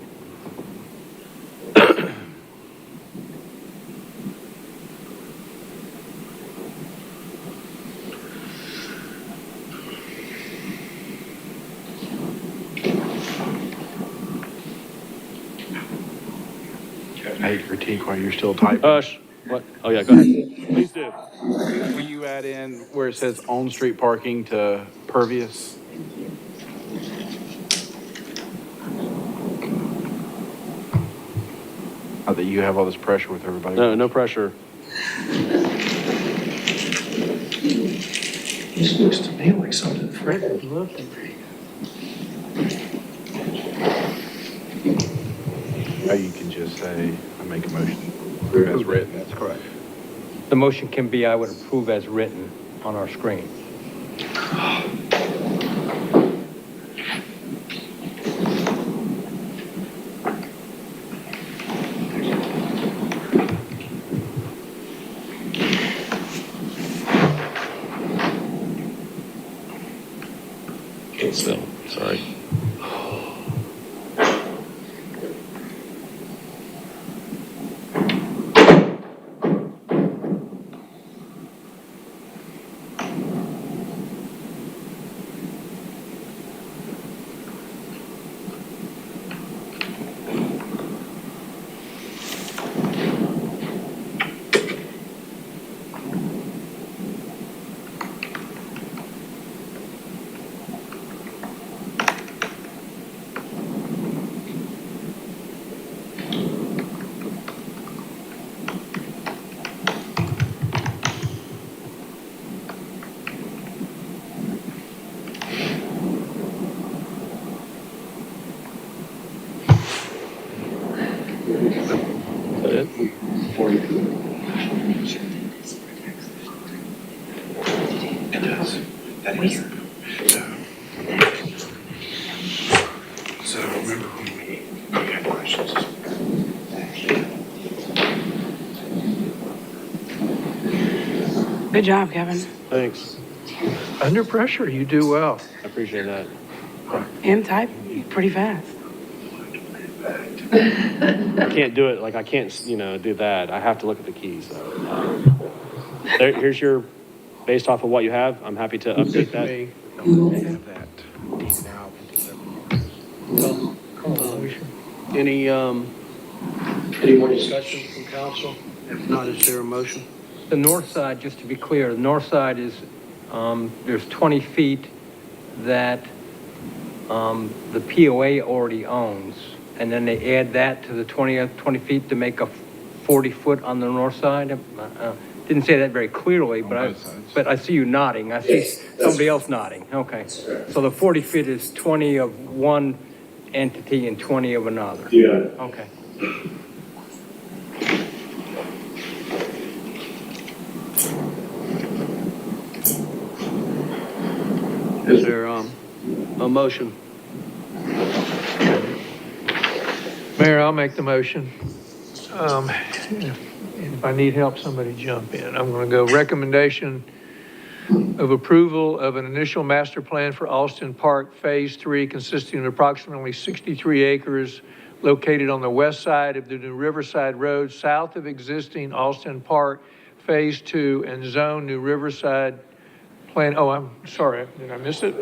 I hate to critique while you're still typing. Hush. What? Oh, yeah, go ahead. Please do. Will you add in where it says on-street parking to pervious? Not that you have all this pressure with everybody. No, no pressure. This looks to me like something Fred would love to read. Or you can just say, I make a motion as written. That's correct. The motion can be, I would approve as written on our screen. Still, sorry. It does. That is. So remember when we had questions. Good job, Kevin. Thanks. Under pressure, you do well. I appreciate that. And type pretty fast. I can't do it, like, I can't, do that. I have to look at the keys. Here's your, based off of what you have, I'm happy to update that. Any more discussion from council? If not, is there a motion? The north side, just to be clear, the north side is, there's 20 feet that the POA already owns, and then they add that to the 20 feet to make a 40-foot on the north side. Didn't say that very clearly, but I see you nodding. I see somebody else nodding. Okay. So the 40 feet is 20 of one entity and 20 of another. Yeah. Okay. Is there a motion? Mayor, I'll make the motion. If I need help, somebody jump in. I'm going to go recommendation of approval of an initial master plan for Austin Park Phase 3 consisting of approximately 63 acres located on the west side of the New Riverside Road, south of existing Austin Park Phase 2 and Zone New Riverside Plan. Oh, I'm sorry, did I miss it?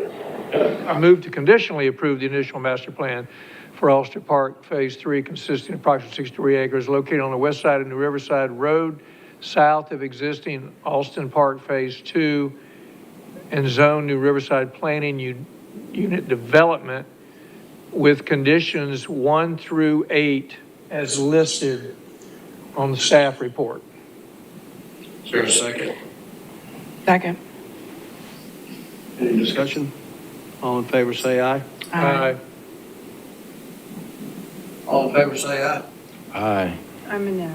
I moved to conditionally approve the initial master plan for Austin Park Phase 3 consisting of approximately 63 acres located on the west side of New Riverside Road, south of existing Austin Park Phase 2 and Zone New Riverside Planning Unit Development with conditions 1 through 8 as listed on the staff report. Is there a second? Second. Any discussion? All in favor, say aye. Aye. All in favor, say aye. Aye. I'm a no.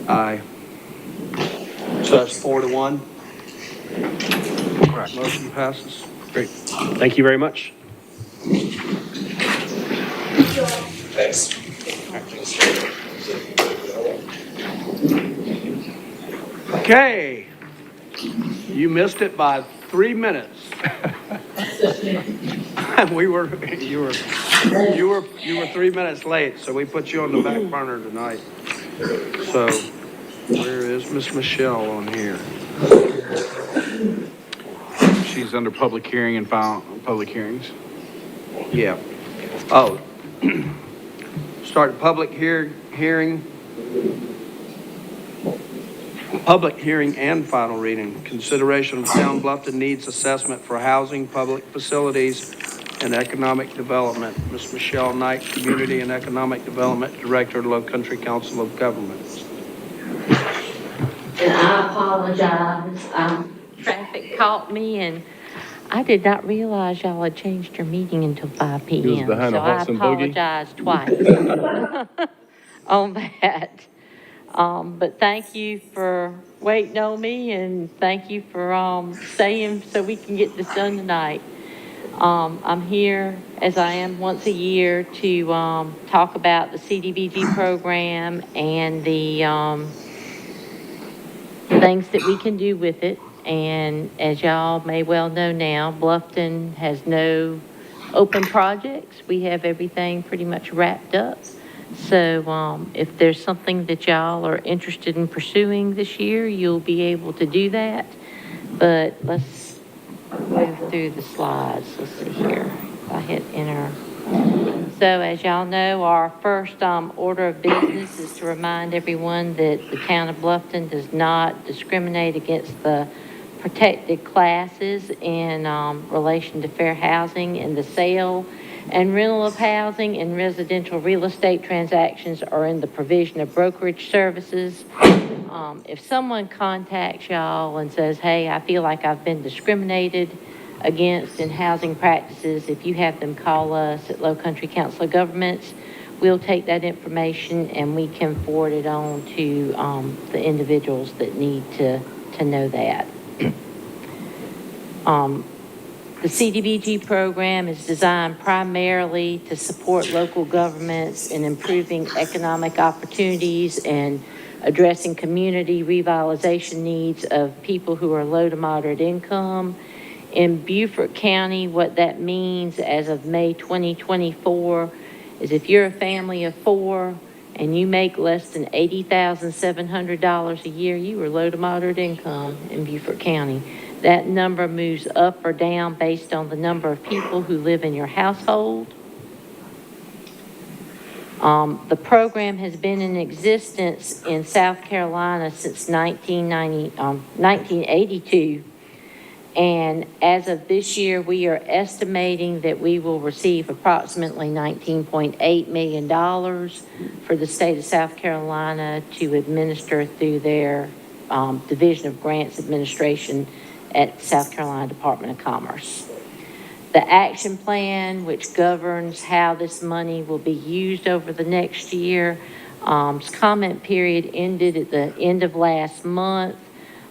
Aye. So that's 4-1. Correct. Motion passes. Great. Thank you very much. Thanks. Okay. You missed it by 3 minutes. You were 3 minutes late, so we put you on the back burner tonight. So, where is Miss Michelle on here? She's under public hearing and file public hearings. Yeah. Oh. Start the public hearing Public hearing and final reading. Consideration of Town Bluffton needs assessment for housing, public facilities, and economic development. Ms. Michelle Knight, Community and Economic Development Director of Low Country Council of Governments. And I apologize. Traffic caught me, and I did not realize y'all had changed your meeting until 5 p.m. You was behind a horse and buggy? So I apologize twice on that. But thank you for waiting on me, and thank you for staying so we can get this done tonight. I'm here, as I am once a year, to talk about the CDBG program and the things that we can do with it. And as y'all may well know now, Bluffton has no open projects. We have everything pretty much wrapped up. So if there's something that y'all are interested in pursuing this year, you'll be able to do that. But let's move through the slides. Let's see here. If I hit enter. So as y'all know, our first order of business is to remind everyone that the town of Bluffton does not discriminate against the protected classes in relation to fair housing, and the sale and rental of housing and residential real estate transactions are in the provision of brokerage services. If someone contacts y'all and says, hey, I feel like I've been discriminated against in housing practices, if you have them call us at Low Country Council of Governments, we'll take that information and we can forward it on to the individuals that need to know that. The CDBG program is designed primarily to support local governments in improving economic opportunities and addressing community revitalization needs of people who are low to moderate income. In Beaufort County, what that means as of May 2024 is if you're a family of 4 and you make less than $80,700 a year, you are low to moderate income in Beaufort County. That number moves up or down based on the number of people who live in your household. The program has been in existence in South Carolina since 1982. And as of this year, we are estimating that we will receive approximately $19.8 million for the state of South Carolina to administer through their Division of Grants Administration at South Carolina Department of Commerce. The action plan, which governs how this money will be used over the next year, comment period ended at the end of last month.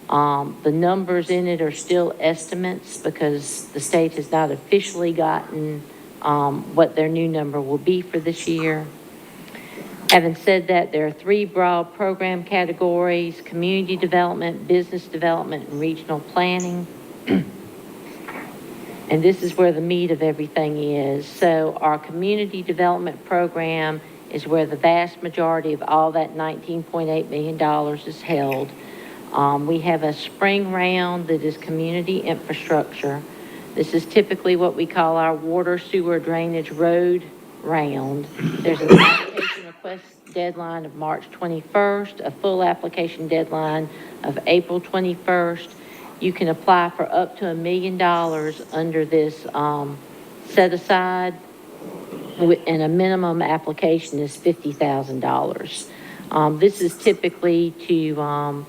The numbers in it are still estimates because the state has not officially gotten what their new number will be for this year. Having said that, there are 3 broad program categories: community development, business development, and regional planning. And this is where the meat of everything is. So our community development program is where the vast majority of all that $19.8 million is held. We have a spring round that is community infrastructure. This is typically what we call our water, sewer, drainage, road round. There's an application request deadline of March 21st, a full application deadline of April 21st. You can apply for up to $1 million under this set aside, and a minimum application is $50,000. This is typically to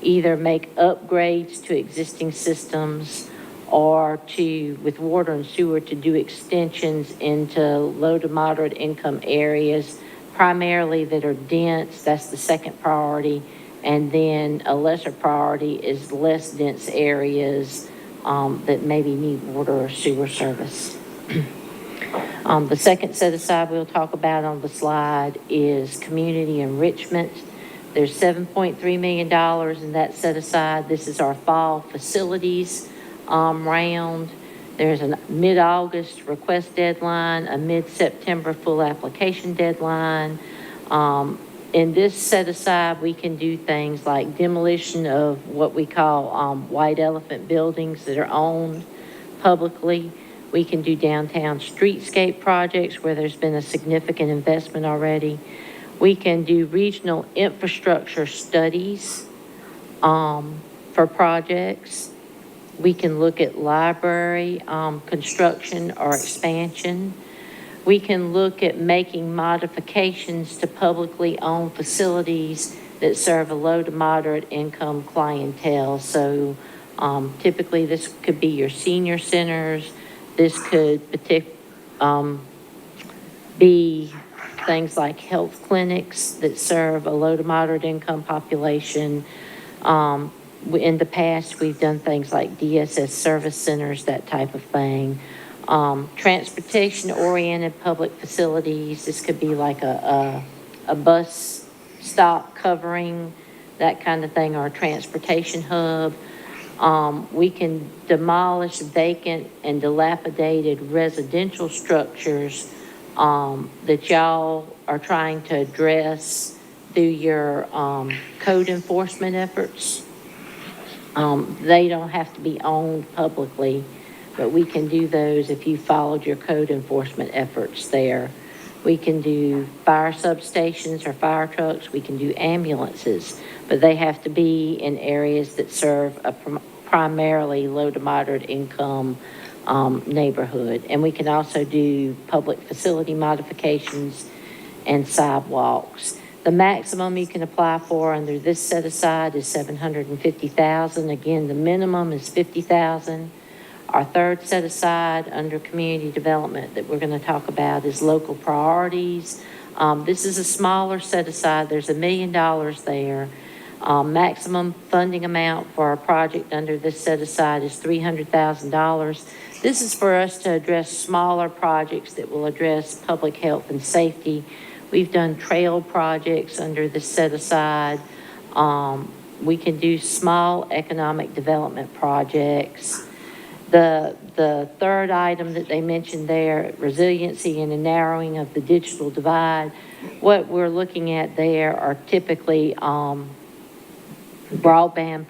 either make upgrades to existing systems or to, with water and sewer, to do extensions into low to moderate income areas, primarily that are dense. That's the second priority. And then a lesser priority is less dense areas that maybe need water or sewer service. The second set aside we'll talk about on the slide is community enrichment. There's $7.3 million in that set aside. This is our fall facilities round. There's a mid-August request deadline, a mid-September full application deadline. In this set aside, we can do things like demolition of what we call white elephant buildings that are owned publicly. We can do downtown streetscape projects where there's been a significant investment already. We can do regional infrastructure studies for projects. We can look at library construction or expansion. We can look at making modifications to publicly owned facilities that serve a low to moderate income clientele. So typically this could be your senior centers. This could be things like health clinics that serve a low to moderate income population. In the past, we've done things like DSS service centers, that type of thing. Transportation-oriented public facilities. This could be like a bus stop covering, that kind of thing, or a transportation hub. We can demolish vacant and dilapidated residential structures that y'all are trying to address through your code enforcement efforts. They don't have to be owned publicly, but we can do those if you followed your code enforcement efforts there. We can do fire substations or fire trucks. We can do ambulances, but they have to be in areas that serve a primarily low to moderate income neighborhood. And we can also do public facility modifications and sidewalks. The maximum you can apply for under this set aside is $750,000. Again, the minimum is $50,000. Our third set aside under community development that we're going to talk about is local priorities. This is a smaller set aside. There's $1 million there. Maximum funding amount for our project under this set aside is $300,000. This is for us to address smaller projects that will address public health and safety. We've done trail projects under this set aside. We can do small economic development projects. The third item that they mentioned there, resiliency and a narrowing of the digital divide, what we're looking at there are typically broadband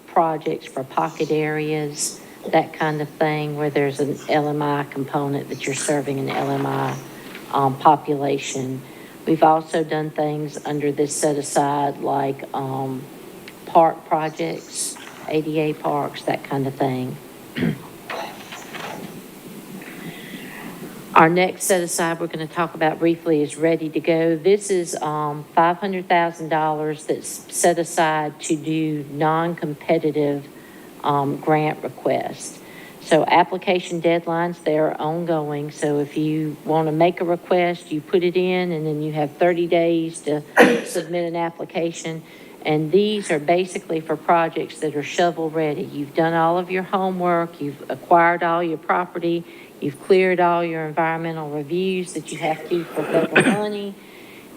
projects for pocket areas, that kind of thing, where there's an LMI component that you're serving an LMI population. We've also done things under this set aside like park projects, ADA parks, that kind of thing. Our next set aside we're going to talk about briefly is Ready to Go. This is $500,000 that's set aside to do non-competitive grant requests. So application deadlines, they're ongoing. So if you want to make a request, you put it in and then you have 30 days to submit an application. And these are basically for projects that are shovel ready. You've done all of your homework, you've acquired all your property, you've cleared all your environmental reviews that you have to for federal money.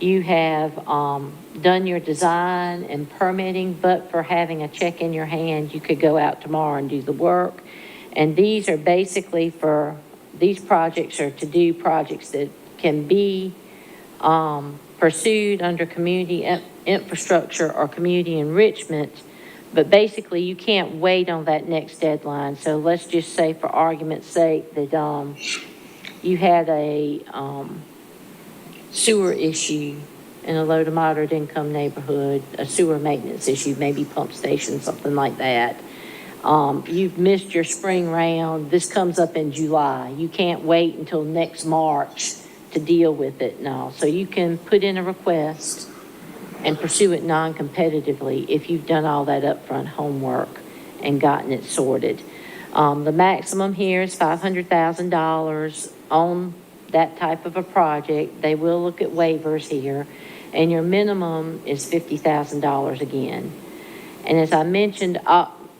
You have done your design and permitting, but for having a check in your hand, you could go out tomorrow and do the work. And these are basically these projects are to do projects that can be pursued under community infrastructure or community enrichment. But basically, you can't wait on that next deadline. So let's just say, for argument's sake, that you had a sewer issue in a low to moderate income neighborhood, a sewer maintenance issue, maybe pump station, something like that. You've missed your spring round. This comes up in July. You can't wait until next March to deal with it now. So you can put in a request and pursue it non-competitively if you've done all that upfront homework and gotten it sorted. The maximum here is $500,000 on that type of a project. They will look at waivers here, and your minimum is $50,000 again. And as I mentioned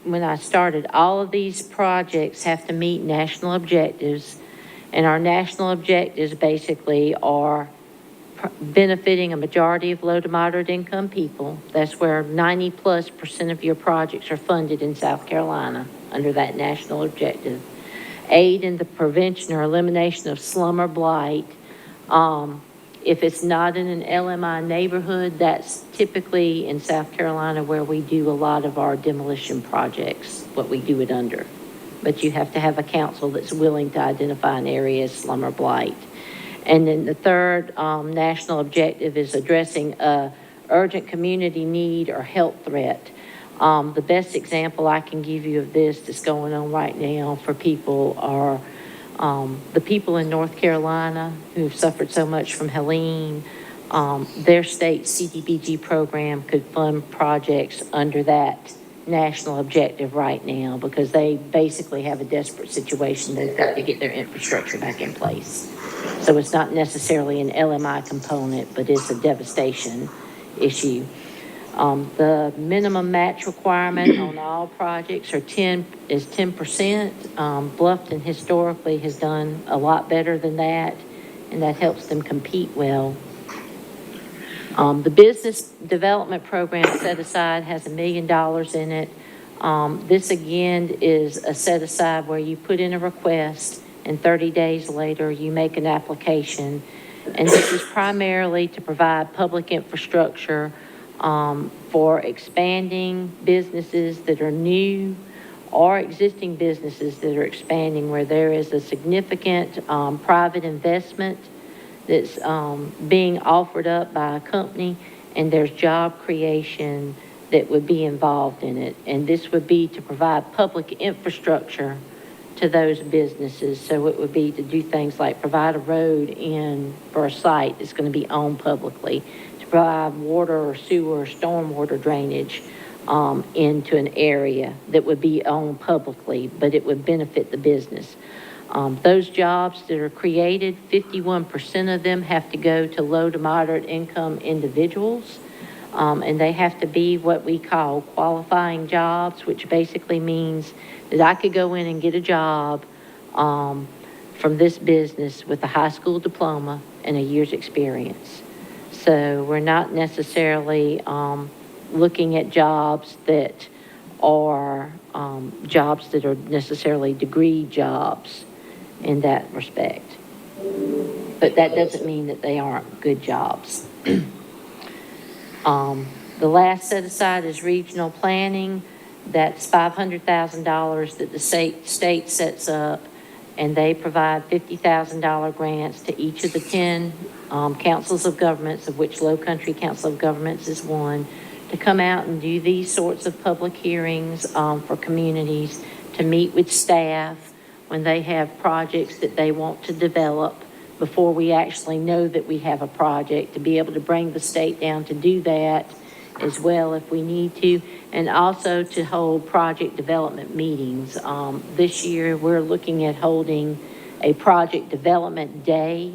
when I started, all of these projects have to meet national objectives, and our national objectives basically are benefiting a majority of low to moderate income people. That's where 90+% of your projects are funded in South Carolina under that national objective. Aid in the prevention or elimination of slum or blight. If it's not in an LMI neighborhood, that's typically in South Carolina where we do a lot of our demolition projects, what we do it under. But you have to have a council that's willing to identify an area as slum or blight. And then the third national objective is addressing a urgent community need or health threat. The best example I can give you of this that's going on right now for people are the people in North Carolina who've suffered so much from Helene. Their state CDBG program could fund projects under that national objective right now because they basically have a desperate situation. They've got to get their infrastructure back in place. So it's not necessarily an LMI component, but it's a devastation issue. The minimum match requirement on all projects is 10%. Bluffton historically has done a lot better than that, and that helps them compete well. The business development program set aside has $1 million in it. This again is a set aside where you put in a request and 30 days later you make an application. And this is primarily to provide public infrastructure for expanding businesses that are new or existing businesses that are expanding where there is a significant private investment that's being offered up by a company, and there's job creation that would be involved in it. And this would be to provide public infrastructure to those businesses. So it would be to do things like provide a road in for a site that's going to be owned publicly, to provide water or sewer or stormwater drainage into an area that would be owned publicly, but it would benefit the business. Those jobs that are created, 51% of them have to go to low to moderate income individuals, and they have to be what we call qualifying jobs, which basically means that I could go in and get a job from this business with a high school diploma and a year's experience. So we're not necessarily looking at jobs that are necessarily degree jobs in that respect. But that doesn't mean that they aren't good jobs. The last set aside is regional planning. That's $500,000 that the state sets up, and they provide $50,000 grants to each of the 10 councils of governments, of which Low Country Council of Governments is one, to come out and do these sorts of public hearings for communities, to meet with staff when they have projects that they want to develop before we actually know that we have a project, to be able to bring the state down to do that as well if we need to, and also to hold project development meetings. This year, we're looking at holding a project development day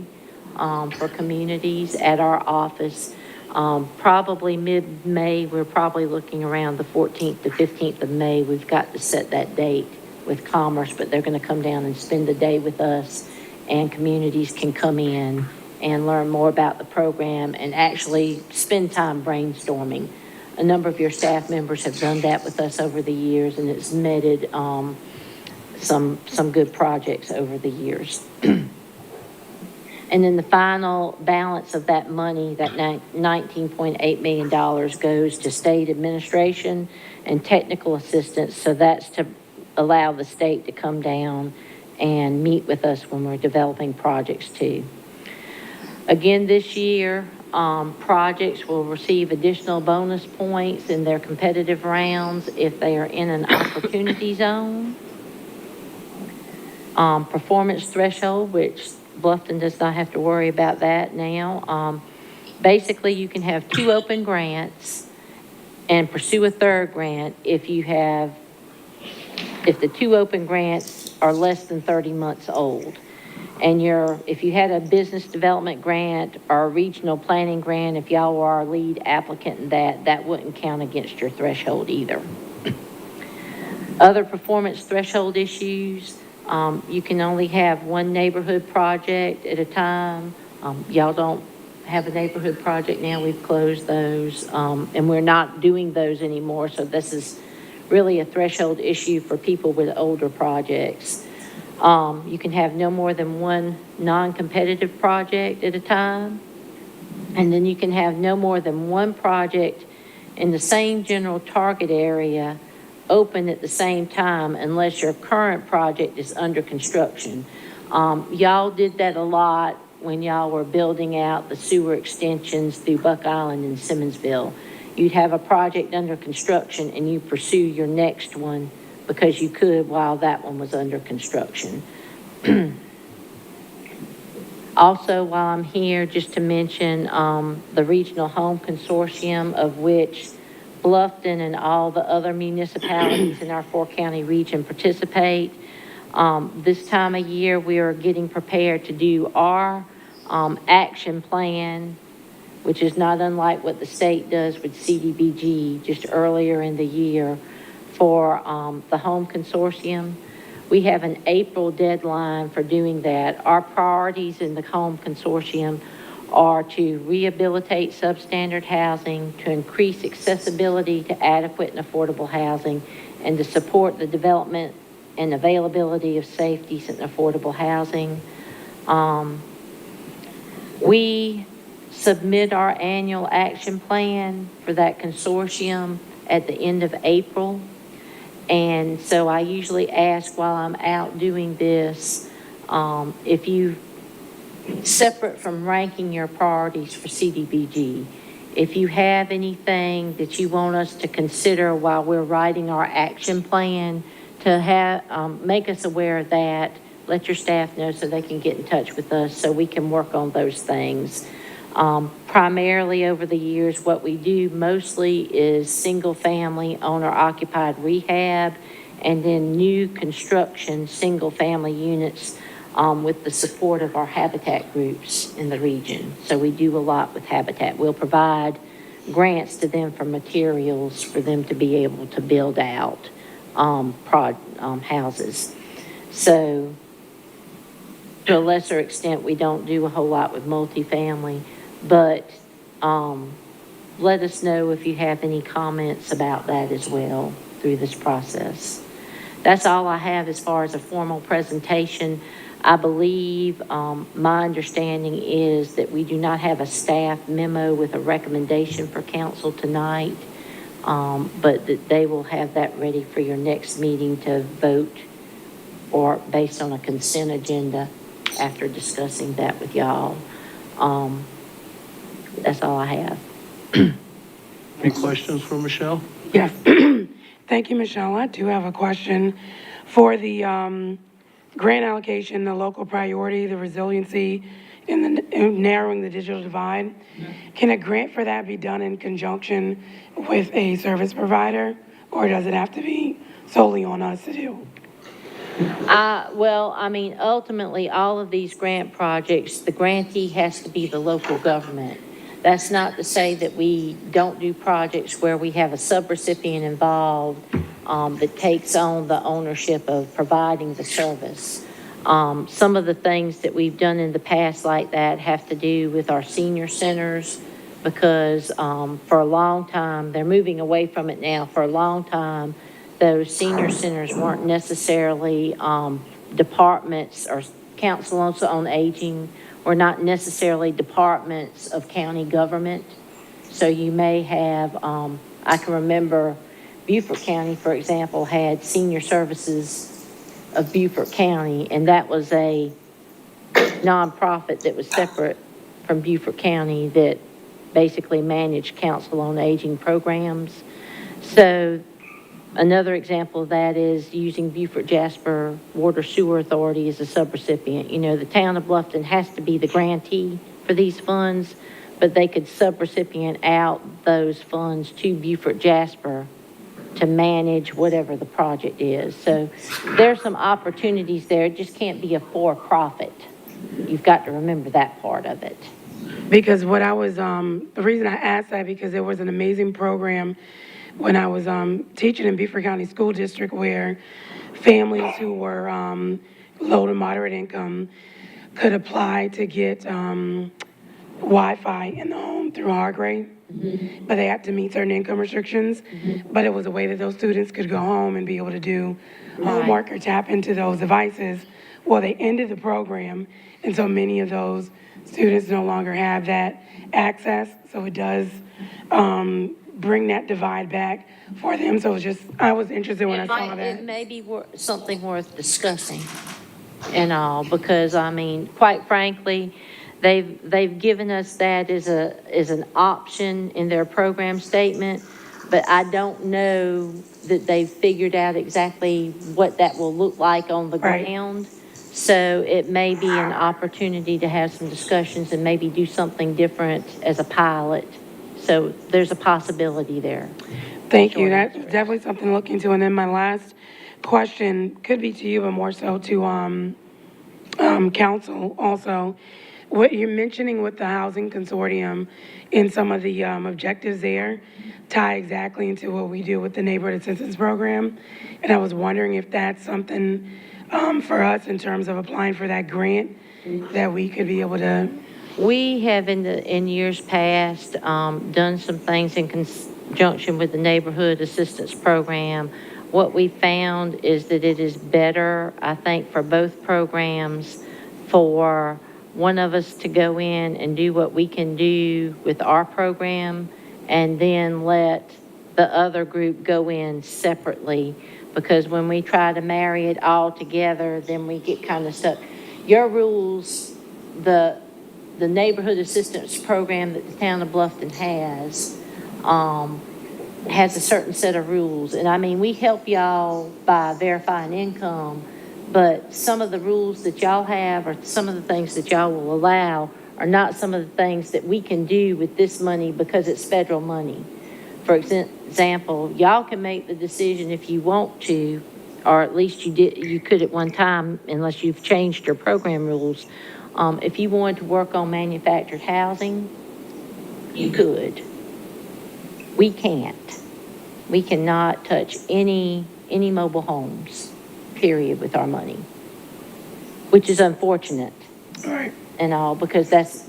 for communities at our office. Probably mid-May, we're probably looking around the 14th to 15th of May. We've got to set that date with Commerce, but they're going to come down and spend the day with us, and communities can come in and learn more about the program and actually spend time brainstorming. A number of your staff members have done that with us over the years, and it's netted some good projects over the years. And then the final balance of that money, that $19.8 million, goes to state administration and technical assistance. So that's to allow the state to come down and meet with us when we're developing projects too. Again, this year, projects will receive additional bonus points in their competitive rounds if they are in an opportunity zone. Performance threshold, which Bluffton does not have to worry about that now. Basically, you can have 2 open grants and pursue a third grant if the 2 open grants are less than 30 months old. And if you had a business development grant or a regional planning grant, if y'all were our lead applicant in that wouldn't count against your threshold either. Other performance threshold issues, you can only have 1 neighborhood project at a time. Y'all don't have a neighborhood project now. We've closed those, and we're not doing those anymore. So this is really a threshold issue for people with older projects. You can have no more than 1 non-competitive project at a time. And then you can have no more than 1 project in the same general target area open at the same time unless your current project is under construction. Y'all did that a lot when y'all were building out the sewer extensions through Buck Island and Simmonsville. You'd have a project under construction and you pursue your next one because you could while that one was under construction. Also, while I'm here, just to mention the Regional Home Consortium, of which Bluffton and all the other municipalities in our four-county region participate. This time of year, we are getting prepared to do our action plan, which is not unlike what the state does with CDBG just earlier in the year for the Home Consortium. We have an April deadline for doing that. Our priorities in the Home Consortium are to rehabilitate substandard housing, to increase accessibility to adequate and affordable housing, and to support the development and availability of safe, decent, and affordable housing. We submit our annual action plan for that consortium at the end of April. And so I usually ask while I'm out doing this, if you, separate from ranking your priorities for CDBG, if you have anything that you want us to consider while we're writing our action plan, to have, make us aware of that, let your staff know so they can get in touch with us so we can work on those things. Primarily over the years, what we do mostly is single-family owner-occupied rehab and then new construction single-family units with the support of our habitat groups in the region. So we do a lot with Habitat. We'll provide grants to them for materials for them to be able to build out houses. So to a lesser extent, we don't do a whole lot with multifamily, but let us know if you have any comments about that as well through this process. That's all I have as far as a formal presentation. I believe, my understanding is that we do not have a staff memo with a recommendation for council tonight, but that they will have that ready for your next meeting to vote or based on a consent agenda after discussing that with y'all. That's all I have. Any questions for Michelle? Yes. Thank you, Michelle. I do have a question for the grant allocation, the local priority, the resiliency, and the narrowing the digital divide. Can a grant for that be done in conjunction with a service provider, or does it have to be solely on us to do? Well, I mean, ultimately, all of these grant projects, the grantee has to be the local government. That's not to say that we don't do projects where we have a subrecipient involved that takes on the ownership of providing the service. Some of the things that we've done in the past like that have to do with our senior centers because for a long time, they're moving away from it now. For a long time, those senior centers weren't necessarily departments or council on aging or not necessarily departments of county government. So you may have, I can remember Beaufort County, for example, had Senior Services of Beaufort County, and that was a nonprofit that was separate from Beaufort County that basically managed council on aging programs. So another example of that is using Beaufort Jasper Water Sewer Authority as a subrecipient. You know, the town of Bluffton has to be the grantee for these funds, but they could subrecipient out those funds to Beaufort Jasper to manage whatever the project is. So there's some opportunities there. It just can't be a for-profit. You've got to remember that part of it. Because what I was, the reason I asked that, because there was an amazing program when I was teaching in Beaufort County School District where families who were low to moderate income could apply to get Wi-Fi in the home through Hargrave. But they had to meet certain income restrictions. But it was a way that those students could go home and be able to do homework or tap into those devices. Well, they ended the program, and so many of those students no longer have that access. So it does bring that divide back for them. So it was just, I was interested when I saw that. It may be something worth discussing and all, because I mean, quite frankly, They've given us that as an option in their program statement, but I don't know that they've figured out exactly what that will look like on the Right. ground. So it may be an opportunity to have some discussions and maybe do something different as a pilot. So there's a possibility there. Thank you. That's definitely something to look into. And then my last question could be to you, but more so to council also. What you're mentioning with the housing consortium and some of the objectives there tie exactly into what we do with the neighborhood assistance program. And I was wondering if that's something for us in terms of applying for that grant that we could be able to. We have in years past, done some things in conjunction with the Neighborhood Assistance Program. What we found is that it is better, I think, for both programs, for one of us to go in and do what we can do with our program, and then let the other group go in separately. Because when we try to marry it all together, then we get kind of stuck. Your rules, the Neighborhood Assistance Program that the town of Bluffton has a certain set of rules. And I mean, we help y'all by verifying income, but some of the rules that y'all have, or some of the things that y'all will allow, are not some of the things that we can do with this money because it's federal money. For example, y'all can make the decision if you want to, or at least you could at one time, unless you've changed your program rules. If you wanted to work on manufactured housing, you could. We can't. We cannot touch any mobile homes, period, with our money, which is unfortunate. Right. And all, because that's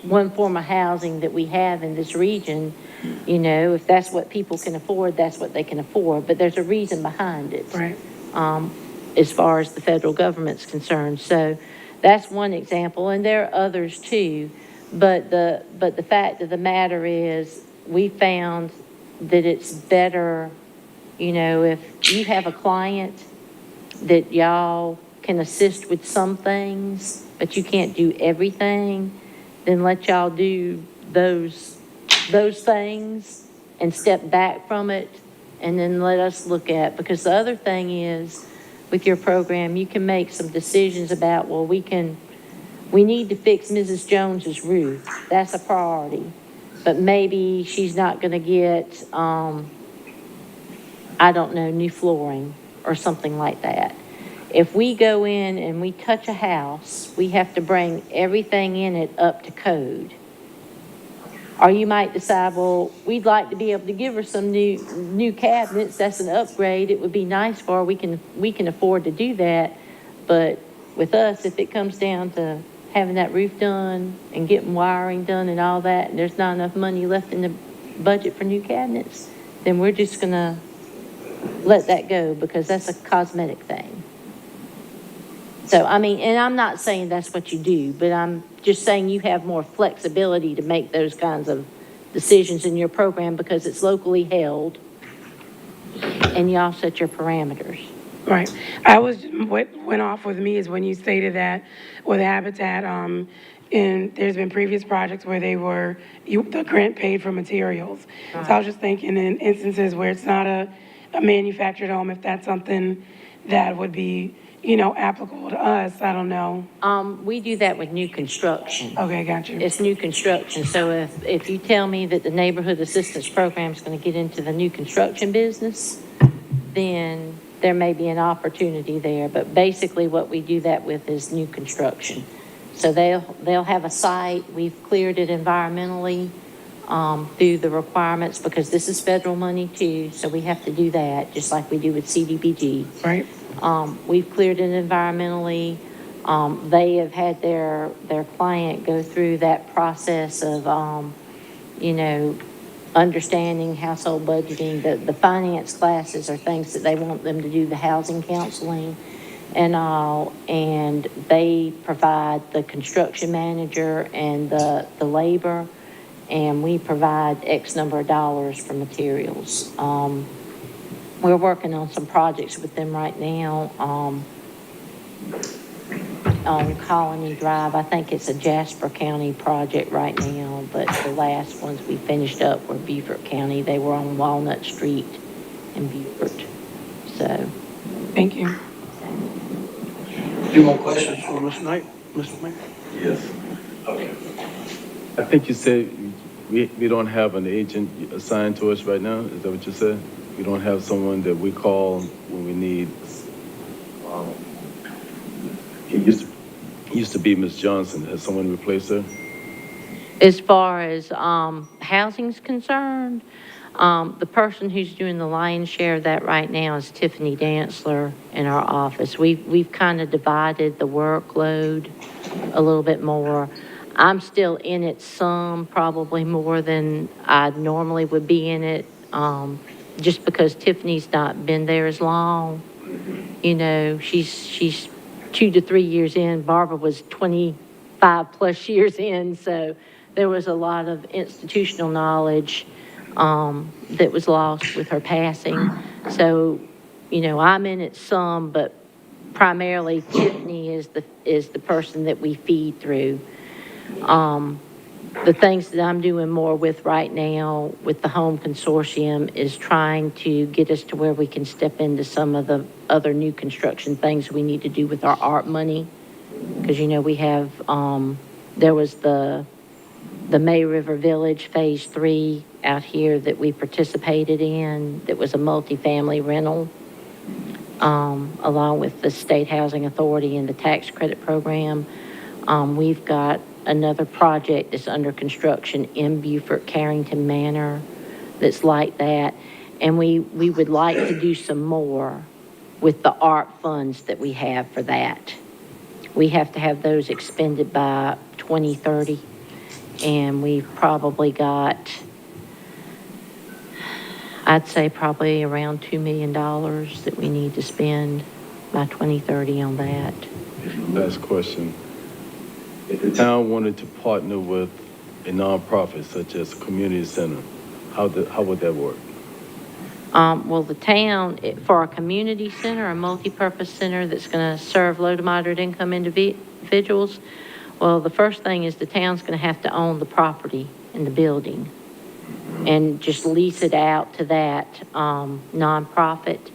one form of housing that we have in this region. You know, if that's what people can afford, that's what they can afford, but there's a reason behind it. Right. As far as the federal government's concerned. So that's one example, and there are others too. But the fact of the matter is, we found that it's better, you know, if you have a client that y'all can assist with some things, but you can't do everything, then let y'all do those things and step back from it, and then let us look at, because the other thing is, with your program, you can make some decisions about, well, we need to fix Mrs. Jones's roof. That's a priority. But maybe she's not going to get, I don't know, new flooring or something like that. If we go in and we touch a house, we have to bring everything in it up to code. Or you might decide, well, we'd like to be able to give her some new cabinets. That's an upgrade. It would be nice for her. We can afford to do that. But with us, if it comes down to having that roof done and getting wiring done and all that, and there's not enough money left in the budget for new cabinets, then we're just going to let that go, because that's a cosmetic thing. So, I mean, and I'm not saying that's what you do, but I'm just saying you have more flexibility to make those kinds of decisions in your program because it's locally held and y'all set your parameters. Right. What went off with me is when you stated that with Habitat, and there's been previous projects where the grant paid for materials. So I was just thinking in instances where it's not a manufactured home, if that's something that would be, you know, applicable to us, I don't know. We do that with new construction. Okay, got you. It's new construction. So if you tell me that the Neighborhood Assistance Program is going to get into the new construction business, then there may be an opportunity there. But basically what we do that with is new construction. So they'll have a site. We've cleared it environmentally through the requirements, because this is federal money too. So we have to do that just like we do with CDBG. Right. We've cleared it environmentally. They have had their client go through that process of, you know, understanding household budgeting. The finance classes are things that they want them to do, the housing counseling and all. And they provide the construction manager and the labor, and we provide X number of dollars for materials. We're working on some projects with them right now. on Colony Drive. I think it's a Jasper County project right now, but the last ones we finished up were Beaufort County. They were on Walnut Street in Beaufort. So, Thank you. Any more questions for Ms. Knight, Mr. Mayor? Yes. Okay. I think you said we don't have an agent assigned to us right now. Is that what you said? We don't have someone that we call when we need. It used to be Ms. Johnson. Has someone replaced her? as far as housing's concerned, the person who's doing the lion's share of that right now is Tiffany Dantzler in our office. We've kind of divided the workload a little bit more. I'm still in it some, probably more than I normally would be in it, just because Tiffany's not been there as long. You know, she's 2 to 3 years in. Barbara was 25 plus years in, so there was a lot of institutional knowledge that was lost with her passing. So, you know, I'm in it some, but primarily Tiffany is the person that we feed through. The things that I'm doing more with right now with the home consortium is trying to get us to where we can step into some of the other new construction things we need to do with our art money. Because, you know, we have, there was the May River Village Phase 3 out here that we participated in that was a multifamily rental, along with the State Housing Authority and the tax credit program. We've got another project that's under construction in Beaufort, Carrington Manor, that's like that. And we would like to do some more with the art funds that we have for that. We have to have those expended by 2030. And we've probably got, I'd say probably around $2 million that we need to spend by 2030 on that. Last question. If the town wanted to partner with a nonprofit such as a community center, how would that work? Well, the town, for a community center, a multi-purpose center that's going to serve low to moderate income individuals, well, the first thing is the town's going to have to own the property and the building and just lease it out to that nonprofit.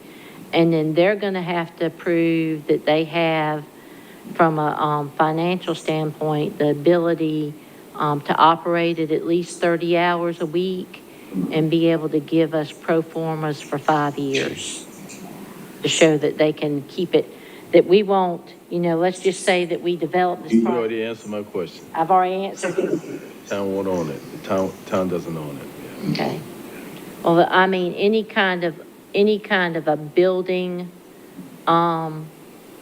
And then they're going to have to prove that they have, from a financial standpoint, the ability to operate it at least 30 hours a week and be able to give us pro formas for 5 years to show that they can keep it, that we won't, you know, let's just say that we develop this You project. already answered my question. I've already answered it. Town won't own it. The town doesn't own it. Okay. Well, I mean, any kind of a building,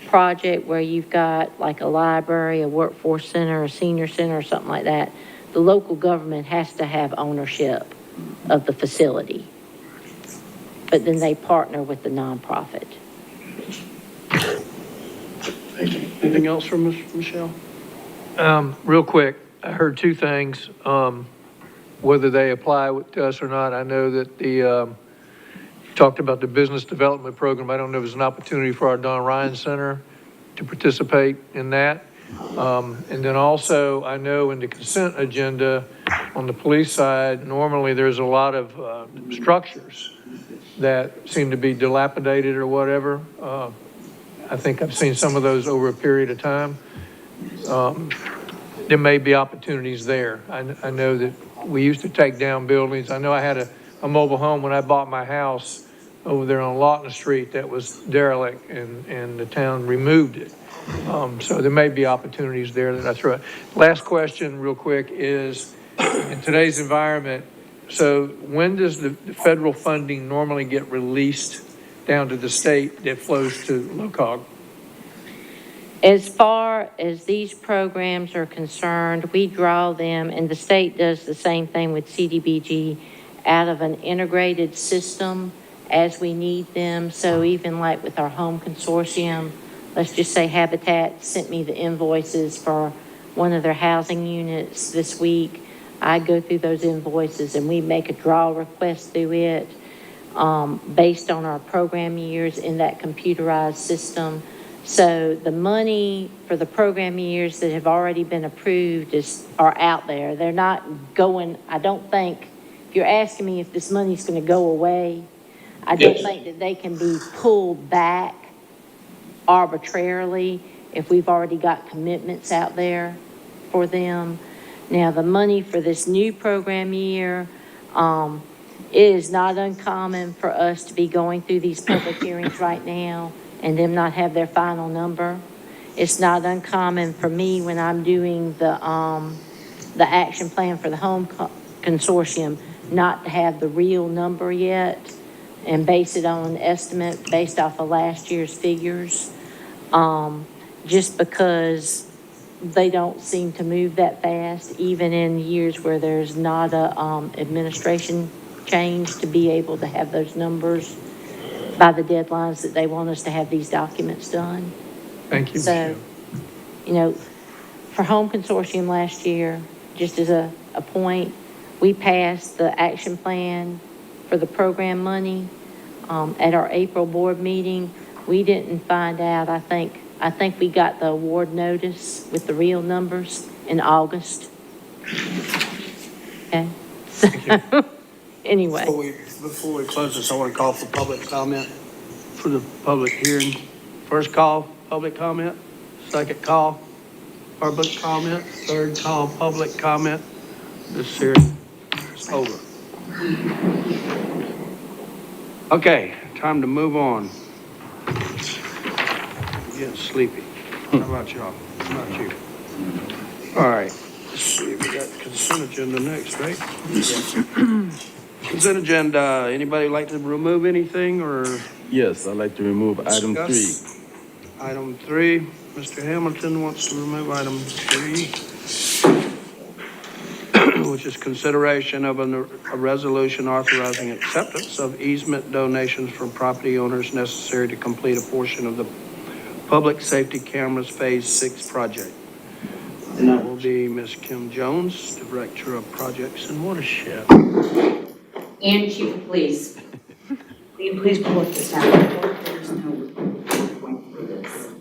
project where you've got like a library, a workforce center, a senior center, or something like that, the local government has to have ownership of the facility. But then they partner with the nonprofit. Anything else from Ms. Michelle? Real quick, I heard two things, whether they apply to us or not. I know that the, talked about the business development program. I don't know if there's an opportunity for our Don Ryan Center to participate in that. And then also, I know in the consent agenda on the police side, normally there's a lot of structures that seem to be dilapidated or whatever. I think I've seen some of those over a period of time. There may be opportunities there. I know that we used to take down buildings. I know I had a mobile home when I bought my house over there on Lawton Street that was derelict, and the town removed it. So there may be opportunities there that I throw out. Last question real quick is, in today's environment, so when does the federal funding normally get released down to the state that flows to LOCOG? As far as these programs are concerned, we draw them, and the state does the same thing with CDBG, out of an integrated system as we need them. So even like with our home consortium, let's just say Habitat sent me the invoices for one of their housing units this week. I go through those invoices and we make a draw request through it based on our program years in that computerized system. So the money for the program years that have already been approved are out there. They're not going, I don't think, if you're asking me if this money's going to go away, I don't Yes. think that they can be pulled back arbitrarily if we've already got commitments out there for them. Now, the money for this new program year, it is not uncommon for us to be going through these public hearings right now and them not have their final number. It's not uncommon for me when I'm doing the action plan for the home consortium not to have the real number yet and base it on an estimate based off of last year's figures, just because they don't seem to move that fast, even in years where there's not a administration change, to be able to have those numbers by the deadlines that they want us to have these documents done. Thank you. So, you know, for home consortium last year, just as a point, we passed the action plan for the program money at our April board meeting. We didn't find out, I think we got the award notice with the real numbers in August. Okay, so, anyway. Before we close this, I want to call for public comment for the public hearing. First call, public comment. Second call, public comment. Third call, public comment. This hearing is over. Okay, time to move on. Getting sleepy. How about y'all? How about you? All right, let's see, we got consent agenda next, right? Consent agenda, anybody like to remove anything or Yes, I'd like to remove item 3. discuss? Item 3, Mr. Hamilton wants to remove item 3, which is consideration of a resolution authorizing acceptance of easement donations from property owners necessary to complete a portion of the Public Safety Cameras Phase 6 project. And that will be Ms. Kim Jones, Director of Projects and Watershed. And Chief of Police, will you please pull up the staff report? There's no point for this.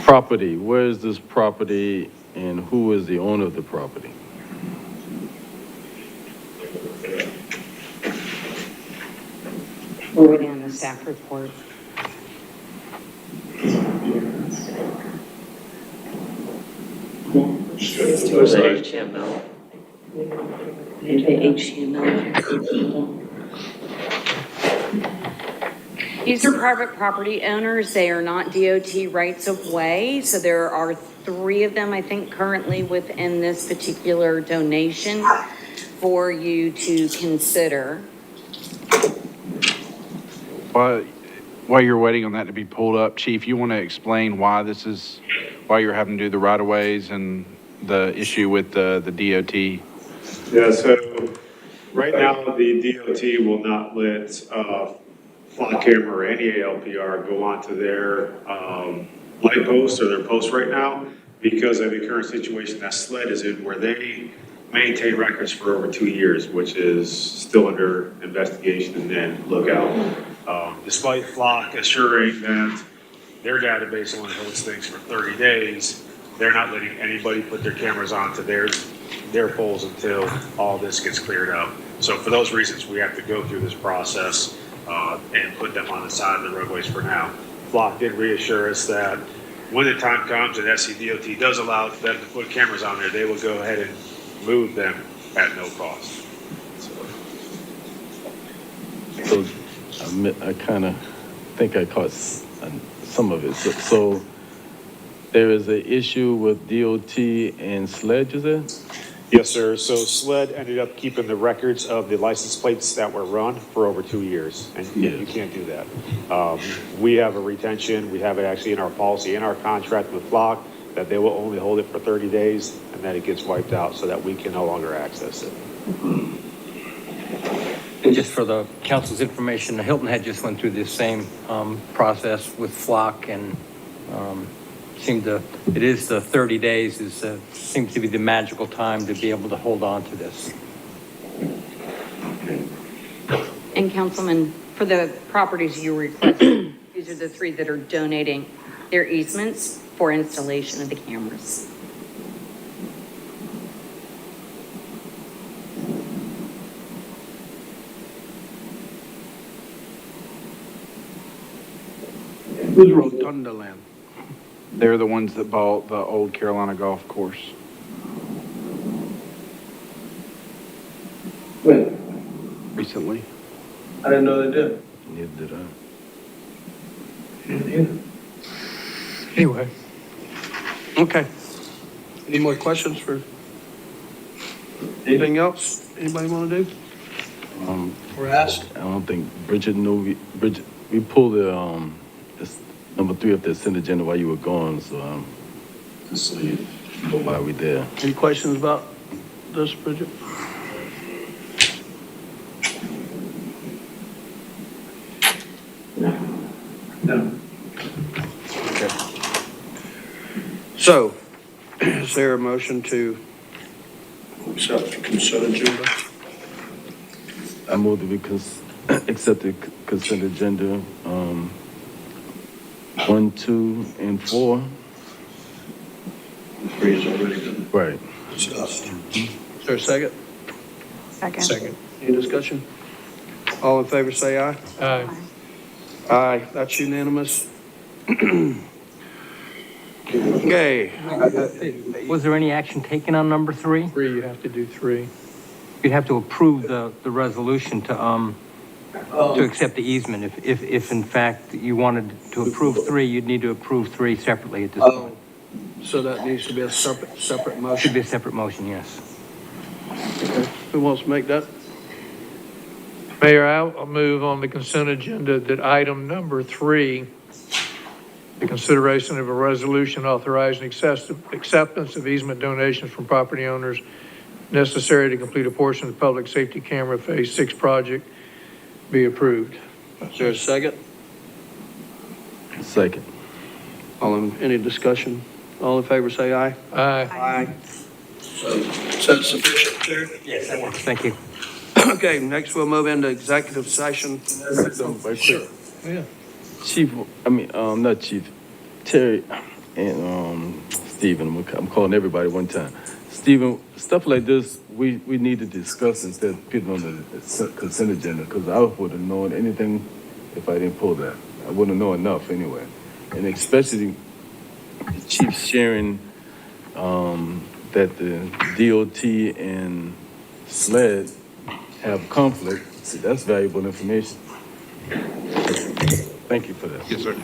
Property, where is this property and who is the owner of the property? We're waiting on the staff report. Just do the HTML. These are private property owners. They are not DOT rights of way. So there are 3 of them, I think, currently within this particular donation for you to consider. While you're waiting on that to be pulled up, Chief, you want to explain why you're having to do the right-of-ways and the issue with the DOT? Yeah, so right now, the DOT will not let flock camera or any ALPR go onto their light posts or their posts right now because of the current situation that SLED is in, where they maintain records for over 2 years, which is still under investigation and then lookout. Despite Flock assuring that their database only holds things for 30 days, they're not letting anybody put their cameras onto their poles until all this gets cleared up. So for those reasons, we have to go through this process and put them on the side of the roadways for now. Flock did reassure us that when the time comes and SCDOT does allow them to put cameras on there, they will go ahead and move them at no cost. So I kind of think I caught some of it. So there is an issue with DOT and SLED, is it? Yes, sir. So SLED ended up keeping the records of the license plates that were run for over 2 years, and you can't do that. We have a retention. We have it actually in our policy, in our contract with Flock, that they will only hold it for 30 days, and then it gets wiped out so that we can no longer access it. And just for the council's information, Hilton Head just went through this same process with Flock, and it is the 30 days seems to be the magical time to be able to hold on to this. And Councilman for the properties you requested, these are the three that are donating their easements for installation of the cameras. Who's Rotunda Land? They're the ones that bought the old Carolina Golf Course. When? Recently. I didn't know they did. Neither did I. Anyway, Okay. Any more questions for, anything else anybody want to do? Or ask? I don't think Bridget knew, Bridget, we pulled this number 3 of the consent agenda while you were gone, so, just so you know why we there. Any questions about this, Bridget? No. Okay. So, is there a motion to accept the consent agenda? I move that we accept the consent agenda, 1, 2, and 4. 3 is already done. Right. Discussed. Is there a second? Second. Second. Any discussion? All in favor, say aye. Aye. Aye, that's unanimous. Okay. Was there any action taken on number 3? 3, you have to do 3. You'd have to approve the resolution to accept the easement. If in fact you wanted to approve 3, you'd need to approve 3 separately at this point. So that needs to be a separate motion. Should be a separate motion, yes. Who wants to make that? Mayor, I'll move on the consent agenda that item number 3, the consideration of a resolution authorizing acceptance of easement donations from property owners necessary to complete a portion of the public safety camera Phase 6 project be approved. Is there a second? Second. Any discussion? All in favor, say aye. Aye. Aye. Is that sufficient, Chair? Yes, that works. Thank you. Okay, next we'll move into executive session. Sure. Yeah. Chief, not Chief, Terry and Stephen, I'm calling everybody one time. Stephen, stuff like this, we need to discuss instead of putting on the consent agenda, because I wouldn't have known anything if I didn't pull that. I wouldn't know enough anyway. And especially the chief sharing that the DOT and SLED have conflict. See, that's valuable information. Thank you for that. Yes, sir.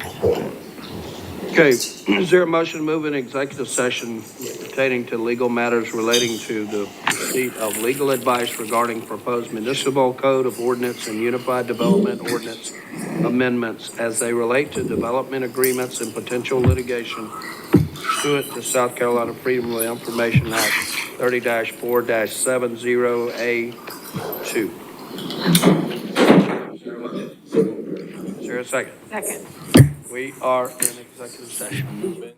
Okay, is there a motion to move in executive session pertaining to legal matters relating to the receipt of legal advice regarding proposed municipal code of ordinance and unified development ordinance amendments as they relate to development agreements and potential litigation pursuant to South Carolina Freedom of Information Act 30-4-70A2? Is there a second? Second. We are in executive session.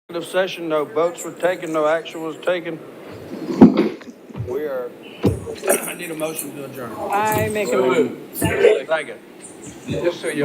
Executive session, no votes were taken, no action was taken. We are, I need a motion to adjourn. I make a motion. Second. Just so you